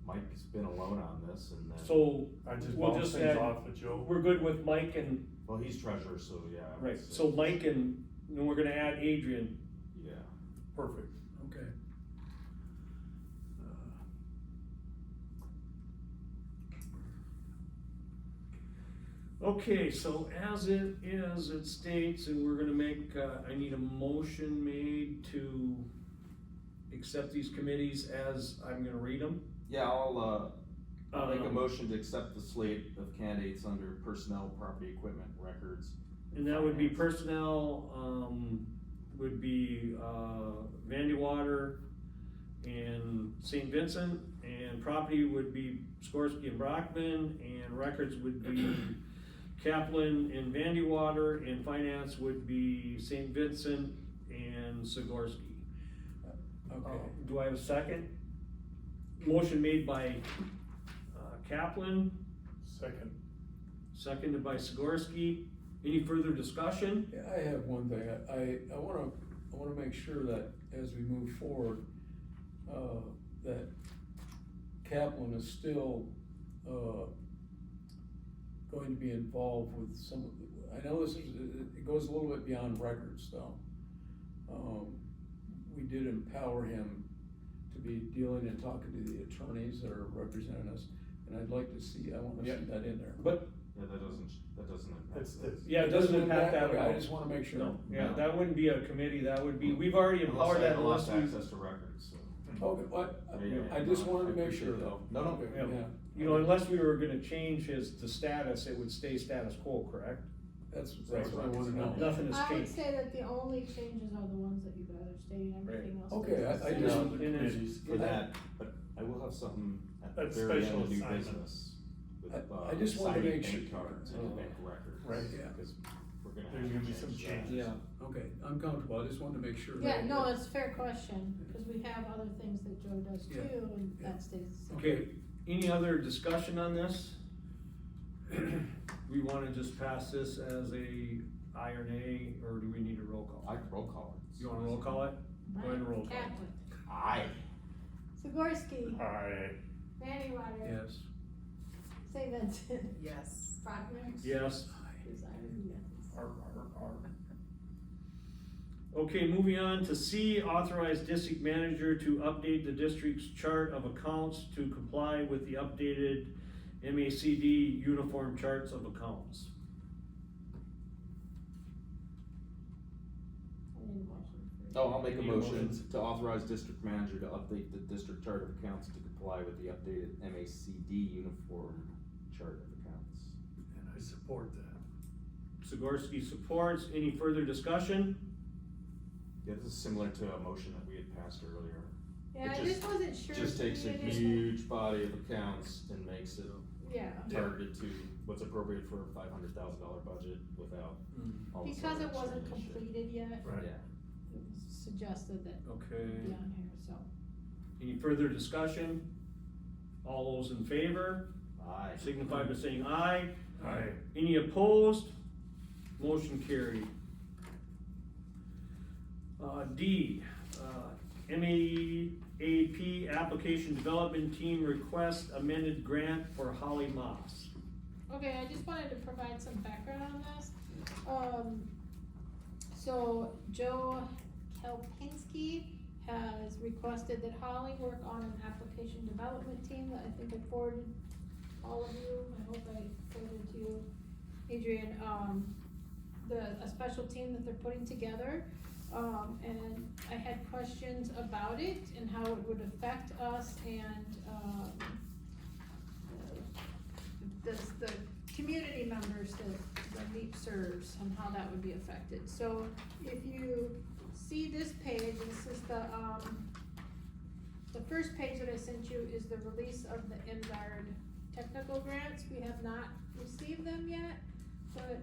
Mike's been alone on this and then. So, I just we'll bounce just things add, off of Joe. we're good with Mike and, Well, he's treasurer, so yeah. I would right, say- so Mike and then we're gonna add Adrian. Yeah. Perfect. Okay. Okay, so as it is, it states, and we're gonna make, I need a motion made to accept these committees as I'm gonna read them. Yeah, I'll make a Um, motion to accept the slate of candidates under personnel, property, equipment, records. And that would be finance. personnel, would be, Vandy Water and St. Vincent, and property would be Skorsky and Brockman, and records would be Kaplan and Vandy Water, and finance would be St. Vincent and Sigorsky. Okay. Do I have a second? Motion made by, Kaplan, Second. seconded by Sigorsky. Any further discussion? Yeah, I have one thing, I wanna make sure that as we move forward, that Kaplan is still, going to be involved with some of the, I know this is, it goes a little bit beyond records though. We did empower him to be dealing and talking to the attorneys that are representing us, and I'd like to see, I wanna see Yeah. that in there. But, Yeah, that doesn't impact That's this. this. yeah, it doesn't impact that at I all. just wanna make sure. No, yeah, No. that wouldn't be a committee, that would be, we've already empowered that Unless unless I we, lost access to records, so. Okay, what, Yeah, I just no, wanted I to make appreciate sure that. though. No, no. Okay, Yeah. yeah, you know, unless we were gonna change the status, it would stay status quo, correct? that's Right. what I wanna know. Nothing has I would changed. say that the only changes are the ones that you guys are stating, everything else. Okay, stays the I same. just- Yeah, And the it's- committees. For that, but I will have something at the That's very end special of new assignment. business. With, I just wanted to signing make sure- bank cards and bank records. Right. Yeah. Because we're gonna have. There's to gonna be some change that. changes. Yeah. Okay, I'm comfortable, I just wanted to make sure. Yeah, that- no, it's a fair question, because we have other things that Joe does Yeah. too, and Yeah. that stays the same. Okay, any other discussion on this? We wanna just pass this as a aye or nay, or do we need a roll call? I can roll call it. You wanna roll call it? Go ahead and roll call. Kaplan, Aye. Sikorsky, Aye. Mannywhite, Yes. St. Vincent, Yes. Brockman. Yes. Presiding, yes. Okay, moving on to C, authorize district manager to update the district's chart of accounts to comply with the updated MACD uniform charts of accounts. I need a motion for- Oh, I'll make a Need a motion motion? to authorize district manager to update the district chart of accounts to comply with the updated MACD uniform chart of accounts. And I support that. Sikorsky supports, any further discussion? Yeah, this is similar to a motion that we had passed earlier. Yeah, It I just wasn't sure. Just if we takes a needed it. huge body of accounts and makes it Yeah, targeted to what's appropriate for a $500,000 budget without all the because it other wasn't explanation. completed yet, Right. Yeah. it was suggested that Okay, it be on here, so. any further discussion? All those in favor, Aye. signify by saying aye. Aye. Any opposed? Motion carried. D, MAAP Application Development Team request amended grant for Holly Moss. Okay, I just wanted to provide some background on this. So Joe Kelpinski has requested that Holly work on an application development team that I think I forwarded all of you, I hope I forwarded to you, Adrian, a special team that they're putting together. And I had questions about it and how it would affect us and, the community members that MAAP serves and how that would be affected. So if you see this page, this is the first page that I sent you is the release of the MGuard technical grants. We have not received them yet, but,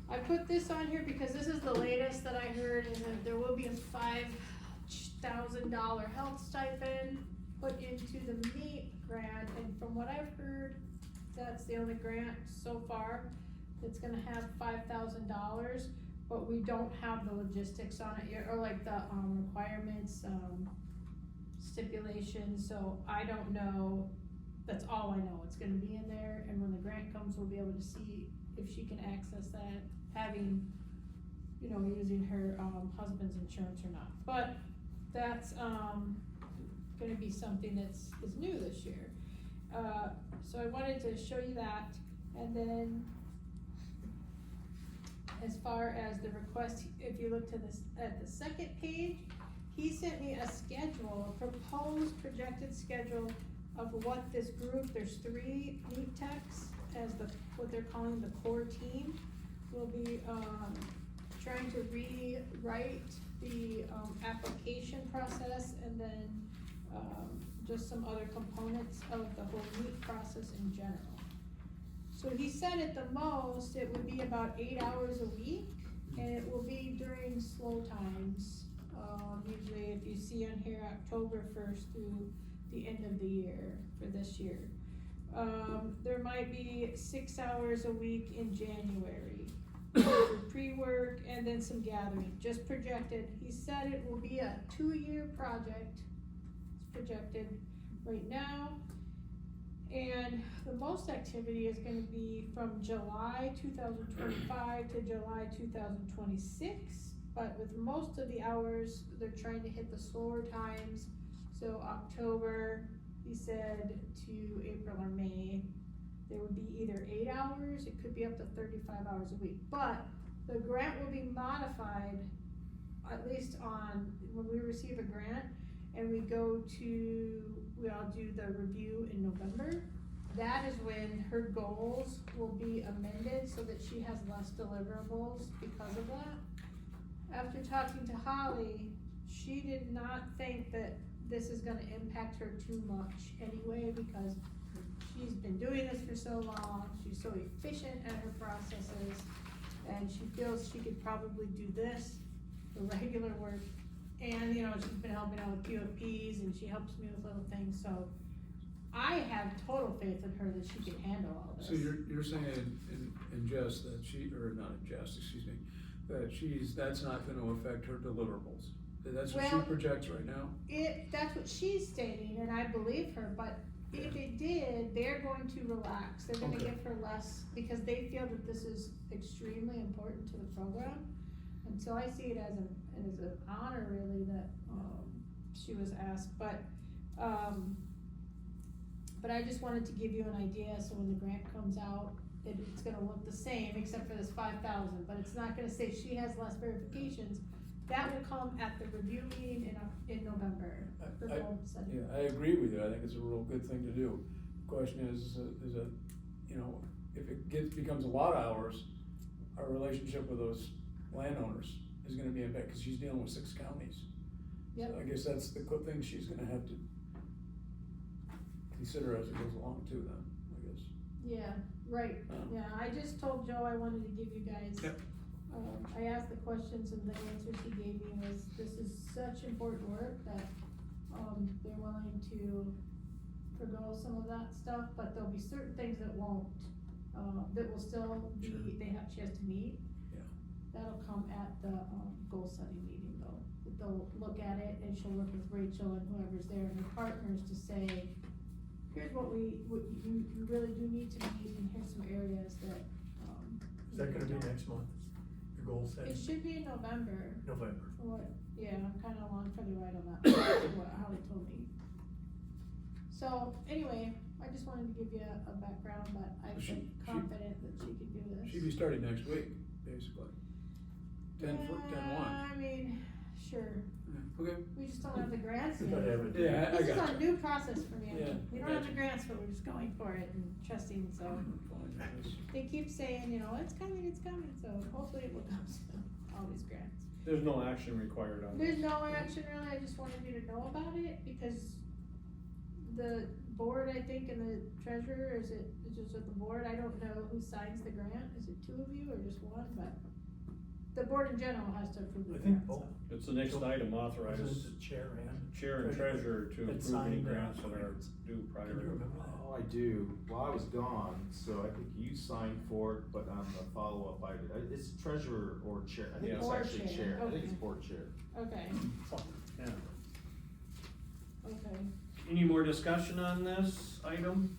I put this on here because this is the latest that I heard, and that there will be a $5,000 health stipend put into the MAAP grant, and from what I've heard, that's the only grant so far that's gonna have $5,000, but we don't have the logistics on it yet, or like the, requirements, stipulations, so I don't know, that's all I know, it's gonna be in there, and when the grant comes, we'll be able to see if she can access that, having, using her, husband's insurance or not, but that's, gonna be something is new this year. So I wanted to show you that, and then as far as the request, if you look to this, at the second page, he sent me a schedule, a proposed projected schedule of what this group, there's 3 MAAP techs as what they're calling the core team, will be, trying to rewrite the, application process and then, just some other components of the whole MAAP process in general. So he said at the most, it would be about 8 hours a week, and it will be during slow times. Usually if you see on here, October 1st through the end of the year for this year. There might be 6 hours a week in January for pre-work and then some gathering, just projected. He said it will be a 2-year project, it's projected right now. And the most activity is gonna be from July 2025 to July 2026. But with most of the hours, they're trying to hit the slower times. So October, he said, to April or May, there would be either 8 hours, it could be up to 35 hours a week. But the grant will be modified, at least on, when we receive a grant and we all do the review in November. That is when her goals will be amended so that she has less deliverables because of that. After talking to Holly, she did not think that this is gonna impact her too much anyway, because she's been doing this for so long, she's so efficient at her processes, and she feels she could probably do this, the regular work, and, she's been helping out with QFPs, and she helps me with little things, so I have total faith in her that she can handle all this. So you're saying in jest that not in jest, excuse me, that that's not gonna affect her deliverables. That's what she Well- projects right now? That's what she's stating, and I believe her, but if it did, they're going to relax, they're gonna Okay. give her less, because they feel that this is extremely important to the program. And so I see it as an honor really that, she was asked, but I just wanted to give you an idea, so when the grant comes out, it's gonna look the same, except for this 5,000, but it's not gonna say she has less verifications. That will come at the review meeting in November, the I- goal setting. Yeah, I agree with you, I think it's a real good thing to do. Question is you know, if it becomes a lot of hours, our relationship with those landowners is gonna be impacted, cause she's dealing with 6 counties. Yep. So I guess that's the thing she's gonna have to consider as it goes along too then, I guess. Yeah, right, yeah, I just told Joe I wanted to give you guys. Yep. I asked the questions and the answers he gave me was, this is such important work that, they're willing to forgo some of that stuff, but there'll be certain things that won't, that will still be, Sure. she has to meet. Yeah. That'll come at the, goal setting meeting though, they'll look at it and she'll work with Rachel and whoever's there and her partners to say, here's what you really do need to meet, and here's some areas that, Is that gonna be you don't. next month, the goal setting? It should be in November, November. for what, yeah, I'm kinda along for the ride on that, how they told me. So, anyway, I just wanted to give you a background, but I'm She- confident that she could do this. She'd be starting next week, basically. 10-1. I mean, sure, Okay. we just don't have the grants You yet. gotta have it. Yeah, I This is got a new process for me, Yeah, we don't have gotcha. the grants, but we're just going for it and trusting, so. They keep saying, it's coming, so hopefully it will come soon, all these grants. There's no action required on this. There's no action really, I just wanted you to know about it, because the board, I think, and the treasurer, is it just with the board, I don't know who signs the grant, is it 2 of you or just one, but the board in general has to approve the I grant, think both. so. It's the next item, Wasn't authorize it the chair and? chair and treasurer to That approve any signed that? grants that are due prior. Can you remember that? Oh, I do. Well, I was gone, so I think you signed for it, but on the follow-up, it's treasurer or chair. I think Yeah. it's Board actually chair, chair. I think it's okay. board chair. Okay, Yeah. okay, Any more discussion on this item?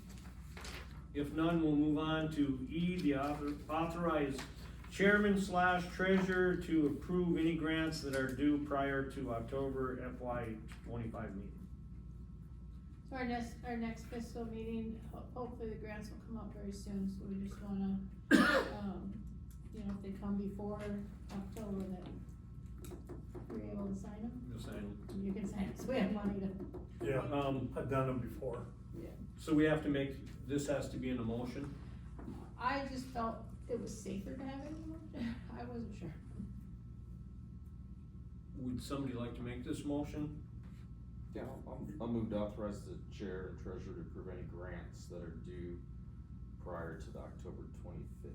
If none, we'll move on to E, the authorized chairman/treasurer to approve any grants that are due prior to October FY 25 meeting. so our next fiscal meeting, hopefully the grants will come up very soon, so we just wanna, if they come before October, then we're able to sign them. Just saying. You can sign it, so we have money to. Yeah, Um, I've done them before. so we have to make, this has to be in a motion? I just felt it was safer to have it in the motion. I wasn't sure. Would somebody like to make this motion? Yeah, I'll move to authorize the chair and treasurer to approve any grants that are due prior to the October 25th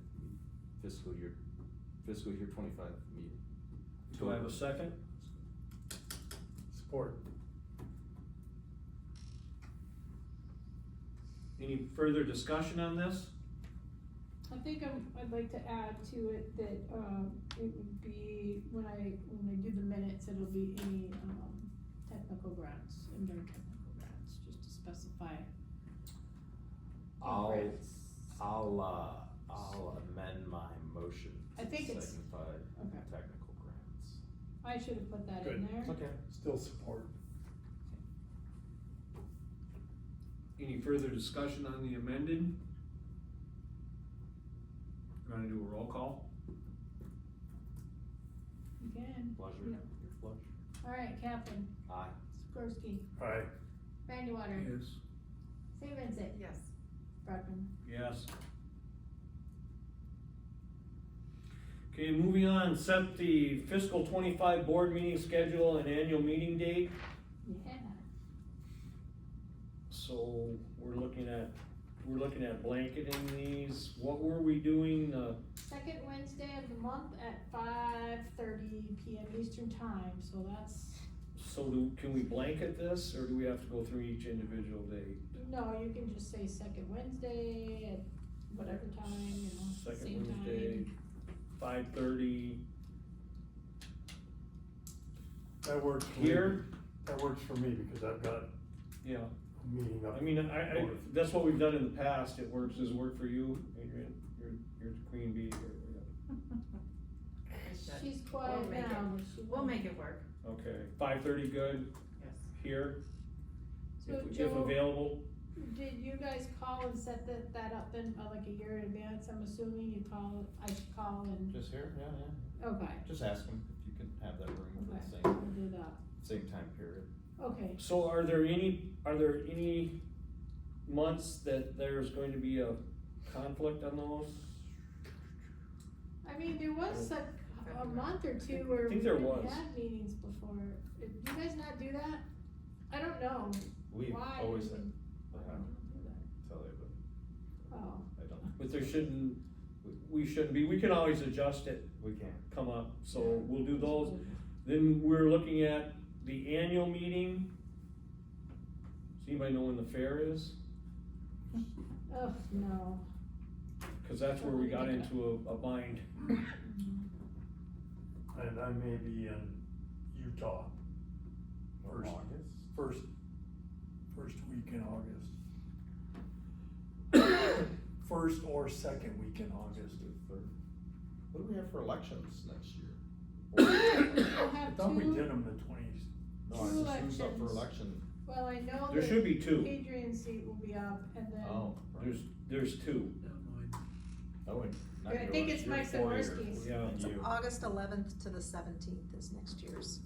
fiscal year 25 meeting. Do I have a second? Support. Any further discussion on this? I think I'd like to add to it that, it would be, when I do the minutes, it'll be any, technical grants, indoor technical grants, just to specify. I'll grants. I'll amend my motion I to think it's- signify Okay. technical grants. I should have put that in there. Okay. Still support. Any further discussion on the amended? Gonna do a roll call? You can. Pleasure, Yeah. your pleasure. Alright, Captain, Aye. Sikorsky, Aye. Vandewater, Yes. St. Vincent, Yes. Brockman. Yes. Okay, moving on, set the fiscal 25 board meeting schedule and annual meeting date. Yeah. So we're looking at blanketing these. What were we doing, Second Wednesday of the month at 5:30 PM Eastern time, so that's, can we blanket this, or do we have to go through each individual date? no, you can just say second Wednesday at whatever time, Second same Wednesday, time. 5:30, That works for me. Here? That works for me, because I've got Yeah, a meeting up. I mean, I, that's what we've done in the past, it works, does it work for you, Adrian? You're the queen bee here. She's We'll quiet make it- now, but she. We'll make it work, Okay, 5:30 good, yes. here, So if Joe, available, did you guys call and set that up then, like a year in advance? I'm assuming you call, I should call and, Just here, yeah, okay, just ask them if you can have that room for okay, the we'll do that, same time period. okay. so are there any months that there's going to be a conflict on those? I mean, there was a month or two where I we think there didn't was. have meetings before. Did you guys not do that? I don't know. We've Why always did said, we- why didn't we do that? tell you, but Oh, I don't, But there shouldn't, we shouldn't be, we can always adjust it, we can't. come up, so we'll do those. Then we're looking at the annual meeting. Does anybody know when the fair is? oh, no. Cause that's where we got into a bind. And I may be in Utah, Or August? first week in August. First or second week in August. What do we have for elections next year? We'll I have thought we two, did them the 20s. No, Two I just who's up for elections. election. well, I know There that should be two, Adrian's seat will be up and then. Oh. right. there's two, Oh, and not I think yours, it's you're Mike 4 years. Zaworski's. yeah. It's You. August 11th to the 17th is next year's.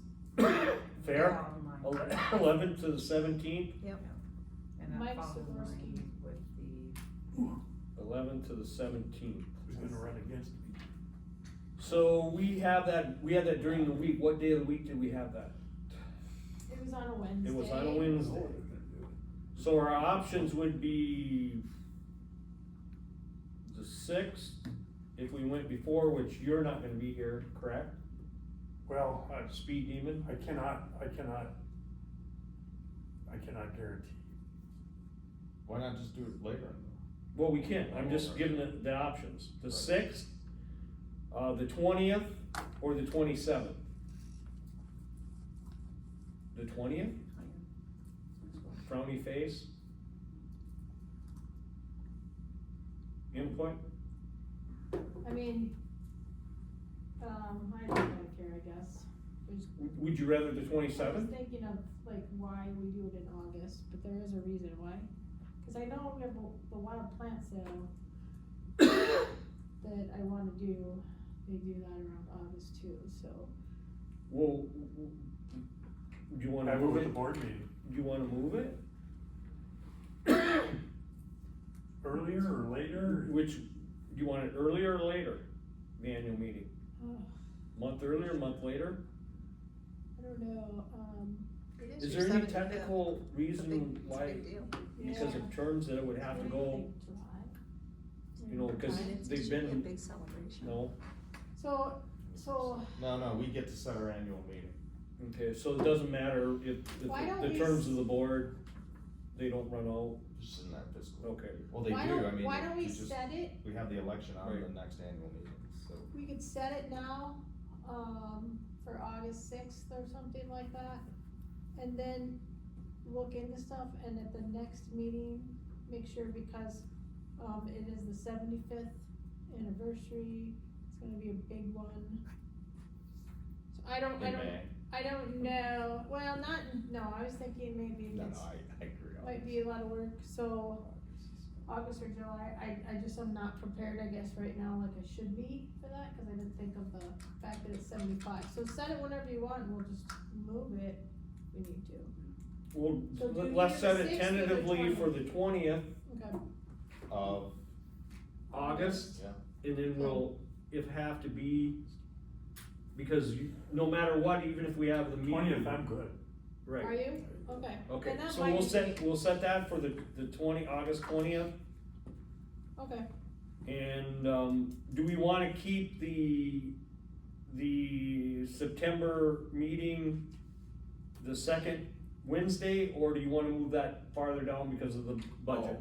Fair, All in line. 11th to the 17th, And then Mike follow in Zaworski. line with the 11th to the 17th. Who's gonna run against me? So we had that during the week, what day of the week did we have that? It was on a Wednesday. It was on a Wednesday. So our options would be the 6th, if we went before, which you're not gonna be here, correct? Well, Speed Demon? I cannot guarantee. Why not just do it later? Well, we can, I'm just giving the options, the 6th, the 20th, or the 27th? The 20th? Frowny face? Input? I mean, I don't really care, I guess. There's, Would you rather the I was 27th? thinking of like why we do it in August, but there is a reason why. Cause I know we have the wild plant sale that I wanna do, they do that around August too, so. Well, do you wanna Have it move with it? the board meeting, Do you wanna move it? earlier or later? Which, do you want it earlier or later, the annual meeting? Month earlier, month later? I don't know, It Is your there any 75th. technical It's a reason big- it's a why, big deal. because of terms that it would have to go, you know, cause And it's- it they've should be a been, big celebration. no? So, No, we get to set our annual meeting. Okay, so it doesn't matter if Why don't the we terms s- of the board, they don't run out, Just in that fiscal. okay. Well, they do, I mean. why don't we you just- set it, We have the election on Right. the next annual meeting, so. we could set it now, for August 6th or something like that. And then look into stuff and at the next meeting, make sure because, it is the 75th anniversary, it's gonna be a big one. So I don't In May. know, well, no, I was thinking maybe No, it's, no, I agree. might be a lot of work, so August or July, I just am not prepared, I guess, right now like I should be for that, cause I didn't think of the fact that it's 75. So set it whenever you want and we'll just move it if we need to. Well, So do you let's need set the it 6th or the tentatively for the 20th Okay, Of, August, yeah, and then we'll, if have to be, because no matter what, even if we have the meeting. 20th, I'm good. are Right, you? Okay. okay, Then that so might we'll be- set that for the August 20th. Okay, And, do we wanna keep the September meeting the second Wednesday, or do you wanna move that farther down because of the budget?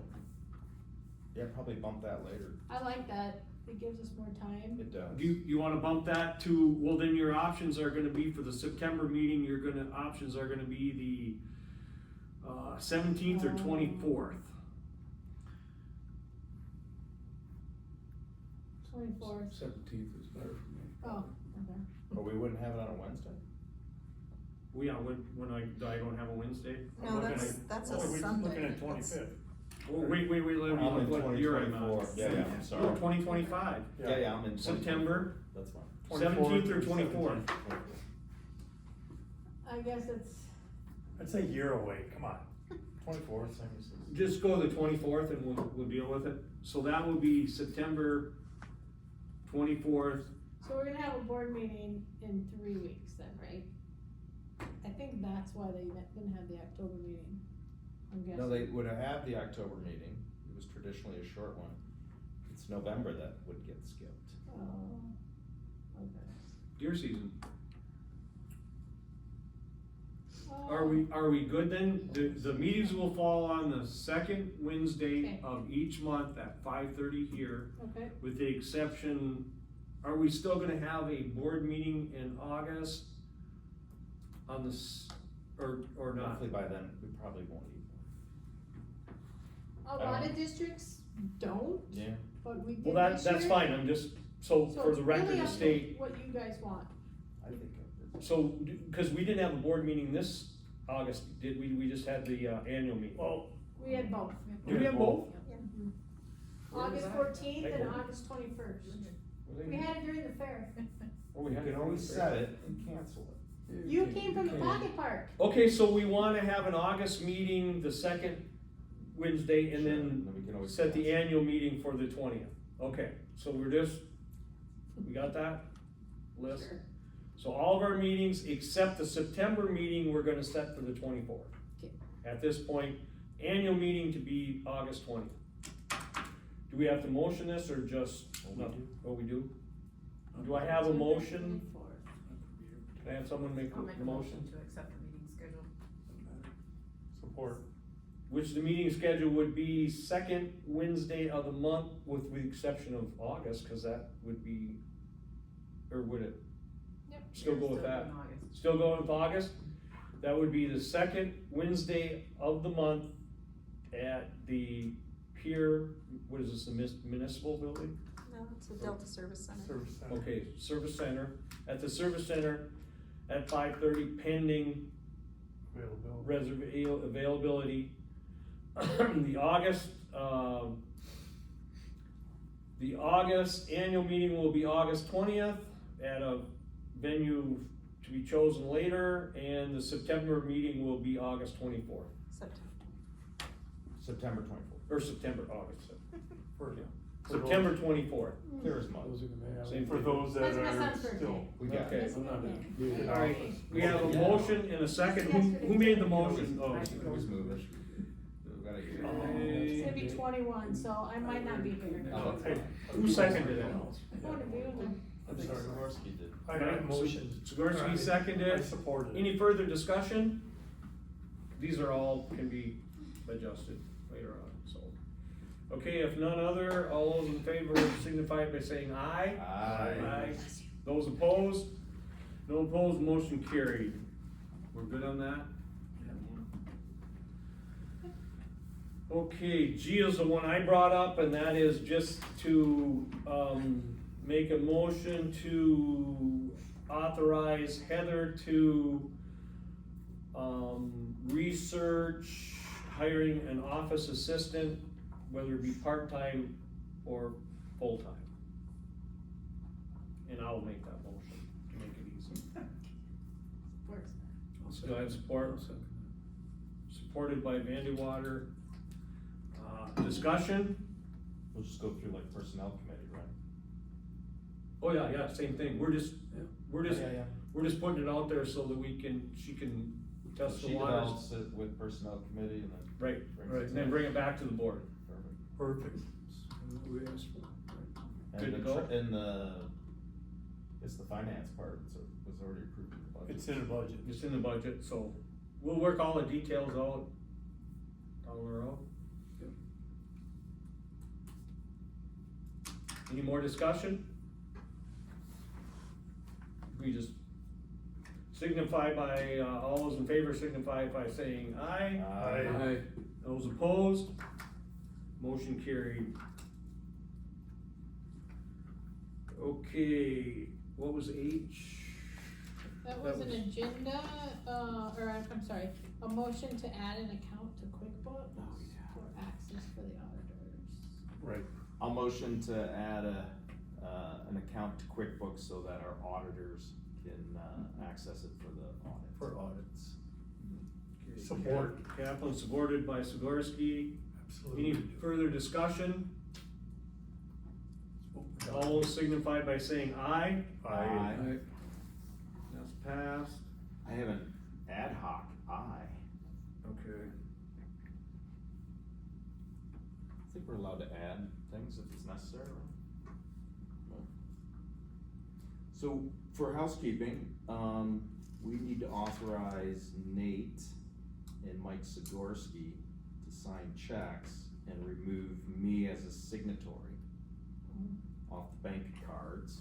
yeah, probably bump that later. I like that. it gives us more time. It does. Do you wanna bump that to, well, then your options are gonna be for the September meeting, options are gonna be the, 17th or 24th. 24th. 17th is better for me. Oh, okay. But we wouldn't have it on a Wednesday? Well, yeah, when I don't have a Wednesday. I'm No, looking that's at- a Sunday. Looking at That's- 25th. Oh, wait, let me I'm in look what year I'm 2024. on. Yeah, I'm sorry. Oh, 2025, Yeah, I'm in. September. That's fine. 17th or 24th. 24th. I guess it's, That's a year away, come on. 24th, same as. Just go the 24th and we'll deal with it. So that will be September 24th. so we're gonna have a board meeting in 3 weeks then, right? I think that's why they didn't have the October meeting, I'm guessing. No, they would have had the October meeting. It was traditionally a short one. It's November that would get skipped. Oh, okay. Deer season. Oh. Are we good then? The meetings will fall on the second Wednesday Okay. of each month at 5:30 here, Okay, with the exception, are we still gonna have a board meeting in August on or not? Hopefully by then, we probably won't need a lot of districts don't, one. Yeah. but we did Well, this that's year. fine, I'm just, so So for it's the record really to up to state, what you guys want. I think. so, cause we didn't have a board meeting this August, did we? We just had the, annual meeting. Well, We had both. Did we have both? August that? 14th and Hey. August 21st. We had it during the fair. Oh, we You had can it. always set it and cancel it. You came from the pocket park. Okay, so we wanna have an August meeting, the second Wednesday, and Sure, then we can always set the cancel. annual meeting for the 20th. Okay, so we got that list? Sure. So all of our meetings, except the September meeting, we're gonna set for the 24th. Okay. At this point, annual meeting to be August 20th. Do we have to motion this, or just, nothing? Oh, we do? Do I have a motion? Can I have someone make I'll make the a motion motion? to accept the meeting schedule. support. Which the meeting schedule would be second Wednesday of the month, with the exception of August, cause that would be, or would it? Yep. Still go with that? in August. Still going with August? That would be the second Wednesday of the month at the Pier, what is this, the municipal building? No, it's the Delta Service Center. Service center. Okay, Service Center, at the Service Center at 5:30 pending Availability. availability. The August annual meeting will be August 20th at a venue to be chosen later, and the September meeting will be August 24th, September 24th. or August, For September 24th. Clear as mud. Those are gonna have. Same For those that That's my are son's birthday. still. We got Okay. it. I'm not Okay. in All right, office. we have a motion and a second, who made the motion? Oh, We can always move it. We gotta get it. It's gonna be 21, so I might not be here. Oh, Hey, Who seconded it? I wanna be with them. I think Sikorsky did. I got motion. Sikorsky seconded. I support it. Any further discussion? These are all, can be adjusted later on, so. Okay, if none other, all those in favor signify by saying aye. Aye. Those opposed? No opposed, motion carried. We're good on that? Okay, G is the one I brought up, and that is just to, make a motion to authorize Heather to, research hiring an office assistant, whether it be part-time or full-time. And I'll make that motion to make it easy. Do I have support? Supported by Vandewater. Discussion? We'll just go through like personnel committee, right? Oh, yeah, same thing, we're just Yeah. we're just putting it out there so that she can test the She waters. develops it with personnel committee and then. Right, brings right, it and then to- bring it back to the board. Perfect. Perfect. We asked for, right. And Good to the go? And it's the finance part, so it was already approved in the budget. It's in the budget. It's in the budget, so we'll work all the details out down the road. Any more discussion? We just signify by, all those in favor signify by saying aye. Aye. Those opposed? Motion carried. Okay, what was H? That was an agenda, or I'm sorry, a motion to add an account to QuickBooks for access for the auditors. Right. I'll motion to add an account to QuickBooks so that our auditors can, access it for the audit. For audits. Okay, Support. Kaplan, supported by Sigorsky. Absolutely. Any further discussion? All signify by saying aye. Aye. That's passed. I have an ad hoc eye. Okay. I think we're allowed to add things if it's necessary. No. So for housekeeping, we need to authorize Nate and Mike Sigorsky to sign checks and remove me as a signatory off the bank cards.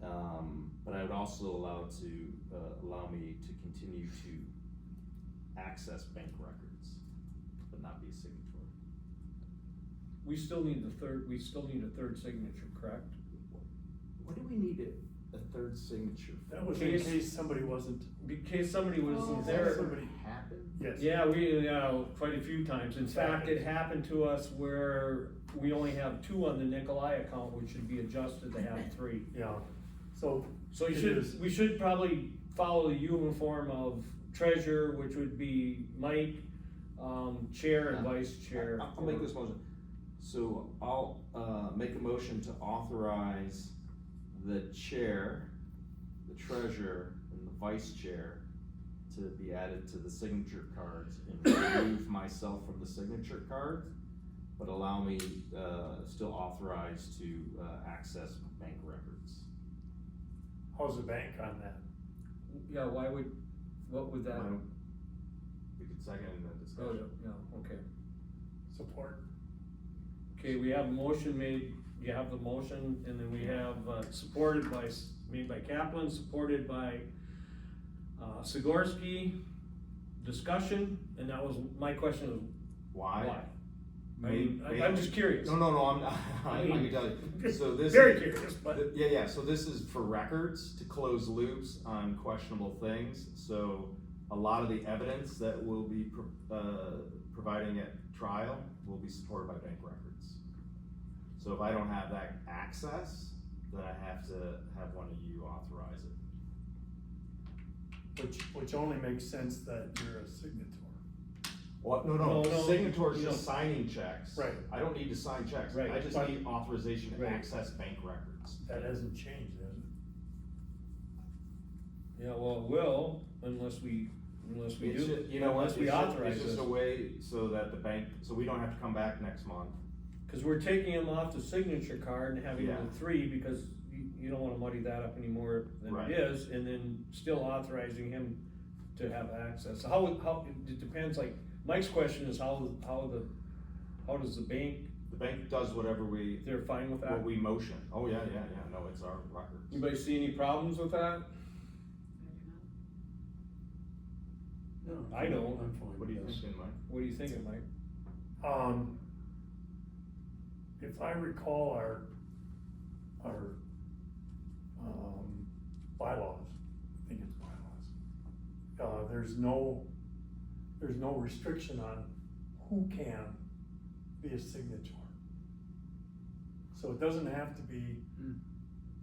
But I would also allow me to continue to access bank records, but not be a signatory. We still need a third signature, correct? What do we need a third signature for? That was in case somebody wasn't, In case somebody Oh. wasn't Has that there. somebody happened? yes. Yeah, quite a few times. In fact, it happened to us where we only have 2 on the Nikolai account, which should be adjusted to have 3. Yeah, so. So it is- we should probably follow the uniform of treasurer, which would be Mike, chair and vice chair. I'll make this motion. So I'll, make a motion to authorize the chair, the treasurer, and the vice chair to be added to the signature cards and remove myself from the signature card, but allow me, still authorized to, access bank records. How's the bank on that? Yeah, what would that? We could second in the Oh, discussion. yeah, okay. Support. Okay, we have a motion made, you have the motion, and then we have, made by Kaplan, supported by, Sigorsky. Discussion, and that was, my question was, Why? I mean, I'm just curious. No, I'm not, I mean, can tell you, so this. Very curious, but. Yeah, so this is for records, to close loops on questionable things, so a lot of the evidence that we'll be providing at trial will be supported by bank records. So if I don't have that access, then I have to have one of you authorize it. Which only makes sense that you're a signatory. Well, No, signatory's no. just signing checks. Right. I don't need to sign checks, Right, I just but- need authorization to Right. access bank records. That hasn't changed, has it? Yeah, well, it will, unless we It's do, ju- you know what, unless we it's just- authorize It's just this. a way so that the bank, so we don't have to come back next month. Cause we're taking him off the signature card and having him Yeah. with 3, because you don't wanna muddy that up any more than Right. it is, and then still authorizing him to have access. How, it depends, like, Mike's question is how does the bank, The bank does whatever they're fine with that? what we motion. Oh, yeah, no, it's our records. Anybody see any problems with that? No, I don't. I'm fine. What do you with this. think, Mike? What are you thinking, Mike? If I recall our bylaws, I think it's bylaws, there's no restriction on who can be a signatory. So it doesn't have to be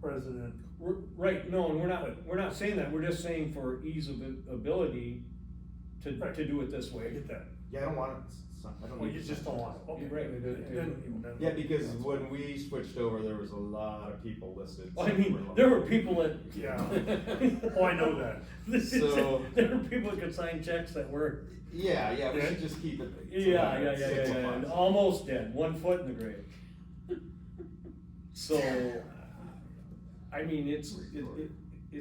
president. Right, no, and we're not saying that, we're just saying for ease of ability Right. to do it this I way. get that. Yeah, I don't want it, I don't Well, need you to just sign don't checks. want it. Okay. Right. Then- Yeah, because when we switched over, there was a lot of people listed. Well, I mean, there were people that. Yeah. Oh, I know that. So- There were people that could sign checks that were, Yeah, we should just keep it. and almost dead, 1 foot in the grave. So, I mean, it's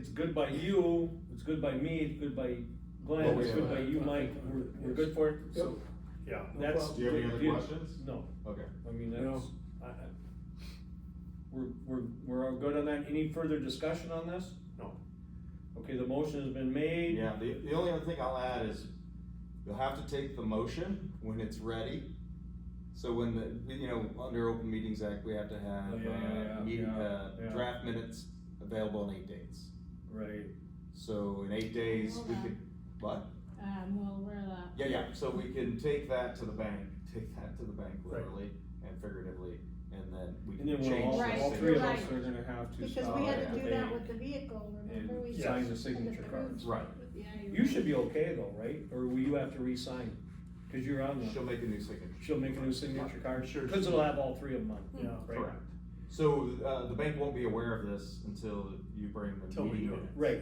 good by you, it's good by me, it's good by Glenn, Well, it's good by you, Mike, we're good for it, so Yeah. that's. Do you have any other questions? No, Okay. I mean, No. that's, we're all good on that, any further discussion on this? No. Okay, the motion has been made. Yeah, the only other thing I'll add is, you'll have to take the motion when it's ready. So when under Open Meetings Act, we have to have, yeah. draft minutes available in 8 days. Right. So in 8 days, we could, what? Well, we're the. Yeah, so we can take that to the bank Right. literally and figuratively, and then we And can then change we'll the Right, all signature. three of us right. are gonna have to Because stop we had at to the do that bank with the vehicle, remember? and We sign said- the signature and cards. Right. Yeah, You should be okay though, right? Or will you have to re-sign? Cause you're on She'll the, make a new signature. she'll make a new signature card, Sure. cause it'll have all three of them on, Yeah. right? Correct. So, the bank won't be aware of this until you bring the Till we meeting do it. minutes. Right,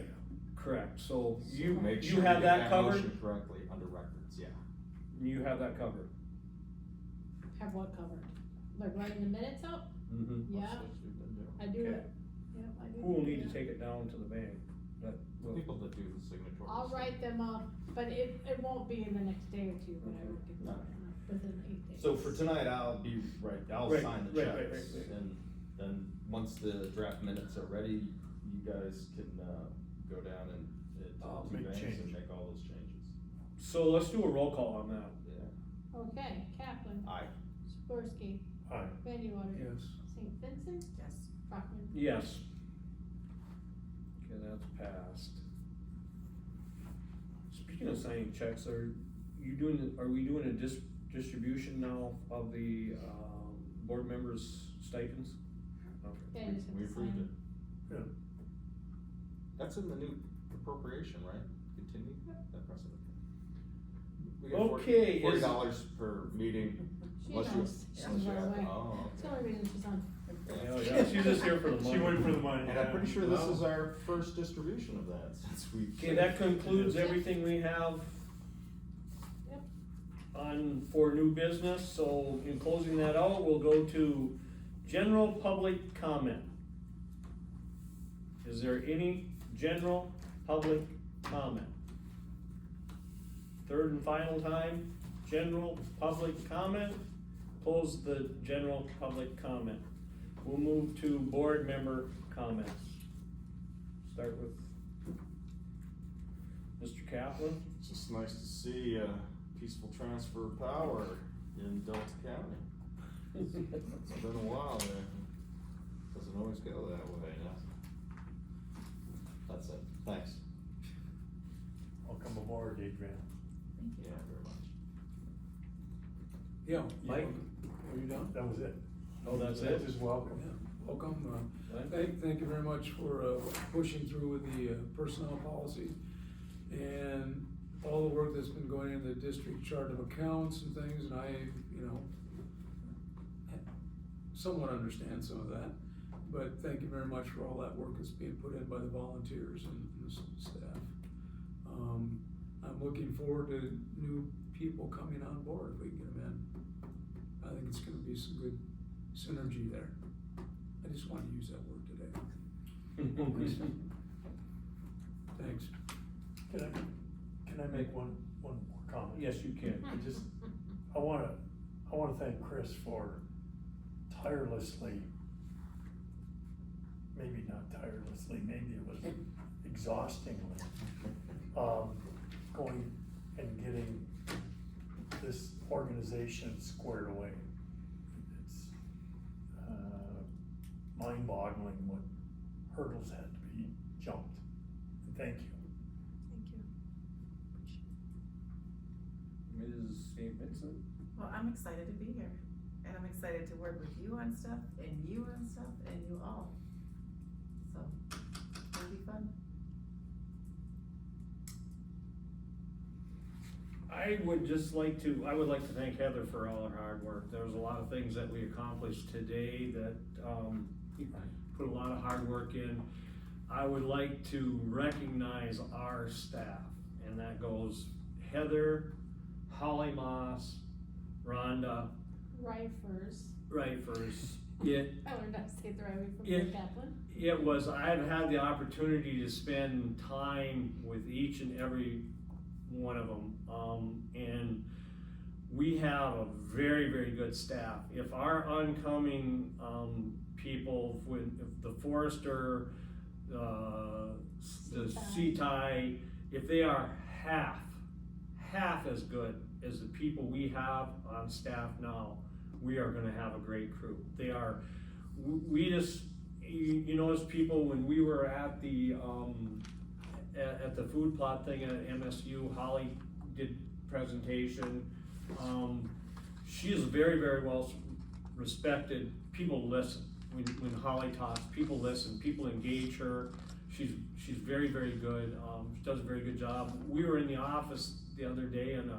correct, so So you, make you sure have get that covered? motion correctly under records, yeah. You have that covered? Have what covered? Like writing the minutes up? Mm-hmm. Yeah, That's what we've been doing. I do Okay. it. Yep, I do. Who will need that. to take it down to the bank? That, will- People that do the signatories. I'll write them up, but it won't be in the next day or two, but I will get them within 8 days. So for tonight, I'll Right, sign the right, checks, right. and then, once the draft minutes are ready, you guys can, go down and, to the Make two banks and change. make all those changes. So let's do a roll call on that. Yeah. Okay, Kaplan. Aye. Sporsky. Aye. Van Water. Yes. St. Vincent. Yes. Brockman. Yes. Okay, that's passed. Speaking of signing checks, are we doing a distribution now of the, board members' stipends? Okay. Yeah, you just have We to approved sign. it. Yeah. That's in the new appropriation, right? Continue that precedent. We Okay, get is- $40 per meeting. She unless you- knows. She's unless you right have- away. Oh, That's the okay. only reason she's on. Oh, yeah, she's just here for the money. She went for the money. And I'm pretty sure this Wow. is our first distribution of that, since we. Okay, that concludes everything we have Yep. on, for new business, so in closing that out, we'll go to general public comment. Is there any general public comment? Third and final time, general public comment, close the general public comment. We'll move to board member comments. Start with Mr. Kaplan. It's just nice to see a peaceful transfer of power in Delta County. It's been a while there. Doesn't always go that way, yeah. That's it, thanks. Welcome aboard, Adrian. Yeah, very much. Yeah. Mike? Are you done? That was it. Oh, that's it? Just welcome. Yeah, welcome, thank you very much for, pushing through with the personnel policy and all the work that's been going into the district chart of accounts and things, and I, somewhat understand some of that, but thank you very much for all that work that's being put in by the volunteers and the staff. I'm looking forward to new people coming on board if we can get them in. I think it's gonna be some good synergy there. I just wanted to use that word today. Thanks. Can I make one more comment? Yes, you can. I wanna thank Chris for tirelessly, maybe not tirelessly, maybe it was exhaustingly, going and getting this organization squared away. It's, mind-boggling what hurdles had to be jumped, and thank you. Ms. St. Vincent? Well, I'm excited to be here, and I'm excited to work with you on stuff, and you on stuff, and you all. So, it'll be fun. I would like to thank Heather for all her hard work. There was a lot of things that we accomplished today that, put a lot of hard work in. I would like to recognize our staff, and that goes Heather, Holly Moss, Rhonda, Rifers. Rifers. I learned how to say it the right way from Yeah. Rick Kaplan. I've had the opportunity to spend time with each and every one of them. And we have a very, very good staff. If our oncoming, people, when, if the Forester, the CTI, if they are half as good as the people we have on staff now, we are gonna have a great crew. They are, we just, you notice people, when we were at the, at the food plot thing at MSU, Holly did presentation. She is very, very well respected. People listen. When Holly talks, people listen, people engage her. She's very, very good. She does a very good job. We were in the office the other day and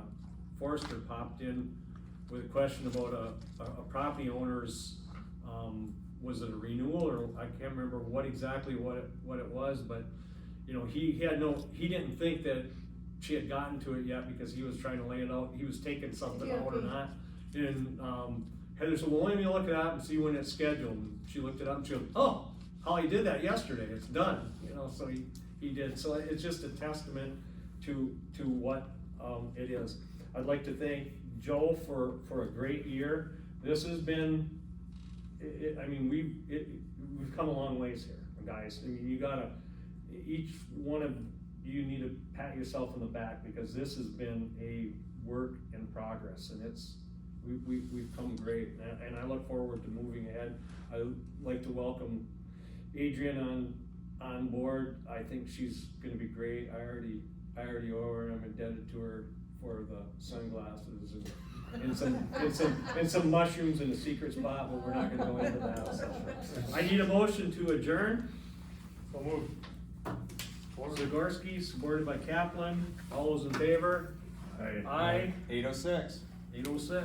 Forrester popped in with a question about a property owner's, was it a renewal, or I can't remember what exactly what it was, but you know, he didn't think that she had gotten to it yet because he was trying to lay it out. He was taking something out or not. And Heather said, well, let me look it up and see when it's scheduled. And she looked it up and she goes, oh, Holly did that yesterday, it's done. You know, so he did. So it's just a testament to what it is. I'd like to thank Joe for a great year. This has been, I mean, we've come a long ways here, guys. I mean, you gotta, each one of you need to pat yourself on the back because this has been a work in progress, and we've come great, and I look forward to moving ahead. I'd like to welcome Adrian on board. I think she's gonna be great. I already owe her. I'm indebted to her for the sunglasses and some mushrooms in a secret spot, but we're not gonna go into that. So. I need a motion to adjourn. So moved. Zagorski, supported by Kaplan. All those in favor? Aye. 8:06. 8:06.